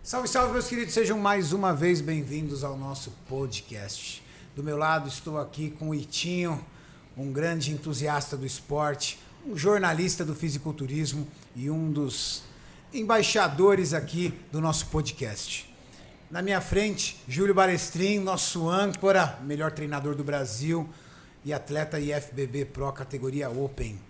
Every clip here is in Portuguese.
Salve, salve, meus queridos, sejam mais uma vez bem-vindos ao nosso podcast. Do meu lado estou aqui com o Itinho, um grande entusiasta do esporte, um jornalista do fisiculturismo e um dos embaixadores aqui do nosso podcast. Na minha frente, Júlio Balestrin, nosso âncora, melhor treinador do Brasil e atleta IFBB Pro categoria Open.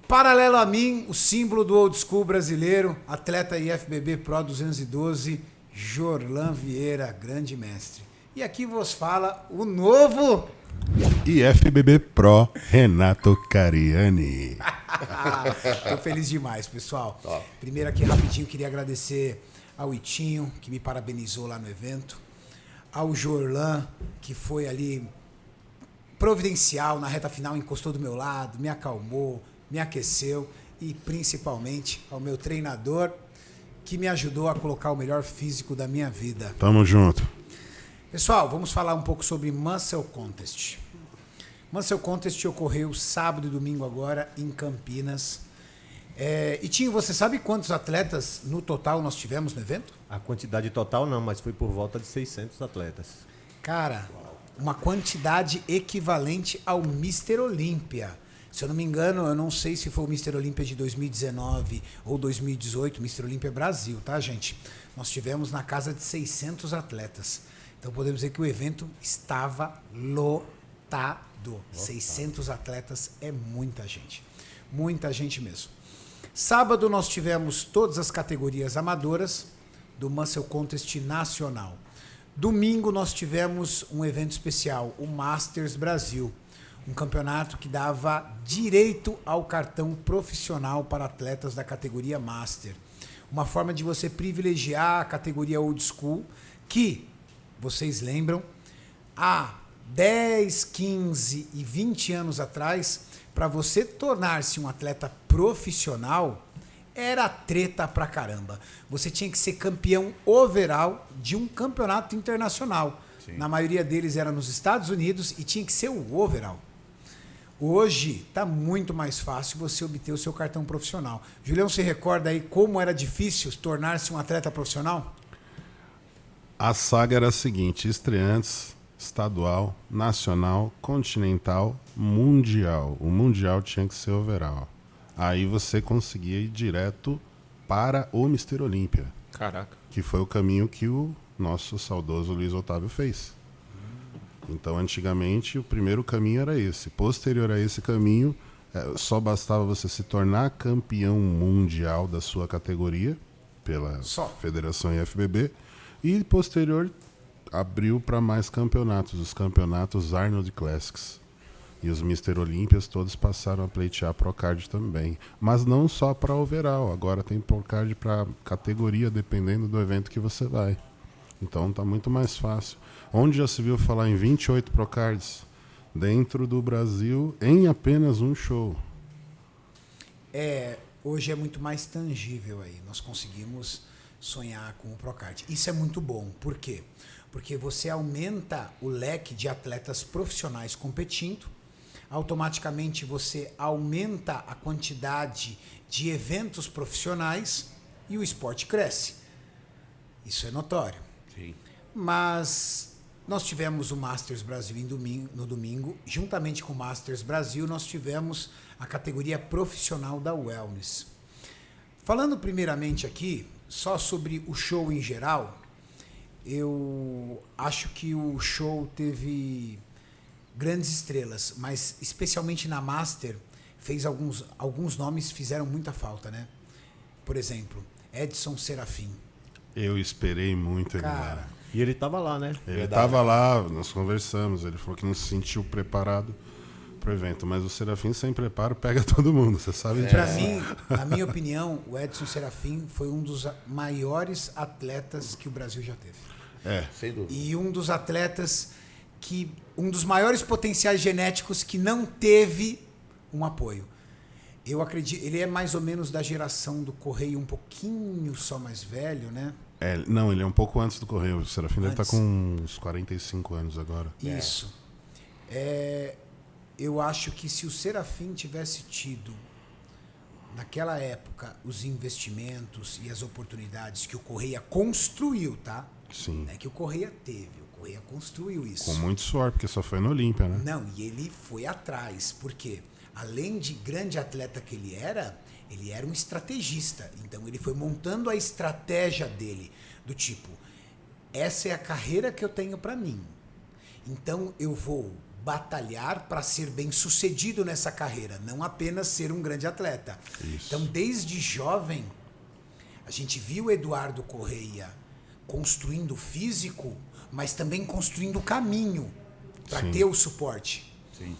Paralelo a mim, o símbolo do old school brasileiro, atleta IFBB Pro 212, Jorlan Vieira, grande mestre. E aqui vos fala o novo IFBB Pro, Renato Cariani. Tô feliz demais, pessoal. Primeiro aqui rapidinho, queria agradecer ao Itinho, que me parabenizou lá no evento, ao Jorlan, que foi ali providencial, na reta final encostou do meu lado, me acalmou, me aqueceu, e principalmente ao meu treinador, que me ajudou a colocar o melhor físico da minha vida. Tamo junto. Pessoal, vamos falar um pouco sobre Muscle Contest. Muscle Contest ocorreu sábado e domingo agora em Campinas. E Tinho, você sabe quantos atletas no total nós tivemos no evento? A quantidade total não, mas foi por volta de 600 atletas. Cara, uma quantidade equivalente ao Mr. Olímpia. Se eu não me engano, eu não sei se foi o Mr. Olímpia de 2019 ou 2018, Mr. Olímpia Brasil, tá, gente? Nós tivemos na casa de 600 atletas. Então podemos dizer que o evento estava lotado. 600 atletas é muita gente mesmo. Sábado nós tivemos todas as categorias amadoras do Muscle Contest Nacional. Domingo nós tivemos um evento especial, o Masters Brasil. Um campeonato que dava direito ao cartão profissional para atletas da categoria Master. Uma forma de você privilegiar a categoria Old School, que, vocês lembram, há 10, 15 e 20 anos atrás, para você tornar-se um atleta profissional, era treta pra caramba. Você tinha que ser campeão overall de um campeonato internacional. Sim. Na maioria deles era nos Estados Unidos e tinha que ser o overall. Hoje está muito mais fácil você obter o seu cartão profissional. Julião, você recorda aí como era difícil tornar-se um atleta profissional? A saga era a seguinte: estreantes, estadual, nacional, continental, mundial. O mundial tinha que ser overall. Aí você conseguia ir direto para o Mr. Olímpia. Caraca. Que foi o caminho que o nosso saudoso Luiz Otávio fez. Então, antigamente, o primeiro caminho era esse. Posterior a esse caminho, só bastava você se tornar campeão mundial da sua categoria, pela Federação IFBB, e posterior abriu para mais campeonatos, os campeonatos Arnold Classics. E os Mr. Olímpias todos passaram a pleitear Procard também. Mas não só para overall, agora tem Procard para categoria, dependendo do evento que você vai. Então tá muito mais fácil. Onde já se viu falar em 28 Procards dentro do Brasil em apenas um show? Hoje é muito mais tangível aí. Nós conseguimos sonhar com o Procard. Isso é muito bom. Por quê? Porque você aumenta o leque de atletas profissionais competindo, automaticamente você aumenta a quantidade de eventos profissionais e o esporte cresce. Isso é notório. Sim. Mas nós tivemos o Masters Brasil no domingo. Juntamente com o Masters Brasil, nós tivemos a categoria profissional da Wellness. Falando primeiramente aqui, só sobre o show em geral, eu acho que o show teve grandes estrelas, mas especialmente na Master, alguns nomes fizeram muita falta, né? Por exemplo, Edson Serafim. Eu esperei muito ele lá. E ele estava lá, né? Ele estava lá, nós conversamos, ele falou que não se sentiu preparado para o evento, mas o Serafim sem preparo pega todo mundo, você sabe disso. Para mim, na minha opinião, o Edson Serafim foi um dos maiores atletas que o Brasil já teve. Sem dúvida. E um dos atletas um dos maiores potenciais genéticos que não teve um apoio. Eu acredito, ele é mais ou menos da geração do Correio, um pouquinho só mais velho, né? Não, ele é um pouco antes do Correio. O Serafim deve estar com uns 45 anos agora. Isso. Eu acho que se o Serafim tivesse tido naquela época, os investimentos e as oportunidades que o Correia construiu, tá? Sim. Não é que o Correia teve, o Correia construiu isso. Com muito suor, porque só foi no Olímpia, né? Não, e ele foi atrás, porque além de grande atleta que ele era um estrategista. Então ele foi montando a estratégia dele, do tipo, essa é a carreira que eu tenho para mim. Então eu vou batalhar para ser bem sucedido nessa carreira, não apenas ser um grande atleta. Isso. Então desde jovem, a gente viu o Eduardo Correia construindo o físico, mas também construindo o caminho para ter o suporte. Sim.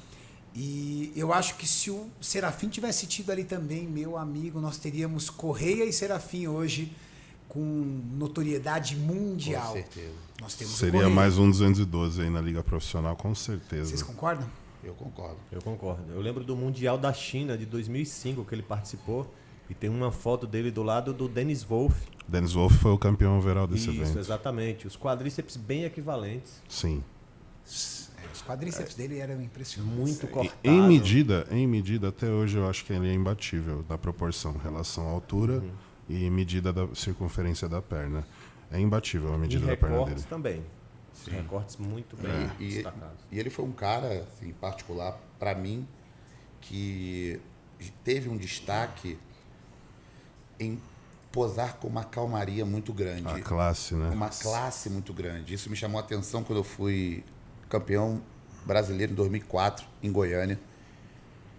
E eu acho que se o Serafim tivesse tido ali também, meu amigo, nós teríamos Correia e Serafim hoje com notoriedade mundial. Com certeza. Nós temos o Seria Correia. mais um 212 aí na Liga Profissional, com certeza. Vocês concordam? Eu concordo. Eu concordo. Eu lembro do Mundial da China de 2005 que ele participou e tem uma foto dele do lado do Dennis Wolff. Dennis Wolff foi o campeão overall desse Isso, evento. exatamente. Os quadríceps bem equivalentes. Sim. Os quadríceps dele eram impressionantes. Muito cortado. Em medida, até hoje eu acho que ele é imbatível da proporção, relação à altura e medida da circunferência da perna. É imbatível a medida da perna recortes dele. também. Recortes muito bem destacados. E ele foi um cara, assim, em particular, para mim, que teve um destaque em posar com uma calmaria muito grande. A classe, né? Uma classe muito grande. Isso me chamou a atenção quando eu fui campeão brasileiro em 2004, em Goiânia.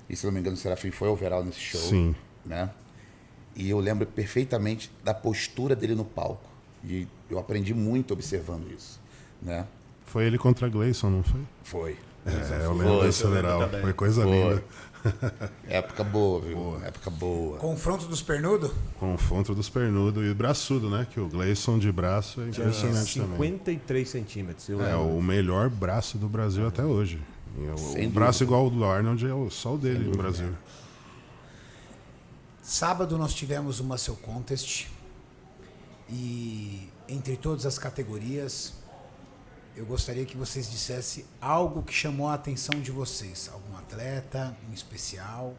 E, se não me engano, o Serafim foi overall nesse show. Sim. Né? E eu lembro perfeitamente da postura dele no palco. E eu aprendi muito observando isso. Né? Foi ele contra Gleison, não foi? Foi. Eu lembro desse eu lembro funeral. também. Foi coisa Foi. linda. Época boa, viu? Época boa. Confronto dos pernudos? Confronto dos pernudos e braçudo, né? Que o Gleison de braço é impressionante também. 53 centímetros. Eu É lembro. o melhor braço do Brasil até hoje. E o Sem braço dúvida. igual ao do Arnold é só o dele no Brasil. Sábado nós tivemos uma Muscle Contest e entre todas as categorias eu gostaria que vocês dissessem algo que chamou a atenção de vocês. Algum atleta em especial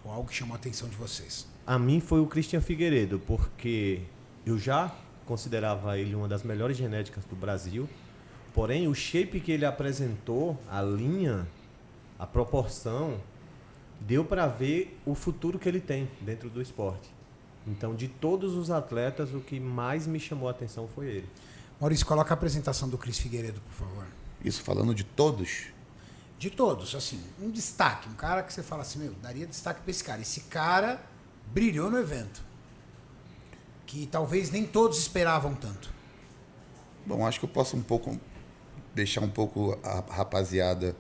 ou algo que chamou a atenção de vocês. A mim foi o Christian Figueiredo, porque eu já considerava ele uma das melhores genéticas do Brasil. Porém, o shape que ele apresentou, a linha, a proporção, deu para ver o futuro que ele tem dentro do esporte. Então, de todos os atletas, o que mais me chamou a atenção foi ele. Maurício, coloca a apresentação do Cris Figueiredo, por favor. Isso falando de todos. De todos, assim, um destaque, um cara que você fala assim, meu, daria destaque para esse cara. Esse cara brilhou no evento, que talvez nem todos esperavam tanto. Bom, acho que eu posso deixar um pouco a rapaziada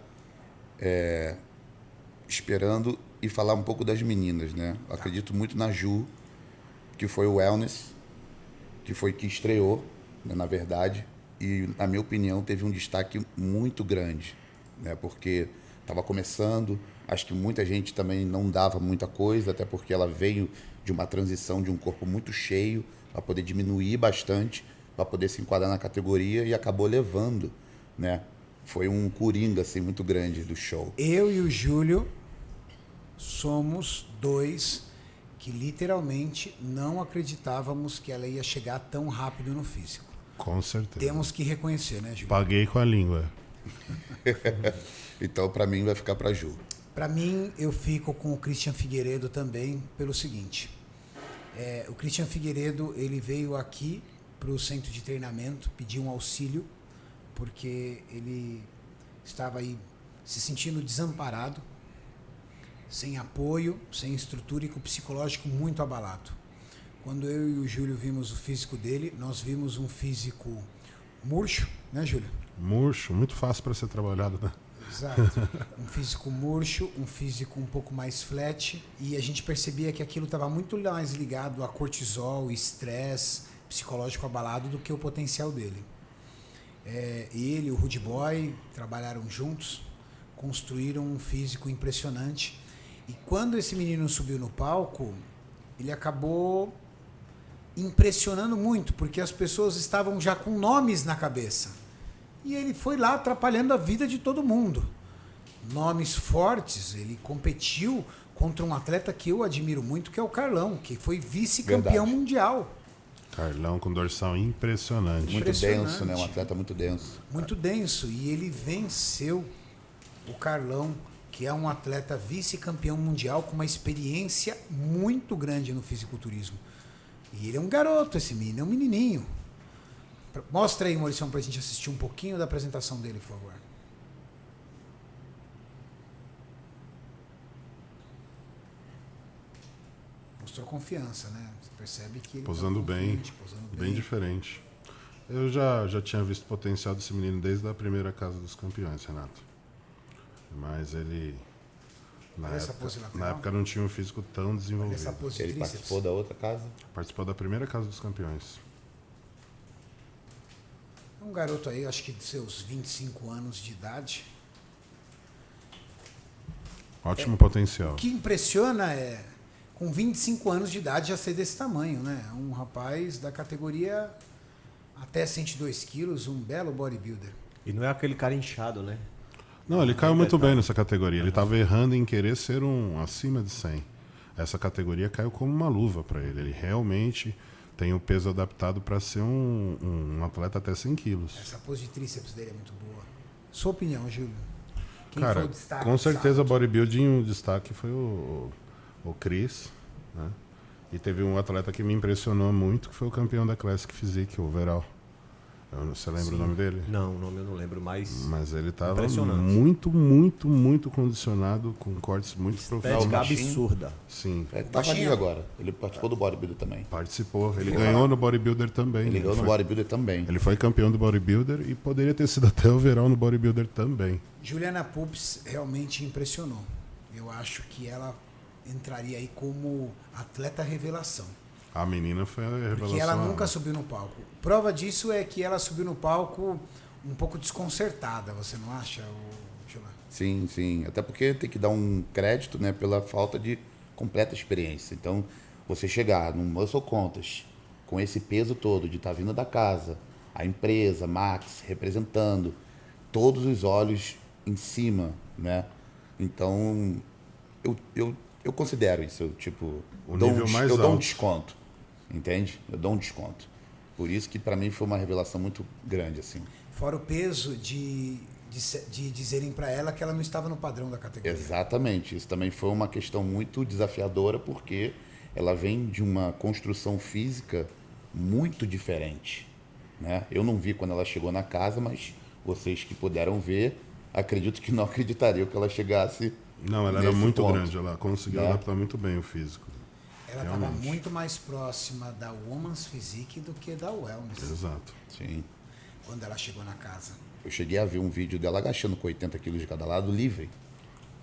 esperando e falar um pouco das meninas, né? Eu acredito muito na Ju, que foi o Wellness, que estreou, né, na verdade, e, na minha opinião, teve um destaque muito grande, né? Porque estava começando, acho que muita gente também não dava muita coisa, até porque ela veio de uma transição de um corpo muito cheio, para poder diminuir bastante, para poder se enquadrar na categoria e acabou levando, né? Foi um coringa, assim, muito grande do show. Eu e o Júlio somos dois que literalmente não acreditávamos que ela ia chegar tão rápido no físico. Com certeza. Temos que reconhecer, né, Júlio? Paguei com a língua. Então, para mim, vai ficar para Ju. Para mim, eu fico com o Christian Figueiredo também pelo seguinte. O Christian Figueiredo, ele veio aqui para o centro de treinamento, pedir um auxílio, porque ele estava aí se sentindo desamparado, sem apoio, sem estrutura e com o psicológico muito abalado. Quando eu e o Júlio vimos o físico dele, nós vimos um físico murcho, né, Júlio? Murcho, muito fácil para ser trabalhado, né? Exato. Um físico murcho, um físico um pouco mais flat, e a gente percebia que aquilo estava muito mais ligado a cortisol, estresse, psicológico abalado do que o potencial dele. Ele e o Rude Boy trabalharam juntos, construíram um físico impressionante, e quando esse menino subiu no palco, ele acabou impressionando muito, porque as pessoas estavam já com nomes na cabeça. E ele foi lá atrapalhando a vida de todo mundo. Nomes fortes, ele competiu contra um atleta que eu admiro muito, que é o Carlão, que foi vice-campeão Verdade. mundial. Carlão com dorsal impressionante. Muito Impressionante. denso, né? Um atleta muito denso. Muito denso. E ele venceu o Carlão, que é um atleta vice-campeão mundial com uma experiência muito grande no fisiculturismo. E ele é um garoto, esse menino, é um menininho. Mostra aí, Maurição, pra gente assistir um pouquinho da apresentação dele, por favor. Mostrou confiança, né? Você percebe que ele Posando tá bem, confiante, posando bem diferente. Eu já tinha visto o potencial desse menino desde a primeira Casa dos Campeões, Renato. Mas ele, Olha essa pose lateral. na época, não tinha um físico tão Olha essa desenvolvido. pose de Ele tríceps. participou da outra casa? Participou da primeira Casa dos Campeões. É um garoto aí, acho que de seus 25 anos de idade. Ótimo potencial. O que impressiona é, com 25 anos de idade, já ser desse tamanho, né? Um rapaz da categoria até 102 quilos, um belo bodybuilder. E não é aquele cara inchado, né? Não, ele caiu muito bem nessa categoria. Ele estava errando em querer ser um acima de 100. Essa categoria caiu como uma luva para ele. Ele realmente tem o peso adaptado para ser um atleta até 100 quilos. Essa pose de tríceps dele é muito boa. Sua opinião, Júlio? Quem Cara, foi o destaque com do certeza sábado? bodybuilding, o destaque foi o Chris, né? E teve um atleta que me impressionou muito, que foi o campeão da Classic Physique, o Veral. Você lembra o nome dele? Não, o nome eu não lembro, mas Mas ele estava impressionante. muito condicionado, com cortes muito estética profundos. baixinho. absurda. Sim, Ele tava ali Baixinho. agora. Ele participou do bodybuilder também. participou. Ele ganhou no bodybuilder também. Ele ganhou no foi, bodybuilder também. ele foi campeão do bodybuilder e poderia ter sido até o Veral no bodybuilder também. Juliana Pups realmente impressionou. Eu acho que ela entraria aí como atleta revelação. A menina foi a revelação. Porque ela nunca subiu no palco. Prova disso é que ela subiu no palco um pouco desconcertada, você não acha, Juliana? Sim, sim. Até porque tem que dar um crédito, né, pela falta de completa experiência. Então, você chegar num Muscle Contest com esse peso todo de estar vindo da casa, a empresa, Max, representando, todos os olhos em cima, né? Então, eu considero isso, tipo, O nível mais eu dou um alto. desconto, entende? Eu dou um desconto. Por isso que para mim foi uma revelação muito grande, assim. Fora o peso de dizerem para ela que ela não estava no padrão da categoria. Exatamente. Isso também foi uma questão muito desafiadora, porque ela vem de uma construção física muito diferente, né? Eu não vi quando ela chegou na casa, mas vocês que puderam ver, acredito que não acreditariam que ela chegasse. Não, ela era nesse muito ponto, grande. Ela conseguiu né? adaptar muito bem o físico. Ela estava Realmente. muito mais próxima da Woman's Physique do que da Wellness, Exato. Sim. quando ela chegou na casa. Eu cheguei a ver um vídeo dela agachando com 80 quilos de cada lado, livre.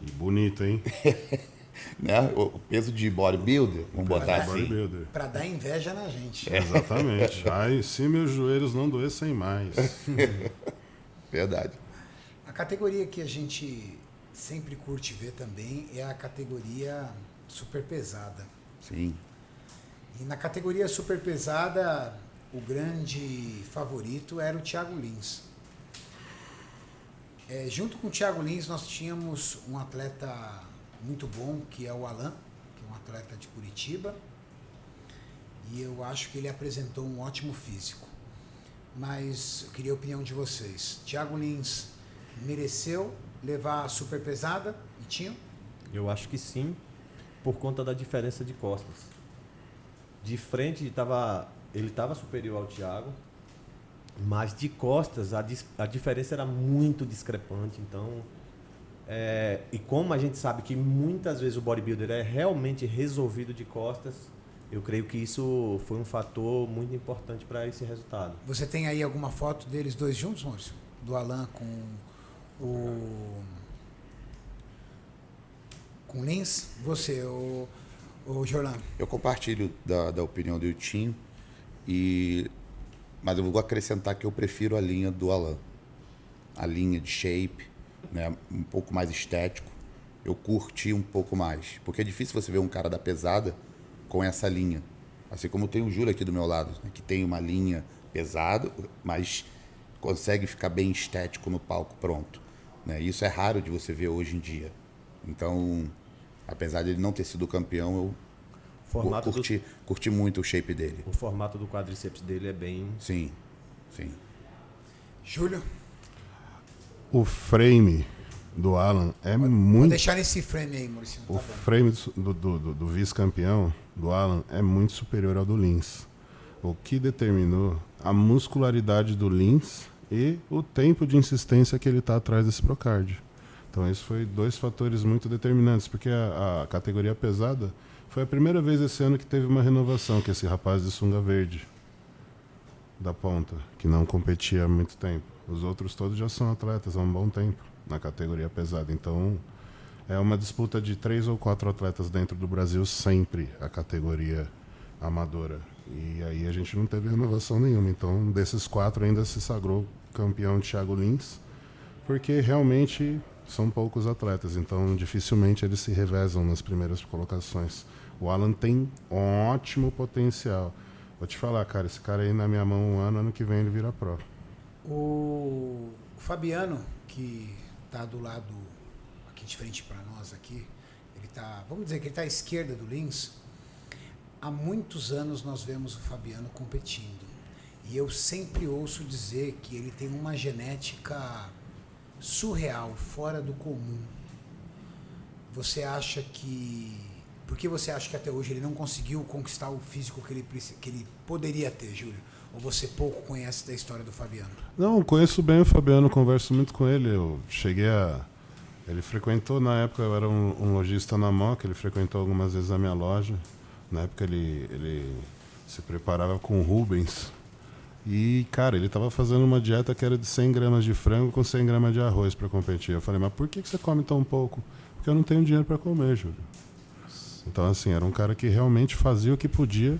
E bonito, hein? Né? O peso de bodybuilder, vamos botar assim. Bodybuilder. Para dar inveja na gente. Exatamente. Ai, se meus joelhos não doessem mais. Verdade. A categoria que a gente sempre curte ver também é a categoria super pesada. Sim. E na categoria super pesada, o grande favorito era o Thiago Lins. Junto com o Thiago Lins, nós tínhamos um atleta muito bom, que é o Alan, que é um atleta de Curitiba. E eu acho que ele apresentou um ótimo físico. Mas eu queria a opinião de vocês. Thiago Lins mereceu levar a super pesada e tinha? Eu acho que sim, por conta da diferença de costas. De frente ele estava superior ao Thiago, mas de costas a diferença era muito discrepante. Então, e como a gente sabe que muitas vezes o bodybuilder é realmente resolvido de costas, eu creio que isso foi um fator muito importante para esse resultado. Você tem aí alguma foto deles dois juntos, Maurício? Do Alan com o Lins? Você, o Jorlan? Eu compartilho da opinião do Yutinho, mas eu vou acrescentar que eu prefiro a linha do Alan. A linha de shape, né, um pouco mais estético. Eu curti um pouco mais. Porque é difícil você ver um cara da pesada com essa linha. Assim como tem o Júlio aqui do meu lado, né, que tem uma linha pesada, mas consegue ficar bem estético no palco, pronto. Né? Isso é raro de você ver hoje em dia. Então, Apesar de ele não ter sido campeão, eu Formato curti muito o shape dele. O formato do quadríceps dele é bem... Sim. Júlio? O frame do Alan é Vou muito... deixar nesse frame aí, Maurício. O Tá bom. frame do vice-campeão, do Alan, é muito superior ao do Lins. O que determinou a muscularidade do Lins e o tempo de insistência que ele está atrás desse Procard. Então, isso foi 2 fatores muito determinantes, porque a categoria pesada foi a primeira vez esse ano que teve uma renovação, que esse rapaz de sunga verde, da ponta, que não competia há muito tempo. Os outros todos já são atletas há um bom tempo na categoria pesada. Então, é uma disputa de 3 ou 4 atletas dentro do Brasil, sempre a categoria amadora. E aí a gente não teve renovação nenhuma. Então, desses 4 ainda se sagrou campeão Thiago Lins, porque realmente são poucos atletas. Então, dificilmente eles se revezam nas primeiras colocações. O Alan tem um ótimo potencial. Vou te falar, cara, esse cara aí na minha mão ano que vem ele vira pro. O Fabiano, que está do lado aqui de frente para nós aqui, ele tá, vamos dizer que ele está à esquerda do Lins. Há muitos anos nós vemos o Fabiano competindo. E eu sempre ouço dizer que ele tem uma genética surreal, fora do comum. Você acha que... Por que você acha que até hoje ele não conseguiu conquistar o físico que ele poderia ter, Júlio? Ou você pouco conhece da história do Fabiano? Não, conheço bem o Fabiano, converso muito com ele. Eu cheguei a... Ele frequentou, na época eu era um lojista na Moca, ele frequentou algumas vezes a minha loja. Na época ele se preparava com o Rubens. E, cara, ele estava fazendo uma dieta que era de 100 gramas de frango com 100 gramas de arroz para competir. Eu falei, mas por que você come tão pouco? Porque eu não tenho dinheiro para comer, Júlio. Então, assim, era um cara que realmente fazia o que podia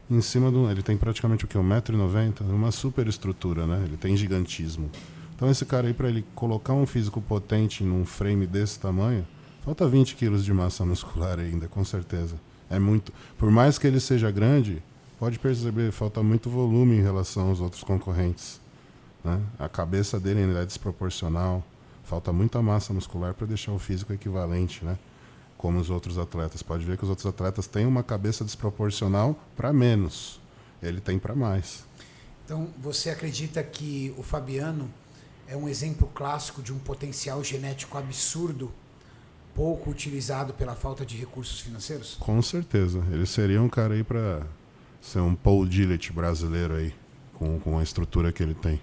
em cima do... Ele tem praticamente o quê? 1,90 m? Uma super estrutura, né? Ele tem gigantismo. Então, esse cara aí, para ele colocar um físico potente num frame desse tamanho, falta 20 quilos de massa muscular ainda, com certeza. É muito... Por mais que ele seja grande, pode perceber, falta muito volume em relação aos outros concorrentes, né? A cabeça dele ainda é desproporcional. Falta muita massa muscular para deixar o físico equivalente, né? Como os outros atletas. Pode ver que os outros atletas têm uma cabeça desproporcional para menos. Ele tem para mais. Então, você acredita que o Fabiano é um exemplo clássico de um potencial genético absurdo, pouco utilizado pela falta de recursos financeiros? Com certeza. Ele seria um cara aí para ser um Paul Gillett brasileiro aí, com a estrutura que ele tem.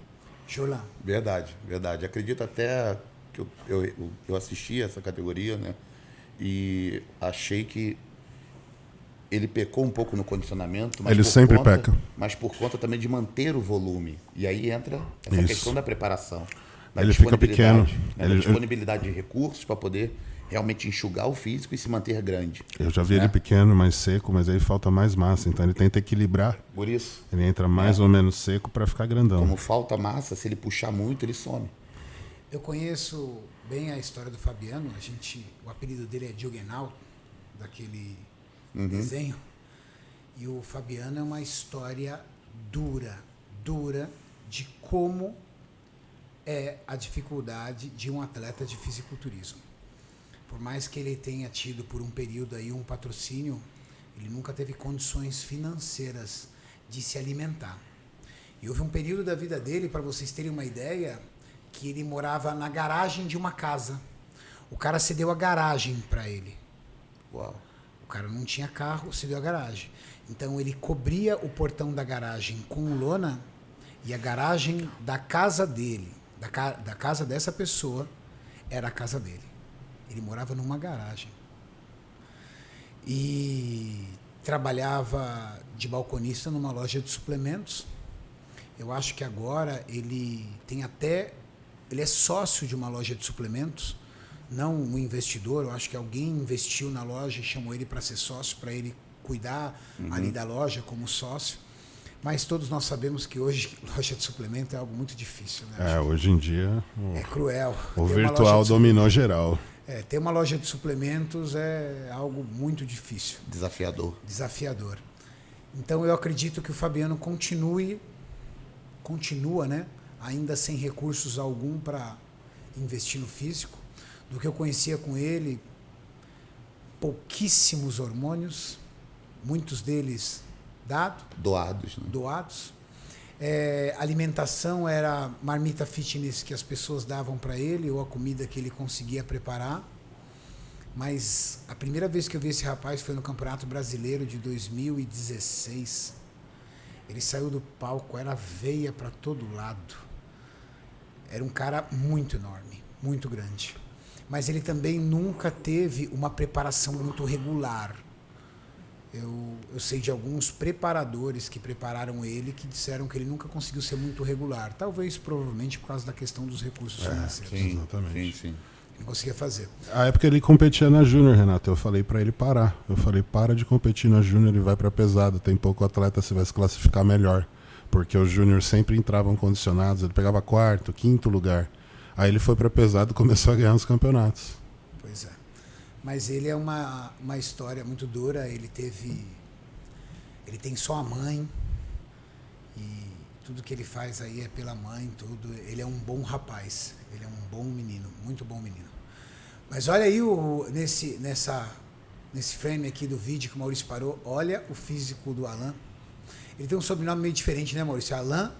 Jolan. Verdade. Acredito até que eu assisti essa categoria, né? E achei que ele pecou um pouco no condicionamento. Mas ele sempre peca. Mas por conta também de manter o volume. E aí entra essa Isso. questão da preparação. Da Ele fica pequeno. Né? Da disponibilidade de recursos para poder realmente enxugar o físico e se manter grande. Eu já vi ele pequeno, mais seco, mas aí falta mais massa. Então ele tenta equilibrar. Por isso. Ele entra mais ou menos seco para ficar grandão. Como falta massa, se ele puxar muito, ele some. Eu conheço bem a história do Fabiano. O apelido dele é Juggernaut, daquele desenho. E o Fabiano é uma história dura de como é a dificuldade de um atleta de fisiculturismo. Por mais que ele tenha tido por um período aí um patrocínio, ele nunca teve condições financeiras de se alimentar. E houve um período da vida dele, para vocês terem uma ideia, que ele morava na garagem de uma casa. O cara cedeu a garagem para ele. Uau. O cara não tinha carro, cedeu a garagem. Então ele cobria o portão da garagem com lona e a garagem da casa dele, da casa dessa pessoa, era a casa dele. Ele morava numa garagem. E trabalhava de balconista numa loja de suplementos. Eu acho que agora ele é sócio de uma loja de suplementos, não um investidor. Eu acho que alguém investiu na loja e chamou ele para ser sócio, para ele cuidar ali da loja como sócio. Mas todos nós sabemos que hoje loja de suplemento é algo muito difícil, né? Hoje em dia é cruel. O virtual dominou geral. Ter uma loja de suplementos é algo muito difícil. Desafiador. Então eu acredito que o Fabiano continua, né, ainda sem recursos algum para investir no físico. Do que eu conhecia com ele, pouquíssimos hormônios, muitos deles Doados, né? doados. Alimentação era marmita fitness que as pessoas davam para ele ou a comida que ele conseguia preparar. Mas a primeira vez que eu vi esse rapaz foi no Campeonato Brasileiro de 2016. Ele saiu do palco, era veia para todo lado. Era um cara muito enorme, muito grande. Mas ele também nunca teve uma preparação muito regular. Eu sei de alguns preparadores que prepararam ele que disseram que ele nunca conseguiu ser muito regular. Talvez, provavelmente, por causa da questão dos recursos financeiros. Sim, Exatamente. sim. Não conseguia fazer. A época ele competia na Júnior, Renato. Eu falei pra ele parar. Eu falei, para de competir na Júnior e vai pra pesada. Tem pouco atleta, você vai se classificar melhor. Porque os Júnior sempre entravam condicionados. Ele pegava 4º, 5º lugar. Aí ele foi pra pesada e começou a ganhar os campeonatos. Pois é. Mas ele é uma história muito dura. Ele tem só a mãe. E tudo que ele faz aí é pela mãe, tudo. Ele é um bom rapaz. Ele é um bom menino, muito bom menino. Mas olha aí nesse frame aqui do vídeo que o Maurício parou, olha o físico do Alan. Ele tem um sobrenome meio diferente, né, Maurício? Alan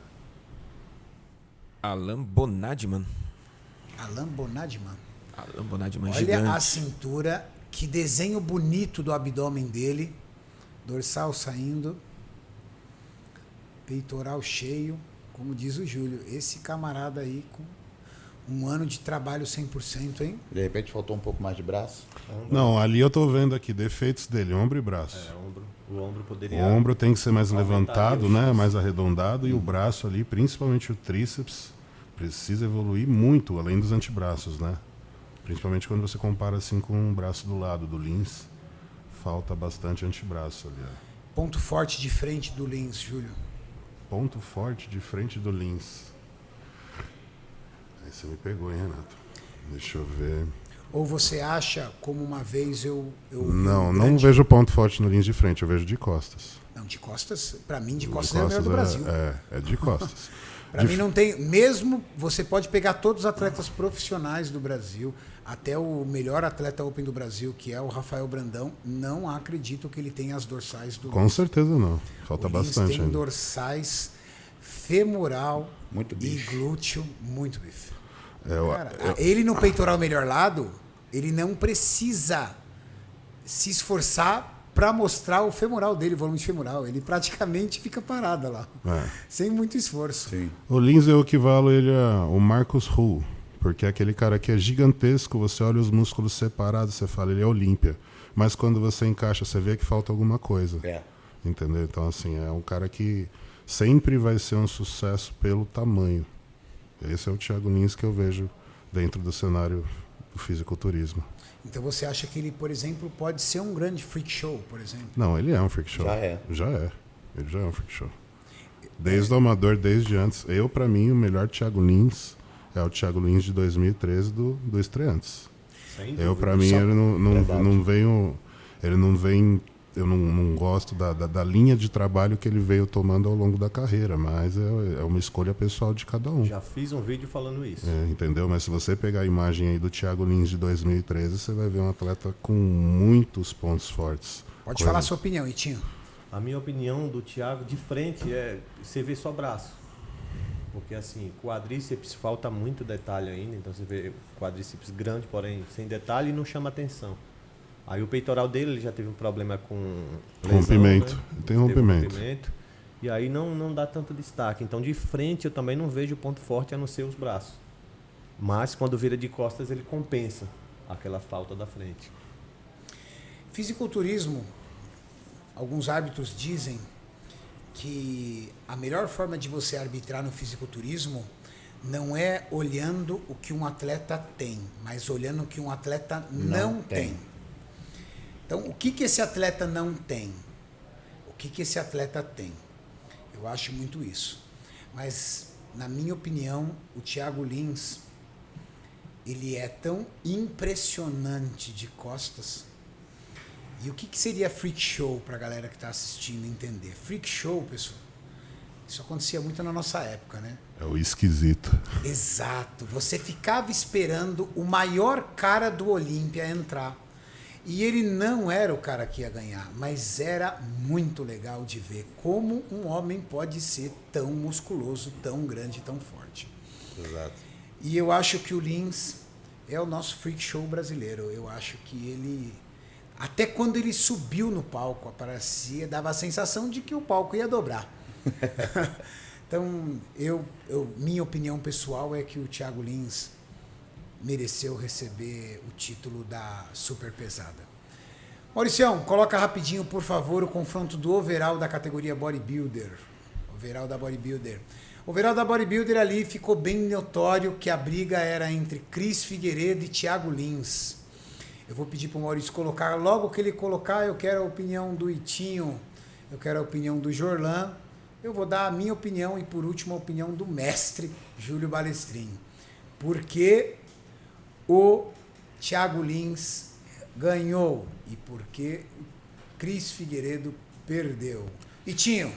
Bonadman. Alan Bonadman. Alan Bonadman Olha gigante. a cintura, que desenho bonito do abdômen dele. Dorsal saindo. Peitoral cheio. Como diz o Júlio, esse camarada aí com um ano de trabalho 100%, hein? De repente faltou um pouco mais de braço. Não, ali eu tô vendo aqui defeitos dele, ombro e braço. O ombro O poderia... ombro tem que ser mais aumentar levantado, ali o né? X. Mais arredondado. E o braço ali, principalmente o tríceps, precisa evoluir muito, além dos antebraços, né? Principalmente quando você compara assim com o braço do lado do Lins. Falta bastante antebraço ali, ó. Ponto forte de frente do Lins, Júlio. Ponto forte de frente do Lins. Aí você me pegou, hein, Renato? Deixa eu ver. Ou você acha, como uma vez eu Não vejo ponto forte no Lins de frente, eu vejo de costas. Não, de costas, pra mim, de De costas é o melhor do Brasil. É de costas. Pra mim não tem, mesmo você pode pegar todos os atletas profissionais do Brasil, até o melhor atleta Open do Brasil, que é o Rafael Brandão, não acredito que ele tenha as dorsais do Com certeza não. Falta o Lins bastante tem ainda. dorsais femoral Muito e bife. glúteo, muito bife. É, Cara, ele no peitoral melhor lado, ele não precisa se esforçar para mostrar o femoral dele, o volume femoral. Ele praticamente fica parado lá, sem muito esforço. Sim. O Lins eu equivalo ele ao Marcus Hull, porque é aquele cara que é gigantesco, você olha os músculos separados, você fala, ele é Olímpia. Mas quando você encaixa, você vê que falta alguma coisa. Entendeu? Então, assim, é um cara que sempre vai ser um sucesso pelo tamanho. Esse é o Thiago Lins que eu vejo dentro do cenário do fisiculturismo. Então você acha que ele, por exemplo, pode ser um grande freak show, por exemplo? Não, ele é um freak show. Já é. Ele já é um freak show. Desde o amador, desde antes. Pra mim, o melhor Thiago Lins é o Thiago Lins de 2013 do Estreantes. Pra mim, ele não vem. Eu não gosto da linha de trabalho que ele veio tomando ao longo da carreira, mas é uma escolha pessoal de cada um. Já fiz um vídeo falando isso. Entendeu? Mas se você pegar a imagem aí do Thiago Lins de 2013, você vai ver um atleta com muitos pontos fortes. Pode falar a sua opinião, Itinho. A minha opinião do Thiago de frente é você vê só braço. Porque assim, quadríceps falta muito detalhe ainda, então você vê quadríceps grande, porém sem detalhe e não chama atenção. Aí o peitoral dele ele já teve um problema com lesão, rompimento. né? Tem rompimento. E aí não dá tanto destaque. Então de frente eu também não vejo ponto forte a não ser os braços. Mas quando vira de costas ele compensa aquela falta da frente. Fisiculturismo, alguns árbitros dizem que a melhor forma de você arbitrar no fisiculturismo não é olhando o que um atleta tem, mas olhando o que um atleta não tem. Então, o que esse atleta não tem? O que esse atleta tem? Eu acho muito isso. Mas, na minha opinião, o Thiago Lins, ele é tão impressionante de costas. E o que seria freak show para a galera que está assistindo entender? Freak show, pessoal, isso acontecia muito na nossa época, né? É o esquisito. Exato. Você ficava esperando o maior cara do Olímpia entrar. E ele não era o cara que ia ganhar, mas era muito legal de ver como um homem pode ser tão musculoso, tão grande, tão forte. Exato. E eu acho que o Lins é o nosso freak show brasileiro. Eu acho que ele, até quando ele subiu no palco, aparecia, dava a sensação de que o palco ia dobrar. Então, minha opinião pessoal é que o Thiago Lins mereceu receber o título da super pesada. Mauricião, coloca rapidinho, por favor, o confronto do overall da categoria bodybuilder. Overall da bodybuilder. Overall da bodybuilder ali ficou bem notório que a briga era entre Cris Figueiredo e Thiago Lins. Eu vou pedir para o Maurício colocar, logo que ele colocar, eu quero a opinião do Itinho, eu quero a opinião do Jorlan, eu vou dar a minha opinião e, por último, a opinião do mestre Júlio Balestrin. Porque o Thiago Lins ganhou e porque Cris Figueiredo perdeu. Itinho,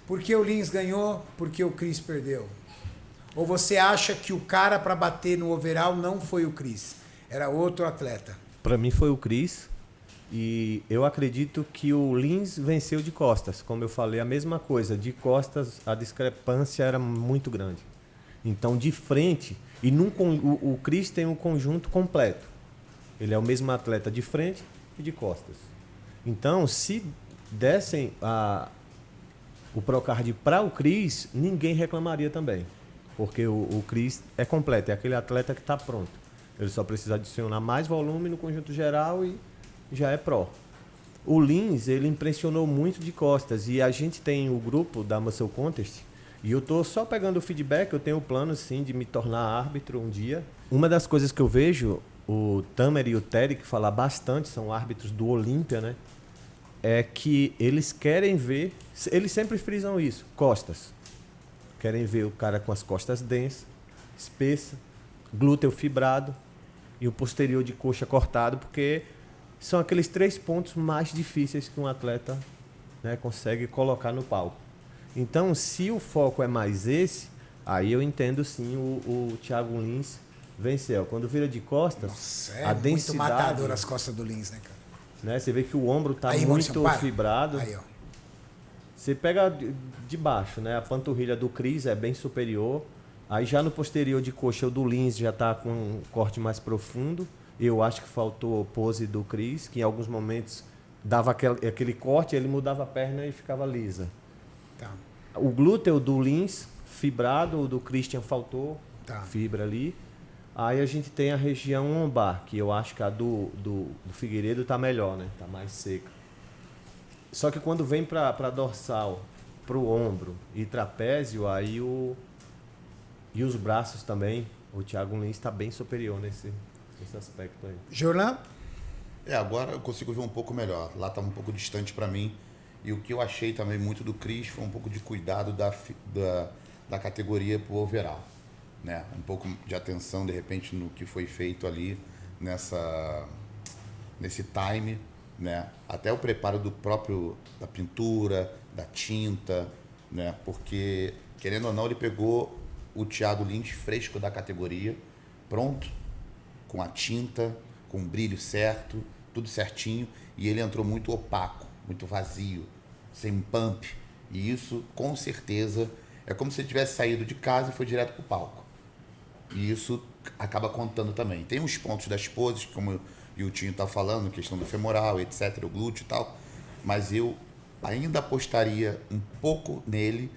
por que o Lins ganhou, por que o Cris perdeu? Ou você acha que o cara para bater no overall não foi o Cris, era outro atleta? Para mim foi o Cris. E eu acredito que o Lins venceu de costas. Como eu falei, a mesma coisa. De costas, a discrepância era muito grande. Então, de frente... E o Cris tem um conjunto completo. Ele é o mesmo atleta de frente e de costas. Então, se dessem o Procard para o Cris, ninguém reclamaria também. Porque o Cris é completo. É aquele atleta que está pronto. Ele só precisa adicionar mais volume no conjunto geral e já é pró. O Lins, ele impressionou muito de costas. E a gente tem o grupo da Muscle Contest. E eu tô só pegando o feedback. Eu tenho o plano, sim, de me tornar árbitro um dia. Uma das coisas que eu vejo o Tamer e o Terek falar bastante, são árbitros do Olímpia, né? É que eles querem ver... Eles sempre frisam isso. Costas. Querem ver o cara com as costas densas, espessa, glúteo fibrado e o posterior de coxa cortado, porque... São aqueles 3 pontos mais difíceis que um atleta, né, consegue colocar no palco. Então, se o foco é mais esse, aí eu entendo sim o Thiago Lins venceu. Quando vira de costas, nossa, é a densidade... muito matador as costas do Lins, né, cara? Né, você vê que o ombro está aí, muito fibrado. Aí, ó. Você pega de baixo, né? A panturrilha do Cris é bem superior. Aí já no posterior de coxa, o do Lins já está com um corte mais profundo. Eu acho que faltou pose do Cris, que em alguns momentos dava aquele corte, ele mudava a perna e ficava lisa. Tá. O glúteo do Lins, fibrado, o do Christian faltou fibra ali. Aí a gente tem a região lombar, que eu acho que a do Figueiredo tá melhor, né? Tá mais seca. Só que quando vem para dorsal, pro ombro e trapézio, aí e os braços também, o Thiago Lins está bem superior nesse aspecto aí. Jorlan? Agora eu consigo ver um pouco melhor. Lá tá um pouco distante para mim. E o que eu achei também muito do Cris foi um pouco de cuidado da categoria pro overall, né? Um pouco de atenção, de repente, no que foi feito ali nesse time, né? Até o preparo da pintura, da tinta, né? Porque, querendo ou não, ele pegou o Thiago Lins fresco da categoria, pronto, com a tinta, com o brilho certo, tudo certinho, e ele entrou muito opaco, muito vazio, sem pump. E isso, com certeza, é como se ele tivesse saído de casa e foi direto pro palco. E isso acaba contando também. Tem uns pontos das poses, como o Tinho tá falando, questão do femoral, etc., o glúteo e tal, mas eu ainda apostaria um pouco nele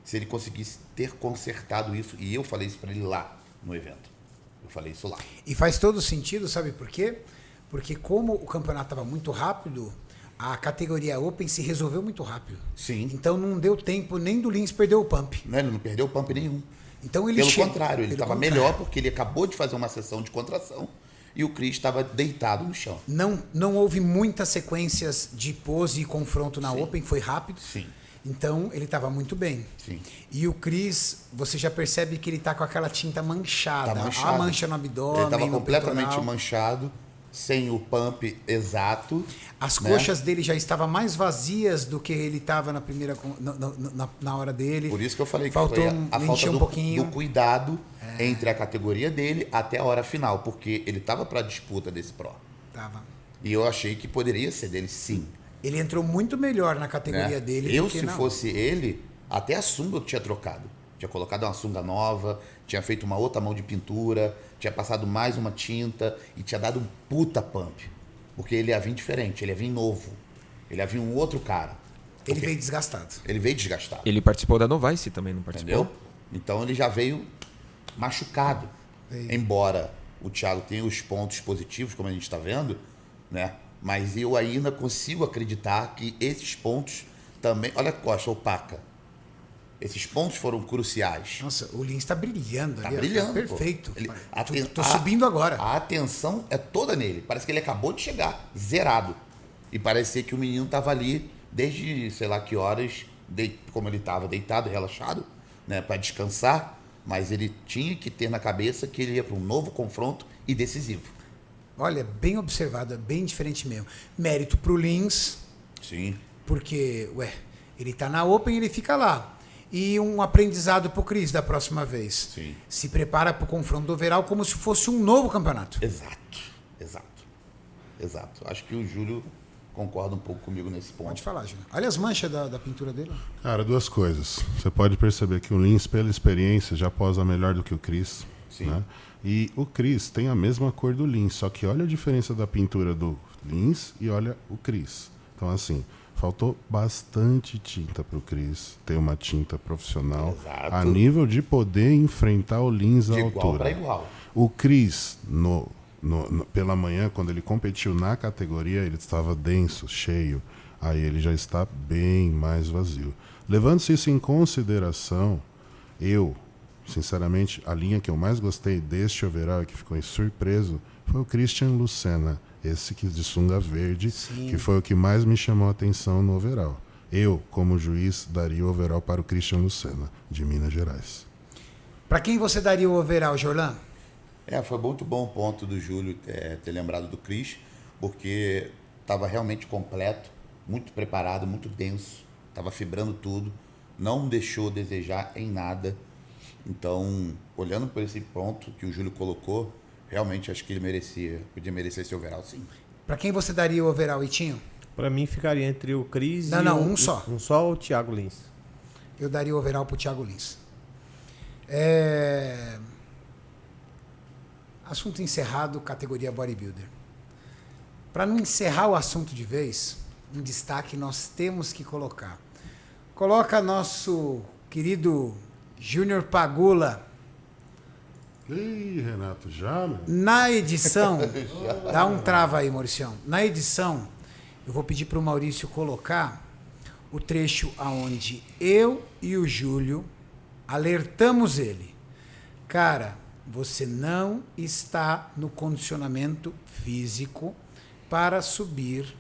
se ele conseguisse ter consertado isso. E eu falei isso para ele lá no evento. Eu falei isso lá. E faz todo sentido, sabe por quê? Porque como o campeonato estava muito rápido, a categoria Open se resolveu muito rápido. Sim. Então não deu tempo nem do Lins perder o pump. Não, ele não perdeu pump nenhum. Então ele Pelo contrário, ele estava melhor porque ele acabou de fazer uma sessão de contração e o Cris estava deitado no chão. Não houve muitas sequências de pose e confronto na Open, foi rápido. Sim. Então ele estava muito bem. Sim. E o Cris, você já percebe que ele está com aquela tinta manchada. Tá manchado. A mancha no abdômen, ele estava no completamente peitoral. manchado, sem o pump exato. As né? coxas dele já estavam mais vazias do que ele estava na primeira na hora dele. Por isso que eu falei que faltou foi a falta um pouquinho. do cuidado entre a categoria dele até a hora final, porque ele estava para a disputa desse Pro. Tava. E eu achei que poderia ser dele, sim. Ele entrou muito melhor na categoria Né? dele. Eu, do que se na fosse ele, até a sunga eu tinha trocado. Tinha colocado uma sunga nova, tinha feito uma outra mão de pintura, tinha passado mais uma tinta e tinha dado um puta pump. Porque ele ia vir diferente, ele ia vir novo. Ele ia vir um outro cara. Ele veio desgastado. Ele veio desgastado. Ele participou da Novice também, não participou? Entendeu? Então ele já veio machucado. Embora o Thiago tenha os pontos positivos, como a gente está vendo, né? Mas eu ainda consigo acreditar que esses pontos também... Olha a costa opaca. Esses pontos foram cruciais. Nossa, o Lins tá brilhando Tá ali. ó. brilhando. Perfeito. Pô. Ele- Tô subindo agora. A atenção é toda nele. Parece que ele acabou de chegar, zerado. E parecia que o menino tava ali desde sei lá que horas, como ele tava deitado, relaxado, né, para descansar. Mas ele tinha que ter na cabeça que ele ia para um novo confronto e decisivo. Olha, bem observado, é bem diferente mesmo. Mérito pro Lins, Sim. porque, ele tá na Open, ele fica lá. E um aprendizado pro Cris da próxima vez. Sim. Se prepara pro confronto do overall como se fosse um novo campeonato. Exato. Acho que o Júlio concorda um pouco comigo nesse ponto. Pode falar, Júlio. Olha as manchas da pintura dele. Cara, duas coisas. Você pode perceber que o Lins, pela experiência, já posa melhor do que o Cris. Sim. Né? E o Cris tem a mesma cor do Lins, só que olha a diferença da pintura do Lins e olha o Cris. Então, assim, faltou bastante tinta para o Cris ter uma tinta profissional Exato. a nível de poder enfrentar o Lins à De igual altura. para igual. O Cris, pela manhã, quando ele competiu na categoria, ele estava denso, cheio. Aí ele já está bem mais vazio. Levando-se isso em consideração, sinceramente, a linha que eu mais gostei deste overall e que ficou surpreso foi o Christian Lucena, esse que de sunga verde, que foi o que mais me chamou a atenção no overall. Eu, como juiz, daria o overall para o Christian Lucena, de Minas Gerais. Pra quem você daria o overall, Jorlan? Foi muito bom o ponto do Júlio ter lembrado do Cris, porque estava realmente completo, muito preparado, muito denso, estava fibrando tudo, não deixou desejar em nada. Então, olhando por esse ponto que o Júlio colocou, realmente acho que ele podia merecer esse overall, sim. Pra quem você daria o overall, Itinho? Pra mim ficaria entre o Cris um só. Um só ou o Thiago Lins. Eu daria o overall pro Thiago Lins. Assunto encerrado, categoria bodybuilder. Para não encerrar o assunto de vez, um destaque nós temos que colocar. Coloca nosso querido Júnior Pagula. Ih, Renato, já, meu? Na edição, dá um trava aí, Mauricião. Na edição, eu vou pedir para o Maurício colocar o trecho aonde eu e o Júlio alertamos ele. Cara, você não está no condicionamento físico para subir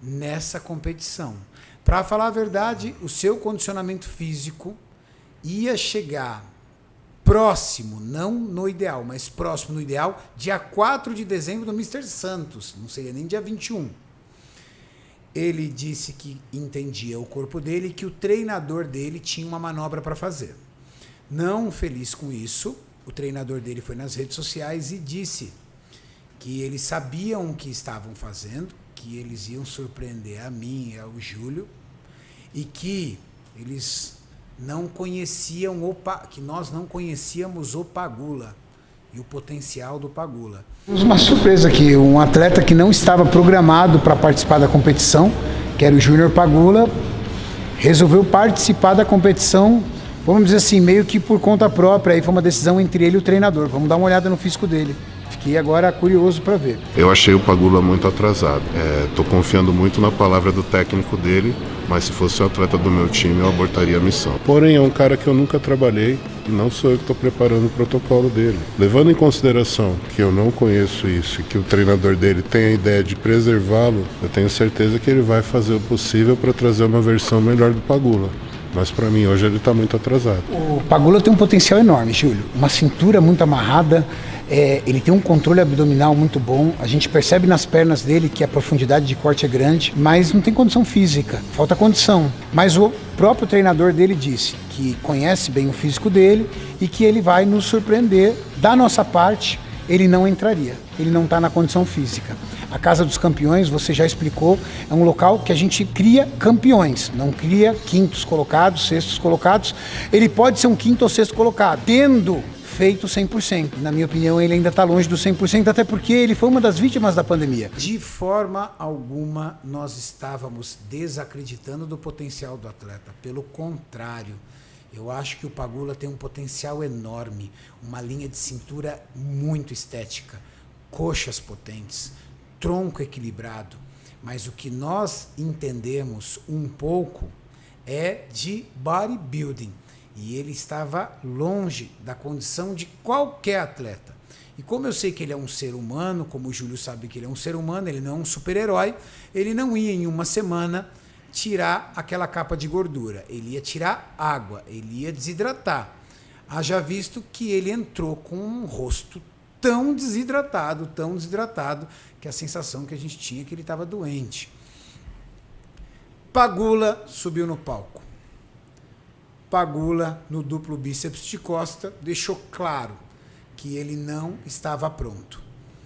nessa competição. Para falar a verdade, o seu condicionamento físico ia chegar próximo, não no ideal, mas próximo no ideal, dia 4 de dezembro do Mr. Santos, não seria nem dia 21. Ele disse que entendia o corpo dele e que o treinador dele tinha uma manobra para fazer. Não feliz com isso, o treinador dele foi nas redes sociais e disse que eles sabiam o que estavam fazendo, que eles iam surpreender a mim e ao Júlio e que eles não conheciam que nós não conhecíamos o Pagula e o potencial do Pagula. Uma surpresa aqui, um atleta que não estava programado para participar da competição, que era o Júnior Pagula, resolveu participar da competição, vamos dizer assim, meio que por conta própria, aí foi uma decisão entre ele e o treinador. Vamos dar uma olhada no físico dele. Fiquei agora curioso para ver. Eu achei o Pagula muito atrasado. Tô confiando muito na palavra do técnico dele, mas se fosse o atleta do meu time, eu abortaria a missão. Porém, é um cara que eu nunca trabalhei e não sou eu que estou preparando o protocolo dele. Levando em consideração que eu não conheço isso e que o treinador dele tem a ideia de preservá-lo, eu tenho certeza que ele vai fazer o possível para trazer uma versão melhor do Pagula. Mas para mim, hoje ele está muito atrasado. O Pagula tem um potencial enorme, Júlio. Uma cintura muito amarrada, ele tem um controle abdominal muito bom. A gente percebe nas pernas dele que a profundidade de corte é grande, mas não tem condição física, falta condição. Mas o próprio treinador dele disse que conhece bem o físico dele e que ele vai nos surpreender. Da nossa parte, ele não entraria, ele não está na condição física. A Casa dos Campeões, você já explicou, é um local que a gente cria campeões, não cria quintos colocados, sextos colocados. Ele pode ser um quinto ou sexto colocado, tendo feito 100%. Na minha opinião, ele ainda está longe do 100%, até porque ele foi uma das vítimas da pandemia. De forma alguma, nós estávamos desacreditando do potencial do atleta. Pelo contrário, eu acho que o Pagula tem um potencial enorme, uma linha de cintura muito estética, coxas potentes, tronco equilibrado. Mas o que nós entendemos um pouco é de bodybuilding. E ele estava longe da condição de qualquer atleta. E como eu sei que ele é um ser humano, como o Júlio sabe que ele é um ser humano, ele não é um super-herói, ele não ia em uma semana tirar aquela capa de gordura. Ele ia tirar água, ele ia desidratar. Haja visto que ele entrou com um rosto tão desidratado, que a sensação que a gente tinha é que ele estava doente. Pagula subiu no palco. Pagula, no duplo bíceps de costa, deixou claro que ele não estava pronto.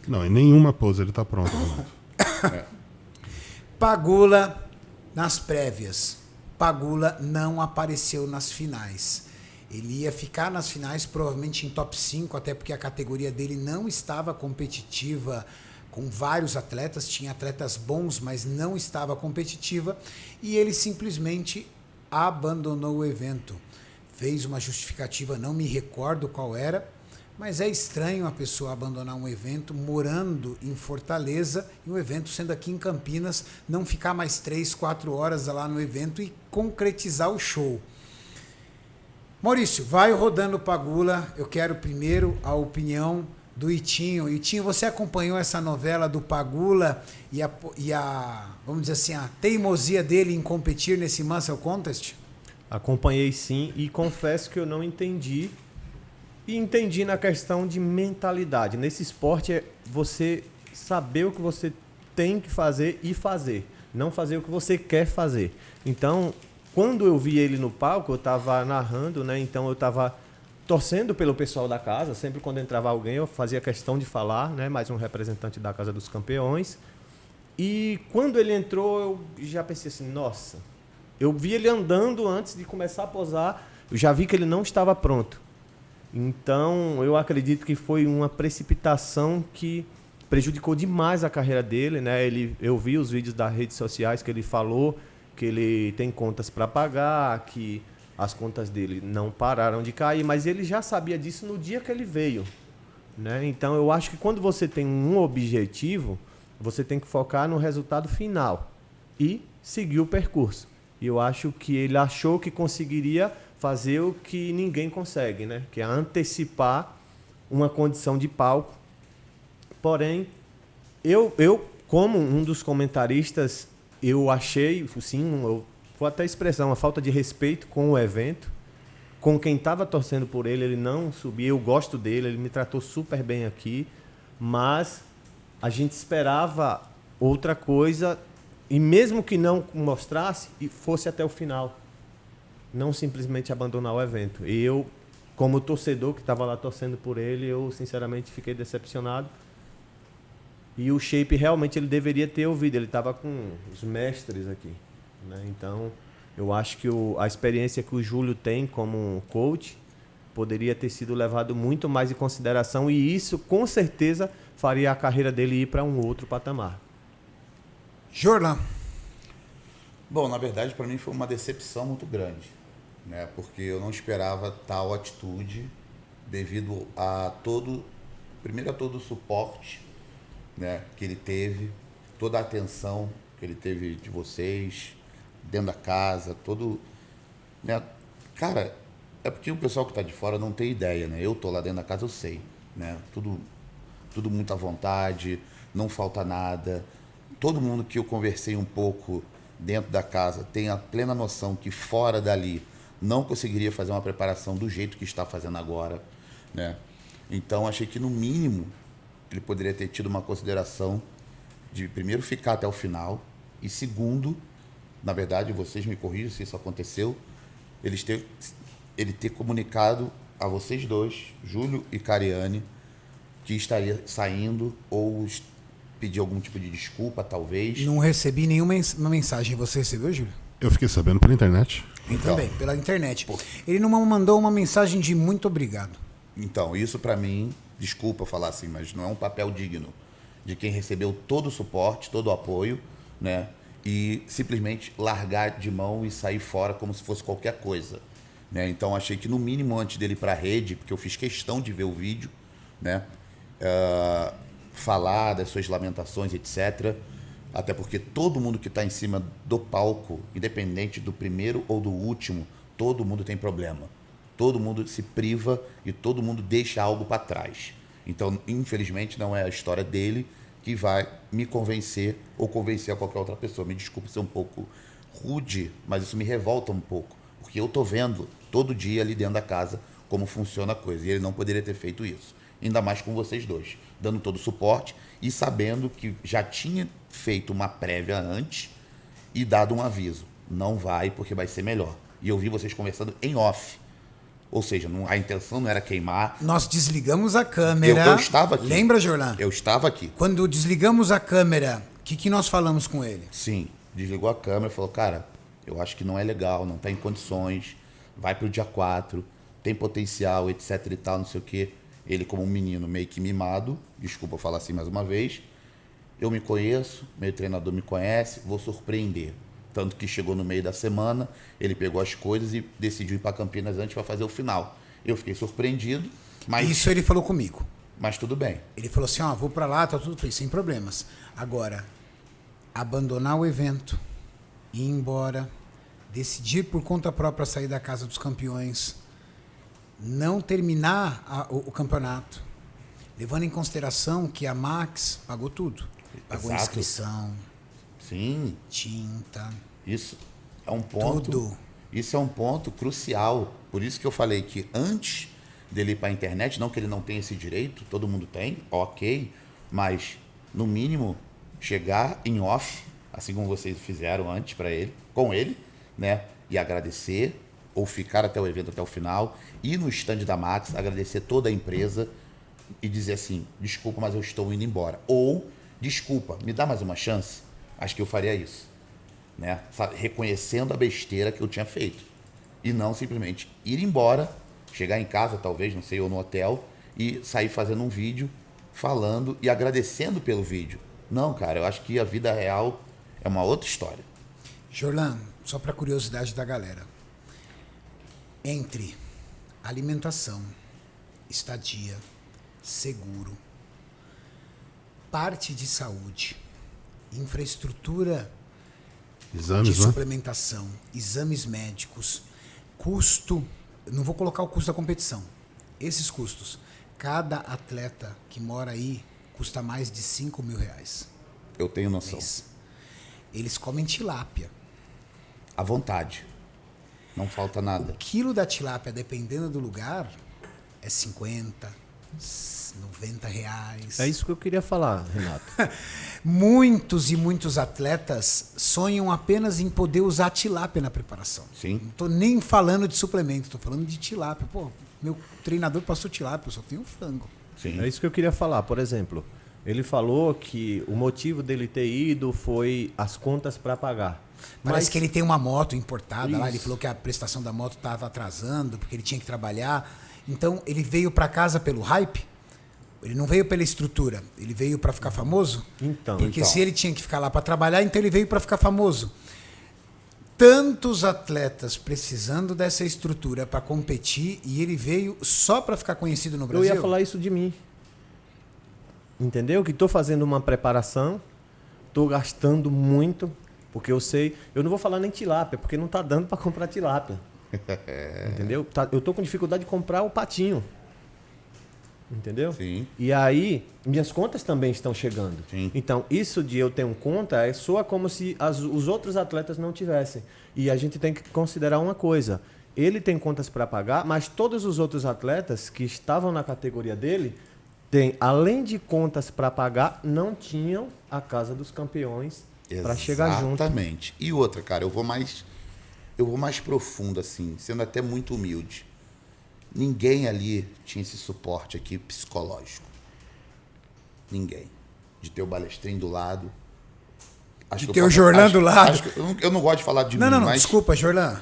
Não, em nenhuma pose ele está pronto. Pagula nas prévias. Pagula não apareceu nas finais. Ele ia ficar nas finais provavelmente em top 5, até porque a categoria dele não estava competitiva com vários atletas, tinha atletas bons, mas não estava competitiva, e ele simplesmente abandonou o evento. Fez uma justificativa, não me recordo qual era, mas é estranho a pessoa abandonar um evento morando em Fortaleza e um evento sendo aqui em Campinas, não ficar mais 3, 4 horas lá no evento e concretizar o show. Maurício, vai rodando o Pagula. Eu quero primeiro a opinião do Itinho. Itinho, você acompanhou essa novela do Pagula e a vamos dizer assim, a teimosia dele em competir nesse Muscle Contest? Acompanhei sim e confesso que eu não entendi. E entendi na questão de mentalidade. Nesse esporte é você saber o que você tem que fazer e fazer. Não fazer o que você quer fazer. Então, quando eu vi ele no palco, eu estava narrando, né? Então eu estava torcendo pelo pessoal da casa. Sempre quando entrava alguém, eu fazia questão de falar, né? Mais um representante da Casa dos Campeões. E quando ele entrou, eu já pensei assim, nossa. Eu vi ele andando antes de começar a posar. Eu já vi que ele não estava pronto. Então, eu acredito que foi uma precipitação que prejudicou demais a carreira dele, né? Eu vi os vídeos das redes sociais que ele falou que ele tem contas para pagar, que as contas dele não pararam de cair, mas ele já sabia disso no dia que ele veio, né? Então, eu acho que quando você tem um objetivo, você tem que focar no resultado final e seguir o percurso. E eu acho que ele achou que conseguiria fazer o que ninguém consegue, né? Que é antecipar uma condição de palco. Porém, eu como um dos comentaristas, eu achei, sim, foi até a expressão, uma falta de respeito com o evento, com quem estava torcendo por ele, ele não subia, eu gosto dele, ele me tratou super bem aqui, mas a gente esperava outra coisa, e mesmo que não mostrasse, fosse até o final. Não simplesmente abandonar o evento. E eu, como torcedor que estava lá torcendo por ele, eu sinceramente fiquei decepcionado. E o shape realmente ele deveria ter ouvido. Ele estava com os mestres aqui, né? Então, eu acho que a experiência que o Júlio tem como coach poderia ter sido levado muito mais em consideração. E isso, com certeza, faria a carreira dele ir para um outro patamar. Jorlan. Bom, na verdade, para mim foi uma decepção muito grande, né? Porque eu não esperava tal atitude devido a todo o suporte, né, que ele teve, toda a atenção que ele teve de vocês, dentro da casa, todo, né? Cara, é porque o pessoal que está de fora não tem ideia, né? Eu tô lá dentro da casa, eu sei, né? Tudo muito à vontade, não falta nada. Todo mundo que eu conversei um pouco dentro da casa tem a plena noção que fora dali não conseguiria fazer uma preparação do jeito que está fazendo agora, né? Então, achei que, no mínimo, ele poderia ter tido uma consideração de, primeiro, ficar até o final e, segundo, na verdade, vocês me corrijam se isso aconteceu, ele ter comunicado a vocês dois, Júlio e Cariane, que estaria saindo ou pedir algum tipo de desculpa, talvez. Não recebi nenhuma mensagem. Você recebeu, Júlio? Eu fiquei sabendo pela internet. Eu Então. também, pela internet. Ele não mandou uma mensagem de muito obrigado. Então, isso pra mim, desculpa falar assim, mas não é um papel digno de quem recebeu todo o suporte, todo o apoio, né? E simplesmente largar de mão e sair fora como se fosse qualquer coisa, né? Então, achei que no mínimo antes dele ir pra rede, porque eu fiz questão de ver o vídeo, né? Falar das suas lamentações, etc. Até porque todo mundo que está em cima do palco, independente do primeiro ou do último, todo mundo tem problema. Todo mundo se priva e todo mundo deixa algo para trás. Então, infelizmente, não é a história dele que vai me convencer ou convencer a qualquer outra pessoa. Me desculpe ser um pouco rude, mas isso me revolta um pouco. Porque eu estou vendo todo dia ali dentro da casa como funciona a coisa. E ele não poderia ter feito isso. Ainda mais com vocês dois. Dando todo o suporte e sabendo que já tinha feito uma prévia antes e dado um aviso. Não vai porque vai ser melhor. E eu vi vocês conversando em off. Ou seja, a intenção não era queimar. Nós desligamos a câmera. Eu estava aqui. Lembra, Jorlan? Eu estava aqui. Quando desligamos a câmera, o que nós falamos com ele? Sim, desligou a câmera e falou, cara, eu acho que não é legal, não está em condições, vai pro dia 4, tem potencial, etc e tal, não sei o quê. Ele, como um menino meio que mimado, desculpa falar assim mais uma vez, eu me conheço, meu treinador me conhece, vou surpreender. Tanto que chegou no meio da semana, ele pegou as coisas e decidiu ir para Campinas antes para fazer o final. Eu fiquei surpreendido, mas... Isso ele falou comigo. Mas tudo bem. Ele falou assim, vou para lá, tá tudo sem problemas. Agora, abandonar o evento, ir embora, decidir por conta própria sair da Casa dos Campeões, não terminar o campeonato, levando em consideração que a Max pagou tudo. Pagou a Exato. inscrição, Sim, tinta, isso é um ponto. tudo. Isso é um ponto crucial. Por isso que eu falei que antes dele ir para a internet, não que ele não tenha esse direito, todo mundo tem, ok, mas no mínimo chegar em off, assim como vocês fizeram antes para ele, com ele, né, e agradecer ou ficar até o evento até o final, ir no stand da Max, agradecer toda a empresa e dizer assim, desculpa, mas eu estou indo embora. Ou, desculpa, me dá mais uma chance. Acho que eu faria isso, né? Reconhecendo a besteira que eu tinha feito. E não simplesmente ir embora, chegar em casa talvez, não sei, ou no hotel, e sair fazendo um vídeo falando e agradecendo pelo vídeo. Não, cara, eu acho que a vida real é uma outra história. Jorlan, só para curiosidade da galera. Entre alimentação, estadia, seguro, parte de saúde, infraestrutura Exames, de né? suplementação, exames médicos, custo, não vou colocar o custo da competição, esses custos, cada atleta que mora aí custa mais de R$5.000. Eu tenho noção. Mês. Eles comem tilápia. À vontade. Não falta nada. O quilo da tilápia, dependendo do lugar, é 50, 90 reais. É isso que eu queria falar, Renato. Muitos e muitos atletas sonham apenas em poder usar tilápia na preparação. Sim. Não estou nem falando de suplemento, estou falando de tilápia. Pô, meu treinador passou tilápia, eu só tenho frango. Sim. É isso que eu queria falar. Por exemplo, ele falou que o motivo dele ter ido foi as contas para pagar. Parece Mas que ele tem uma moto importada lá, ele Isso. falou que a prestação da moto estava atrasando, porque ele tinha que trabalhar. Então, ele veio para casa pelo hype, ele não veio pela estrutura, ele veio para ficar famoso. Porque se ele tinha que ficar lá para trabalhar, então ele veio para ficar famoso. Tantos atletas precisando dessa estrutura para competir e ele veio só para ficar conhecido no Brasil. eu ia falar isso de mim. Entendeu? Que estou fazendo uma preparação, estou gastando muito, porque eu sei... Eu não vou falar nem tilápia, porque não está dando para comprar tilápia. Entendeu? Eu estou com dificuldade de comprar o patinho. Entendeu? Sim. E aí, minhas contas também estão chegando. Sim. Então, isso de eu ter um conta soa como se os outros atletas não tivessem. E a gente tem que considerar uma coisa. Ele tem contas para pagar, mas todos os outros atletas que estavam na categoria dele, além de contas para pagar, não tinham a Casa dos Campeões para chegar junto. Exatamente. E outra, cara, eu vou mais profundo, assim, sendo até muito humilde. Ninguém ali tinha esse suporte aqui psicológico. Ninguém. de ter o Balestrin do lado. Acho De que ter eu o posso- Jorlan acho- do lado. acho que eu não gosto de falar de Não, mim, não, não, mas... desculpa, Jorlan.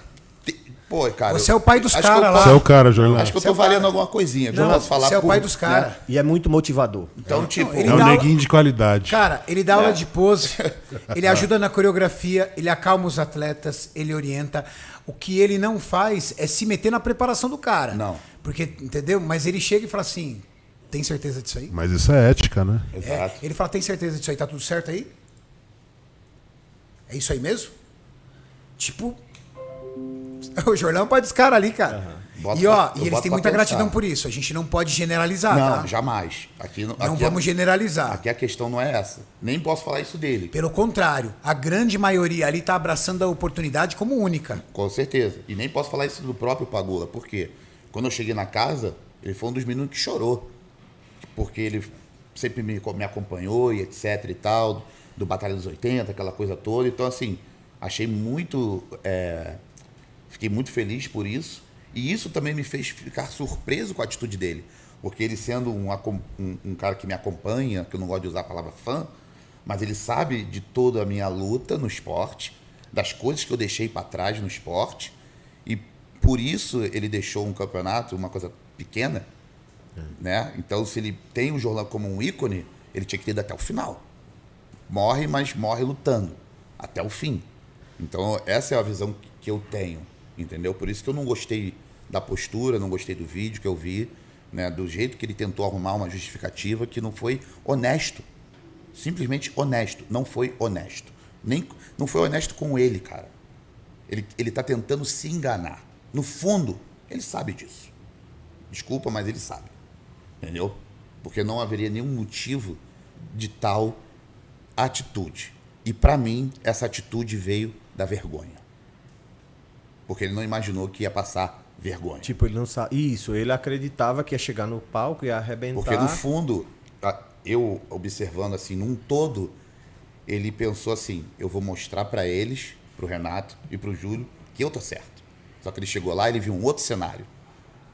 Pô, cara... Você é o pai dos acho que eu caras lá. posso- Você é o cara, Jorlan. Acho que eu Você é tô o cara. valendo alguma coisinha. Não, posso falar você é o por- pai dos caras. né? E é muito motivador. Então, tipo... ele É um dá- neguinho de qualidade. Cara, ele dá aula de pose, ele ajuda na coreografia, ele acalma os atletas, ele orienta. O que ele não faz é se meter na preparação do cara. Não. Porque, entendeu? Mas ele chega e fala assim, tem certeza disso aí? Mas isso é ética, né? Exato. Ele fala, tem certeza disso aí? Tá tudo certo aí? É isso aí mesmo? Tipo... O Jorlão pode dos caras ali, cara. Boto E ó, pra- eu e eles boto têm pra muita pensar. gratidão por isso. A gente não pode generalizar, Não, tá? jamais. Aqui, Não aqui vamos generalizar. Aqui a questão não é essa. Nem posso falar isso dele. Pelo contrário, a grande maioria ali tá abraçando a oportunidade como única. Com certeza. E nem posso falar isso do próprio Pagula. Por quê? Quando eu cheguei na casa, ele foi um dos meninos que chorou. Porque ele sempre me acompanhou e etc e tal. Do Batalha dos 80, aquela coisa toda. Então, assim, achei muito... fiquei muito feliz por isso. E isso também me fez ficar surpreso com a atitude dele. Porque ele sendo um cara que me acompanha, que eu não gosto de usar a palavra fã, mas ele sabe de toda a minha luta no esporte, das coisas que eu deixei para trás no esporte, e por isso ele deixou um campeonato, uma coisa pequena, né? Então, se ele tem o Jorlan como um ícone, ele tinha que ter ido até o final. Morre, mas morre lutando, até o fim. Então, essa é a visão que eu tenho, entendeu? Por isso que eu não gostei da postura, não gostei do vídeo que eu vi, né? Do jeito que ele tentou arrumar uma justificativa que não foi honesto. Simplesmente honesto. Não foi honesto. Não foi honesto com ele, cara. Ele tá tentando se enganar. No fundo, ele sabe disso. Desculpa, mas ele sabe. Entendeu? Porque não haveria nenhum motivo de tal atitude. E para mim, essa atitude veio da vergonha. Porque ele não imaginou que ia passar vergonha. Tipo, ele não sabe. Isso, ele acreditava que ia chegar no palco e ia arrebentar. Porque no fundo, eu observando assim, num todo, ele pensou assim, eu vou mostrar para eles, pro Renato e pro Júlio, que eu tô certo. Só que ele chegou lá e ele viu um outro cenário.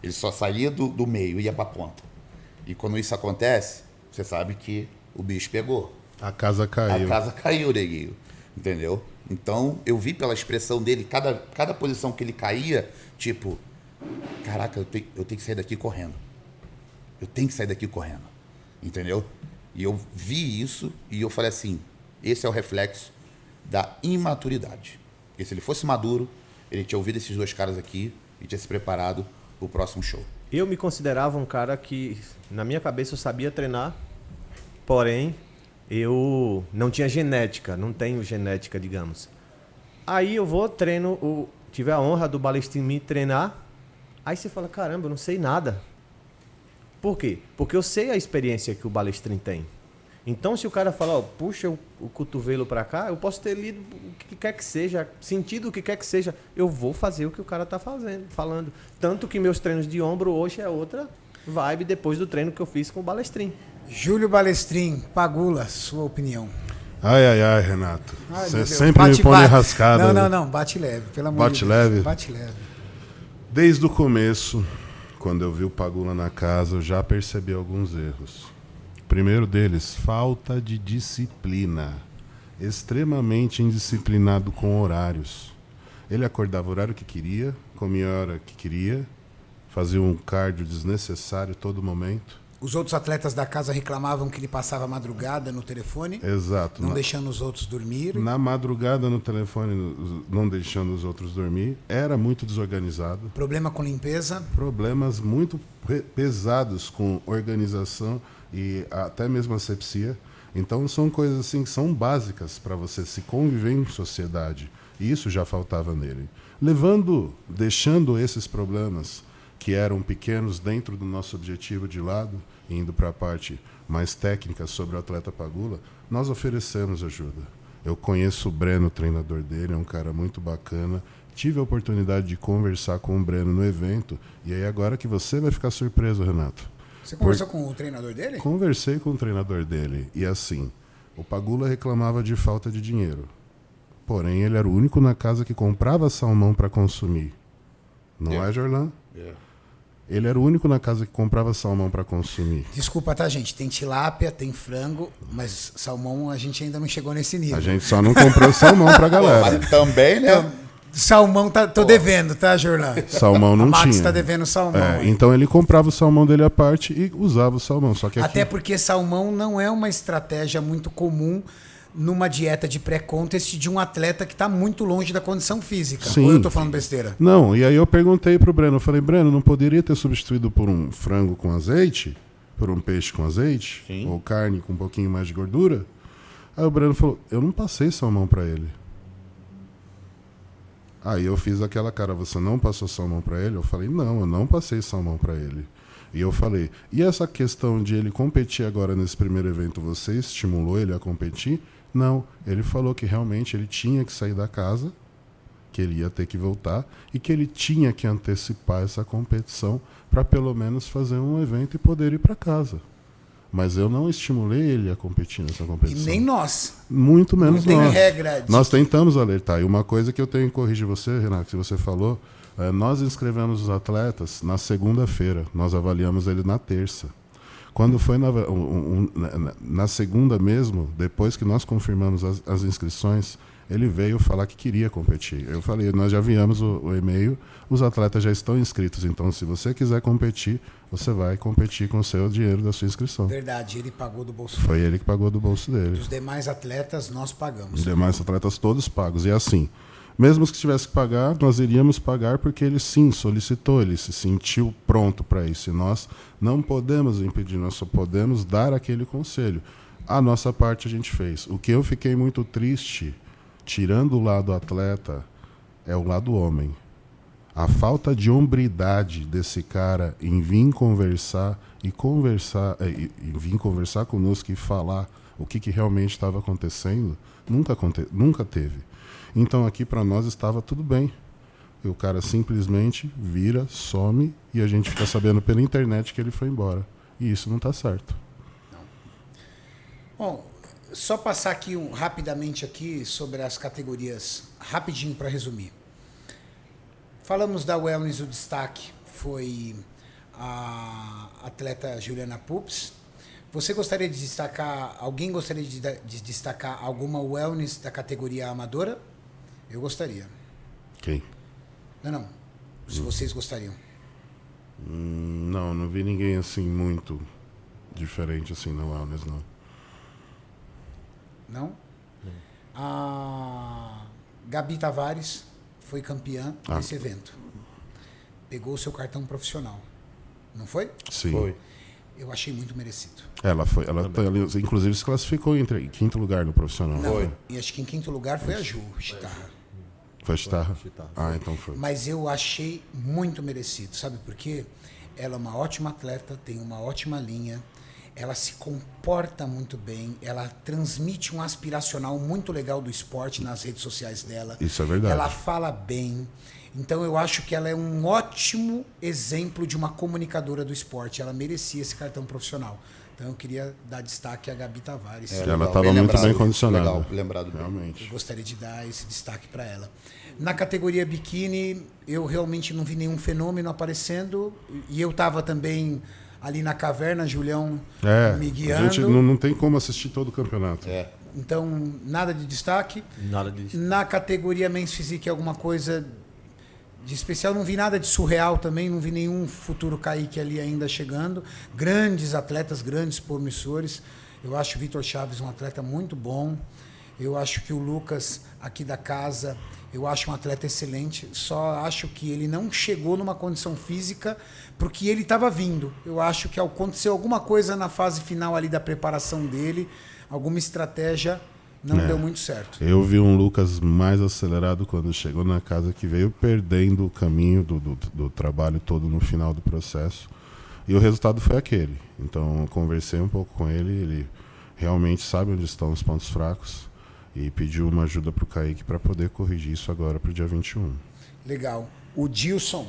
Ele só saía do meio e ia pra ponta. E quando isso acontece, você sabe que o bicho pegou. A casa caiu. A casa caiu, neguinho. Entendeu? Então, eu vi pela expressão dele, cada posição que ele caía, tipo, caraca, eu tenho que sair daqui correndo. Eu tenho que sair daqui correndo. Entendeu? E eu vi isso e eu falei assim, esse é o reflexo da imaturidade. Porque se ele fosse maduro, ele tinha ouvido esses dois caras aqui e tinha se preparado pro próximo show. Eu me considerava um cara que, na minha cabeça, eu sabia treinar, porém, eu não tinha genética, não tenho genética, digamos. Aí eu vou, treino, tive a honra do Balestrin me treinar, aí você fala, caramba, eu não sei nada. Por quê? Porque eu sei a experiência que o Balestrin tem. Então, se o cara falar, ó, puxa o cotovelo pra cá, eu posso ter lido o que quer que seja, sentido o que quer que seja, eu vou fazer o que o cara tá falando. Tanto que meus treinos de ombro hoje é outra vibe depois do treino que eu fiz com o Balestrin. Júlio Balestrin, Pagula, sua opinião. Ai, Renato. Ai, Você meu Deus. sempre me põe rascada. Não, bate leve, pelo amor Bate de Deus. leve? Bate leve. Desde o começo, quando eu vi o Pagula na casa, eu já percebi alguns erros. Primeiro deles, falta de disciplina. Extremamente indisciplinado com horários. Ele acordava o horário que queria, comia a hora que queria, fazia um cardio desnecessário todo momento. Os outros atletas da casa reclamavam que ele passava a madrugada no telefone, Exato. não deixando os outros dormir. Na madrugada no telefone, não deixando os outros dormir. Era muito desorganizado. Problema com limpeza. Problemas muito pesados com organização e até mesmo asepsia. Então são coisas assim que são básicas para você se conviver em sociedade. E isso já faltava nele. Deixando esses problemas que eram pequenos dentro do nosso objetivo de lado, indo para a parte mais técnica sobre o atleta Pagula, nós oferecemos ajuda. Eu conheço o Breno, o treinador dele, é um cara muito bacana. Tive a oportunidade de conversar com o Breno no evento, e aí agora que você vai ficar surpreso, Renato. Você conversou com o treinador dele? Conversei com o treinador dele, e assim, o Pagula reclamava de falta de dinheiro. Porém, ele era o único na casa que comprava salmão para consumir. Não é, Jorlan? Ele era o único na casa que comprava salmão para consumir. Desculpa, tá, gente? Tem tilápia, tem frango, mas salmão a gente ainda não chegou nesse nível. A gente só não comprou salmão pra galera. Mas também, né? Salmão tô devendo, tá, Jorlan? Salmão não A Max tinha. tá devendo salmão. hein? Então ele comprava o salmão dele à parte e usava o salmão. Só que aqui, Até porque salmão não é uma estratégia muito comum numa dieta de pré-contest de um atleta que está muito longe da condição física. Sim. Ou eu tô falando besteira? Não, e aí eu perguntei pro Breno, eu falei, Breno, não poderia ter substituído por um frango com azeite? Por um peixe com azeite? Sim. Ou carne com um pouquinho mais de gordura? Aí o Breno falou, eu não passei salmão para ele. Aí eu fiz aquela cara, você não passou salmão para ele? Eu falei, não, eu não passei salmão para ele. E eu falei, e essa questão de ele competir agora nesse primeiro evento, você estimulou ele a competir? Não, ele falou que realmente ele tinha que sair da casa, que ele ia ter que voltar e que ele tinha que antecipar essa competição para pelo menos fazer um evento e poder ir para casa. Mas eu não estimulei ele a competir nessa E competição. nem nós. Muito menos Não tem nós. regra de- Nós tentamos alertar. E uma coisa que eu tenho que corrigir você, Renato, que você falou, nós inscrevemos os atletas na segunda-feira. Nós avaliamos ele na terça. Quando foi na segunda mesmo, depois que nós confirmamos as inscrições, ele veio falar que queria competir. Eu falei, nós já enviamos o e-mail, os atletas já estão inscritos, então se você quiser competir, você vai competir com o seu dinheiro da sua inscrição. Verdade, ele pagou do bolso. Foi ele que pagou do bolso dele. Os demais atletas nós pagamos. Os demais atletas todos pagos. E assim, mesmo que tivesse que pagar, nós iríamos pagar porque ele sim solicitou, ele se sentiu pronto para isso. E nós não podemos impedir, nós só podemos dar aquele conselho. A nossa parte a gente fez. O que eu fiquei muito triste, tirando o lado atleta, é o lado homem. A falta de hombridade desse cara em vir conversar e vir conversar conosco e falar o que realmente estava acontecendo, nunca teve. Então aqui para nós estava tudo bem. E o cara simplesmente vira, some e a gente fica sabendo pela internet que ele foi embora. E isso não está certo. Bom, só passar aqui rapidamente aqui sobre as categorias, rapidinho para resumir. Falamos da Wellness, o destaque foi a atleta Juliana Pups. Você gostaria de destacar, alguém gostaria de destacar alguma Wellness da categoria amadora? Eu gostaria. Quem? Não. Se vocês gostariam. Não vi ninguém assim muito diferente assim na Wellness, não. Não? A Gabi Tavares foi campeã desse evento. Pegou o seu cartão profissional. Não foi? Sim. Foi. Eu achei muito merecido. Ela inclusive se classificou em quinto lugar no profissional. Não, Foi. e acho que em quinto lugar foi a Ju Chitarra. Foi Chitarra? Chitarra. Ah, então foi. Mas eu achei muito merecido. Sabe por quê? Ela é uma ótima atleta, tem uma ótima linha, ela se comporta muito bem, ela transmite um aspiracional muito legal do esporte nas redes sociais dela. Isso é verdade. Ela fala bem. Então eu acho que ela é um ótimo exemplo de uma comunicadora do esporte. Ela merecia esse cartão profissional. Então eu queria dar destaque à Gabi Tavares. Ela estava muito bem condicionada. Legal, lembrado bem. Realmente. Eu gostaria de dar esse destaque para ela. Na categoria biquíni, eu realmente não vi nenhum fenômeno aparecendo. E eu estava também ali na caverna, Julião me guiando. A gente não tem como assistir todo o campeonato. Então, nada de destaque. Nada disso. Na categoria Men's Physique, alguma coisa de especial. Não vi nada de surreal também. Não vi nenhum futuro Kaique ali ainda chegando. Grandes atletas, grandes promissores. Eu acho o Vitor Chaves um atleta muito bom. Eu acho que o Lucas, aqui da casa, eu acho um atleta excelente. Só acho que ele não chegou numa condição física porque ele estava vindo. Eu acho que aconteceu alguma coisa na fase final ali da preparação dele, alguma estratégia não deu muito certo. Eu vi um Lucas mais acelerado quando chegou na casa, que veio perdendo o caminho do trabalho todo no final do processo. E o resultado foi aquele. Então eu conversei um pouco com ele, ele realmente sabe onde estão os pontos fracos. E pediu uma ajuda para o Kaique para poder corrigir isso agora para o dia 21. Legal. O Dilson.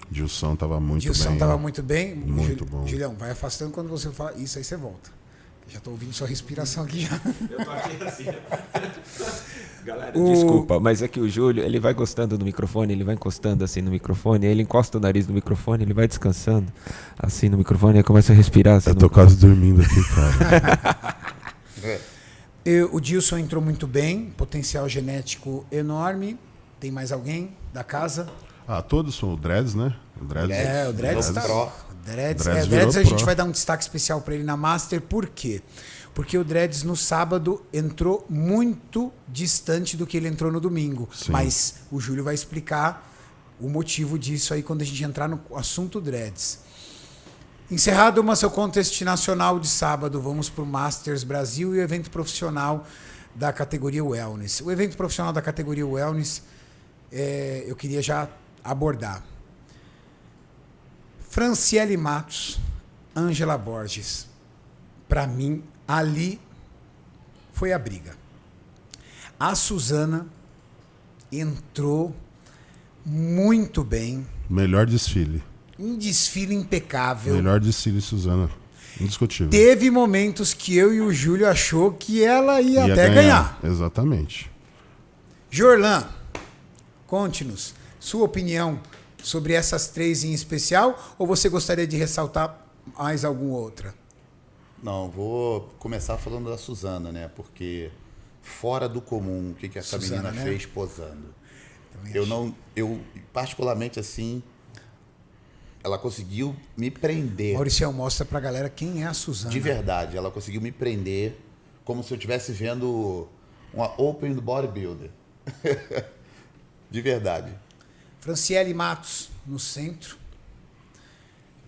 Dilson estava muito bem. Dilson estava muito bem. Muito bom. Julião, vai afastando quando você fala isso, aí você volta. Já tô ouvindo sua respiração aqui já. Eu tô aqui assim. Galera, desculpa, mas é que o Júlio, ele vai gostando do microfone, ele vai encostando assim no microfone, aí ele encosta o nariz no microfone, ele vai descansando assim no microfone, aí começa a respirar assim. Eu tô quase dormindo aqui, cara. O Dilson entrou muito bem, potencial genético enorme. Tem mais alguém da casa? Todos são o Dreads, né? O Dreads, O Dreads tá. Pro. O Dreads virou a gente pro. vai dar um destaque especial para ele na Master, por quê? Porque o Dreads no sábado entrou muito distante do que ele entrou no domingo. Sim. Mas o Júlio vai explicar o motivo disso aí quando a gente entrar no assunto Dreads. Encerrado o Muscle Contest Nacional de sábado, vamos para o Masters Brasil e o evento profissional da categoria Wellness. O evento profissional da categoria Wellness, eu queria já abordar. Franciele Matos, Ângela Borges. Para mim, ali foi a briga. A Suzana entrou muito bem. Melhor desfile. Um desfile impecável. Melhor desfile, Suzana. Indiscutível. Teve momentos que eu e o Júlio achou que ela ia até ganhar. Exatamente. Jorlan, conte-nos sua opinião sobre essas 3 em especial, ou você gostaria de ressaltar mais alguma outra? Não, vou começar falando da Suzana, né? Porque fora do comum, o que essa Suzana, menina né? fez posando. Também Eu particularmente assim, ela conseguiu me prender. Mauricião, mostra pra galera quem é a Suzana. De verdade, ela conseguiu me prender como se eu estivesse vendo uma Open do Bodybuilder. De verdade. Franciele Matos, no centro.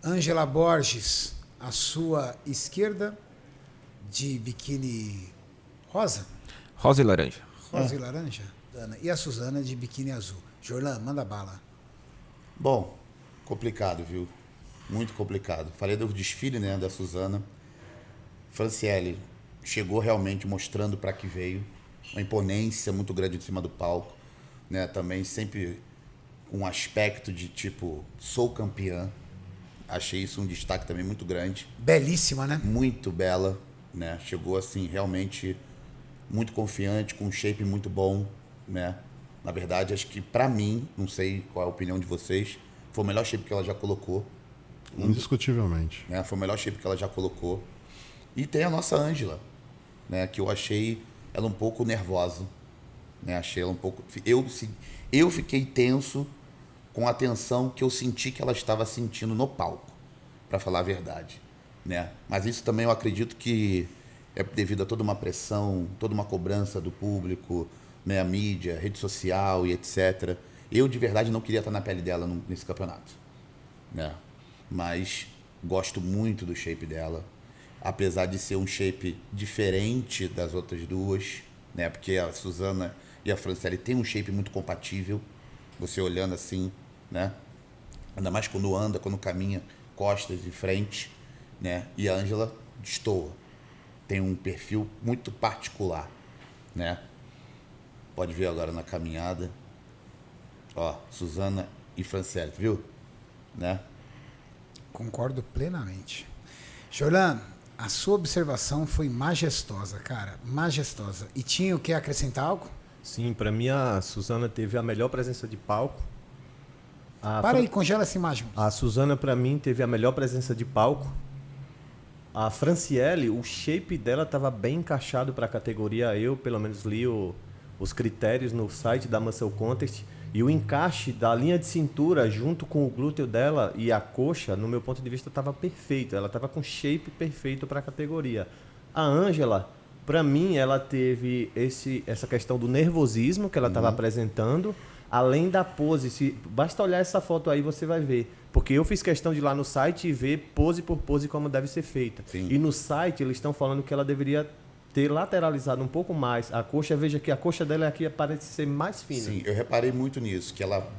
Ângela Borges, à sua esquerda, de biquíni rosa. Rosa e laranja. Rosa e laranja. Ana. E a Suzana, de biquíni azul. Jorlan, manda bala. Bom, complicado, viu? Muito complicado. Falei do desfile, né, da Suzana. Franciele chegou realmente mostrando para que veio. Uma imponência muito grande em cima do palco, né? Também sempre com um aspecto de tipo, sou campeã. Achei isso um destaque também muito grande. Belíssima, né? Muito bela, né? Chegou assim realmente muito confiante, com um shape muito bom, né? Na verdade, acho que pra mim, não sei qual é a opinião de vocês, foi o melhor shape que ela já colocou. Indiscutivelmente. Né? Foi o melhor shape que ela já colocou. E tem a nossa Ângela, né? Que eu achei ela um pouco nervosa, né? Achei ela um pouco... Eu fiquei tenso com a tensão que eu senti que ela estava sentindo no palco, para falar a verdade, né? Mas isso também eu acredito que é devido a toda uma pressão, toda uma cobrança do público, né? A mídia, rede social e etc. Eu, de verdade, não queria estar na pele dela nesse campeonato, né? Mas gosto muito do shape dela, apesar de ser um shape diferente das outras duas, né? Porque a Suzana e a Franciele têm um shape muito compatível, você olhando assim, né? Ainda mais quando anda, quando caminha, costas e frente, né? E a Ângela destoa. Tem um perfil muito particular, né? Pode ver agora na caminhada. Ó, Suzana e Franciele, viu? Né? Concordo plenamente. Jorlan, a sua observação foi majestosa, cara. Majestosa. E tinha o que acrescentar algo? Sim, pra mim a Suzana teve a melhor presença de palco. Para aí, congela essa imagem. A Suzana, pra mim, teve a melhor presença de palco. A Franciele, o shape dela estava bem encaixado para a categoria. Eu, pelo menos, li os critérios no site da Muscle Contest. E o encaixe da linha de cintura junto com o glúteo dela e a coxa, no meu ponto de vista, estava perfeito. Ela estava com shape perfeito para a categoria. A Ângela, para mim, ela teve essa questão do nervosismo que ela estava apresentando, além da pose. Basta olhar essa foto aí, você vai ver. Porque eu fiz questão de ir lá no site e ver pose por pose como deve ser feita. Sim. E no site eles estão falando que ela deveria ter lateralizado um pouco mais a coxa. Veja que a coxa dela aqui parece ser mais fina. Sim, eu reparei muito nisso, que ela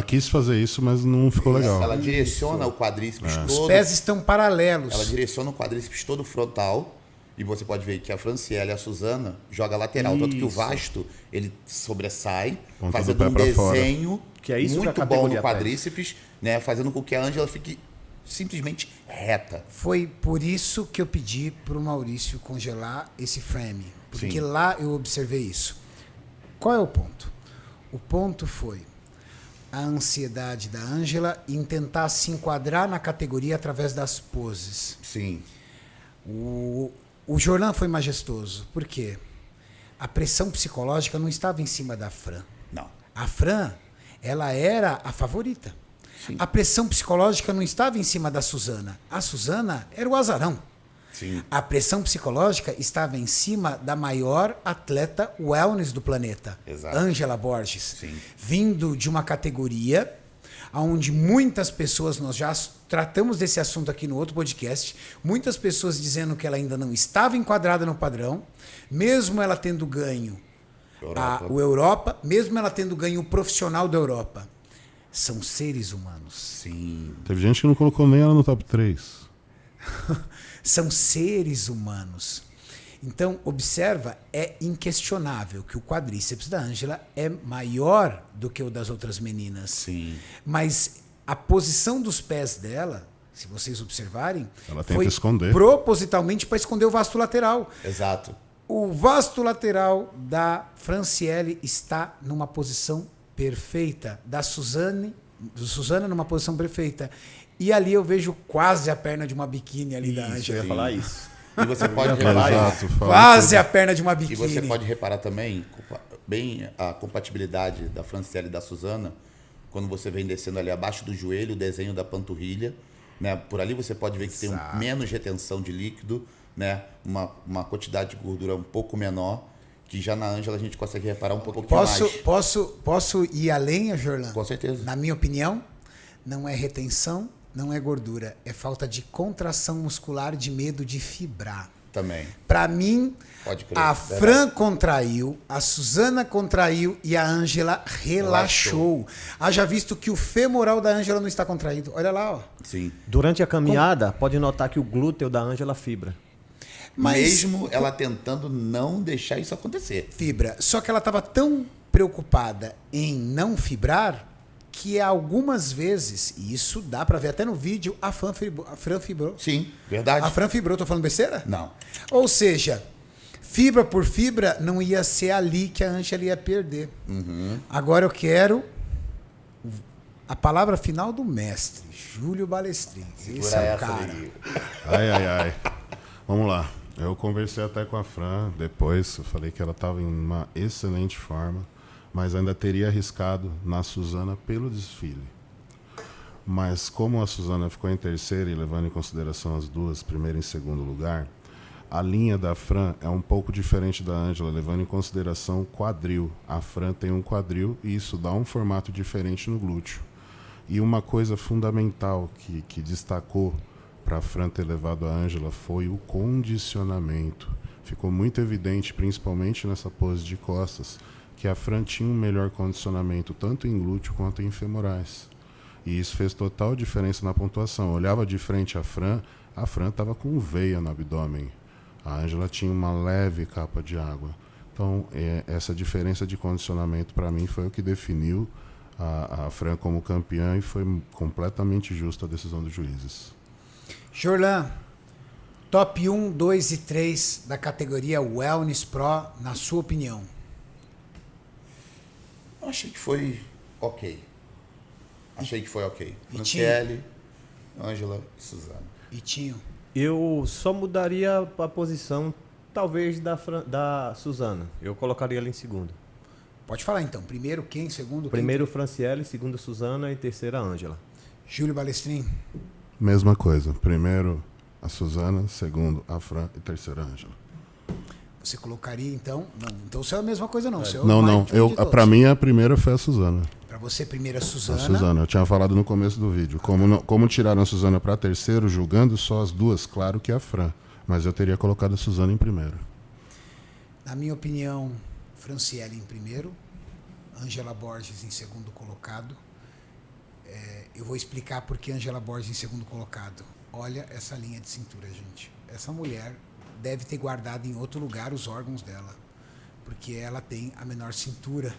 Quis fazer isso, mas não ficou legal. ela direciona o quadríceps todo. Os pés estão paralelos. Ela direciona o quadríceps todo frontal. E você pode ver que a Franciele e a Suzana joga lateral. Tanto que o Isso. vasto, ele sobressai, Ponta fazendo do pé um pra fora. desenho Que é isso que a muito bom categoria no quadríceps, né? Fazendo com que a Ângela fique simplesmente reta. Foi por isso que eu pedi para o Maurício congelar esse frame. Porque Sim. lá eu observei isso. Qual é o ponto? O ponto foi a ansiedade da Ângela em tentar se enquadrar na categoria através das poses. Sim. O Jorlan foi majestoso. Por quê? A pressão psicológica não estava em cima da Fran. Não. A Fran, ela era a favorita. Sim. A pressão psicológica não estava em cima da Suzana. A Suzana era o azarão. Sim. A pressão psicológica estava em cima da maior atleta wellness do planeta, Exato. Ângela Borges. Sim. Vindo de uma categoria onde muitas pessoas, nós já tratamos desse assunto aqui no outro podcast, muitas pessoas dizendo que ela ainda não estava enquadrada no padrão, mesmo ela tendo ganho o Europa, mesmo ela tendo ganho o profissional da Europa. São seres humanos. Sim. Teve gente que não colocou nem ela no top 3. São seres humanos. Então, observa, é inquestionável que o quadríceps da Ângela é maior do que o das outras meninas. Sim. Mas a posição dos pés dela, se vocês observarem, Ela tenta foi esconder. propositalmente para esconder o vasto lateral. Exato. O vasto lateral da Franciele está numa posição perfeita, da Suzana numa posição perfeita. E ali eu vejo quase a perna de uma biquíni ali da Eu Ângela. ia falar isso. E você pode Exato, fala Quase tudo. a perna de uma E biquíni. você pode reparar também bem a compatibilidade da Franciele e da Suzana, quando você vem descendo ali abaixo do joelho, o desenho da panturrilha, né? Por ali você pode ver que tem menos retenção de líquido, né? Uma quantidade de gordura um pouco menor, que já na Ângela a gente consegue reparar um pouquinho mais. Posso ir além, Jorlan? Com certeza. Na minha opinião, não é retenção, não é gordura, é falta de contração muscular, de medo de fibrar. Também. Para mim, Pode crer, a verdade. Fran contraiu, a Suzana contraiu e a Ângela relaxou. Haja visto que o femoral da Ângela não está contraído. Olha lá, ó. Sim. Durante a caminhada, pode notar que o glúteo da Ângela fibra. Mas Mesmo ela tentando não deixar isso acontecer. fibra. Só que ela estava tão preocupada em não fibrar que algumas vezes, e isso dá para ver até no vídeo, a Fran fibrou. Sim, verdade? A Fran fibrou, tô falando besteira? Não. Ou seja, fibra por fibra não ia ser ali que a Ângela ia perder. Agora eu quero a palavra final do mestre, Júlio Balestrin. Esse é o cara. Ai. Vamos lá. Eu conversei até com a Fran depois, eu falei que ela estava em uma excelente forma, mas ainda teria arriscado na Suzana pelo desfile. Mas como a Suzana ficou em terceiro e levando em consideração as duas, primeiro e segundo lugar, a linha da Fran é um pouco diferente da Ângela, levando em consideração o quadril. A Fran tem um quadril e isso dá um formato diferente no glúteo. E uma coisa fundamental que destacou para a Fran ter levado a Ângela foi o condicionamento. Ficou muito evidente, principalmente nessa pose de costas, que a Fran tinha um melhor condicionamento, tanto em glúteo quanto em femorais. E isso fez total diferença na pontuação. Eu olhava de frente a Fran estava com veia no abdômen. A Ângela tinha uma leve capa de água. Então, essa diferença de condicionamento, para mim, foi o que definiu a Fran como campeã e foi completamente justa a decisão dos juízes. Jorlan, top 1, 2 e 3 da categoria Wellness Pro, na sua opinião? Eu achei que foi ok. E Franciele, Ângela e Suzana. E Tinho? Eu só mudaria a posição, talvez, da Suzana. Eu colocaria ela em segundo. Pode falar então. Primeiro quem? Segundo quem? Primeiro Franciele, segundo Suzana e terceira Ângela. Júlio Balestrin. Mesma coisa. Primeiro a Suzana, segundo a Fran e terceiro a Ângela. Você colocaria então? Não, então isso é a mesma coisa não. Você é o Não. mais de todos. Para mim, a primeira foi a Suzana. Pra você, primeiro a A Suzana. Suzana, eu tinha falado no começo do vídeo. Como tiraram a Suzana para terceiro, julgando só as duas, claro que a Fran. Mas eu teria colocado a Suzana em primeiro. Na minha opinião, Franciele em primeiro, Ângela Borges em segundo colocado. Eu vou explicar por que Ângela Borges em segundo colocado. Olha essa linha de cintura, gente. Essa mulher deve ter guardado em outro lugar os órgãos dela, porque ela tem a menor cintura.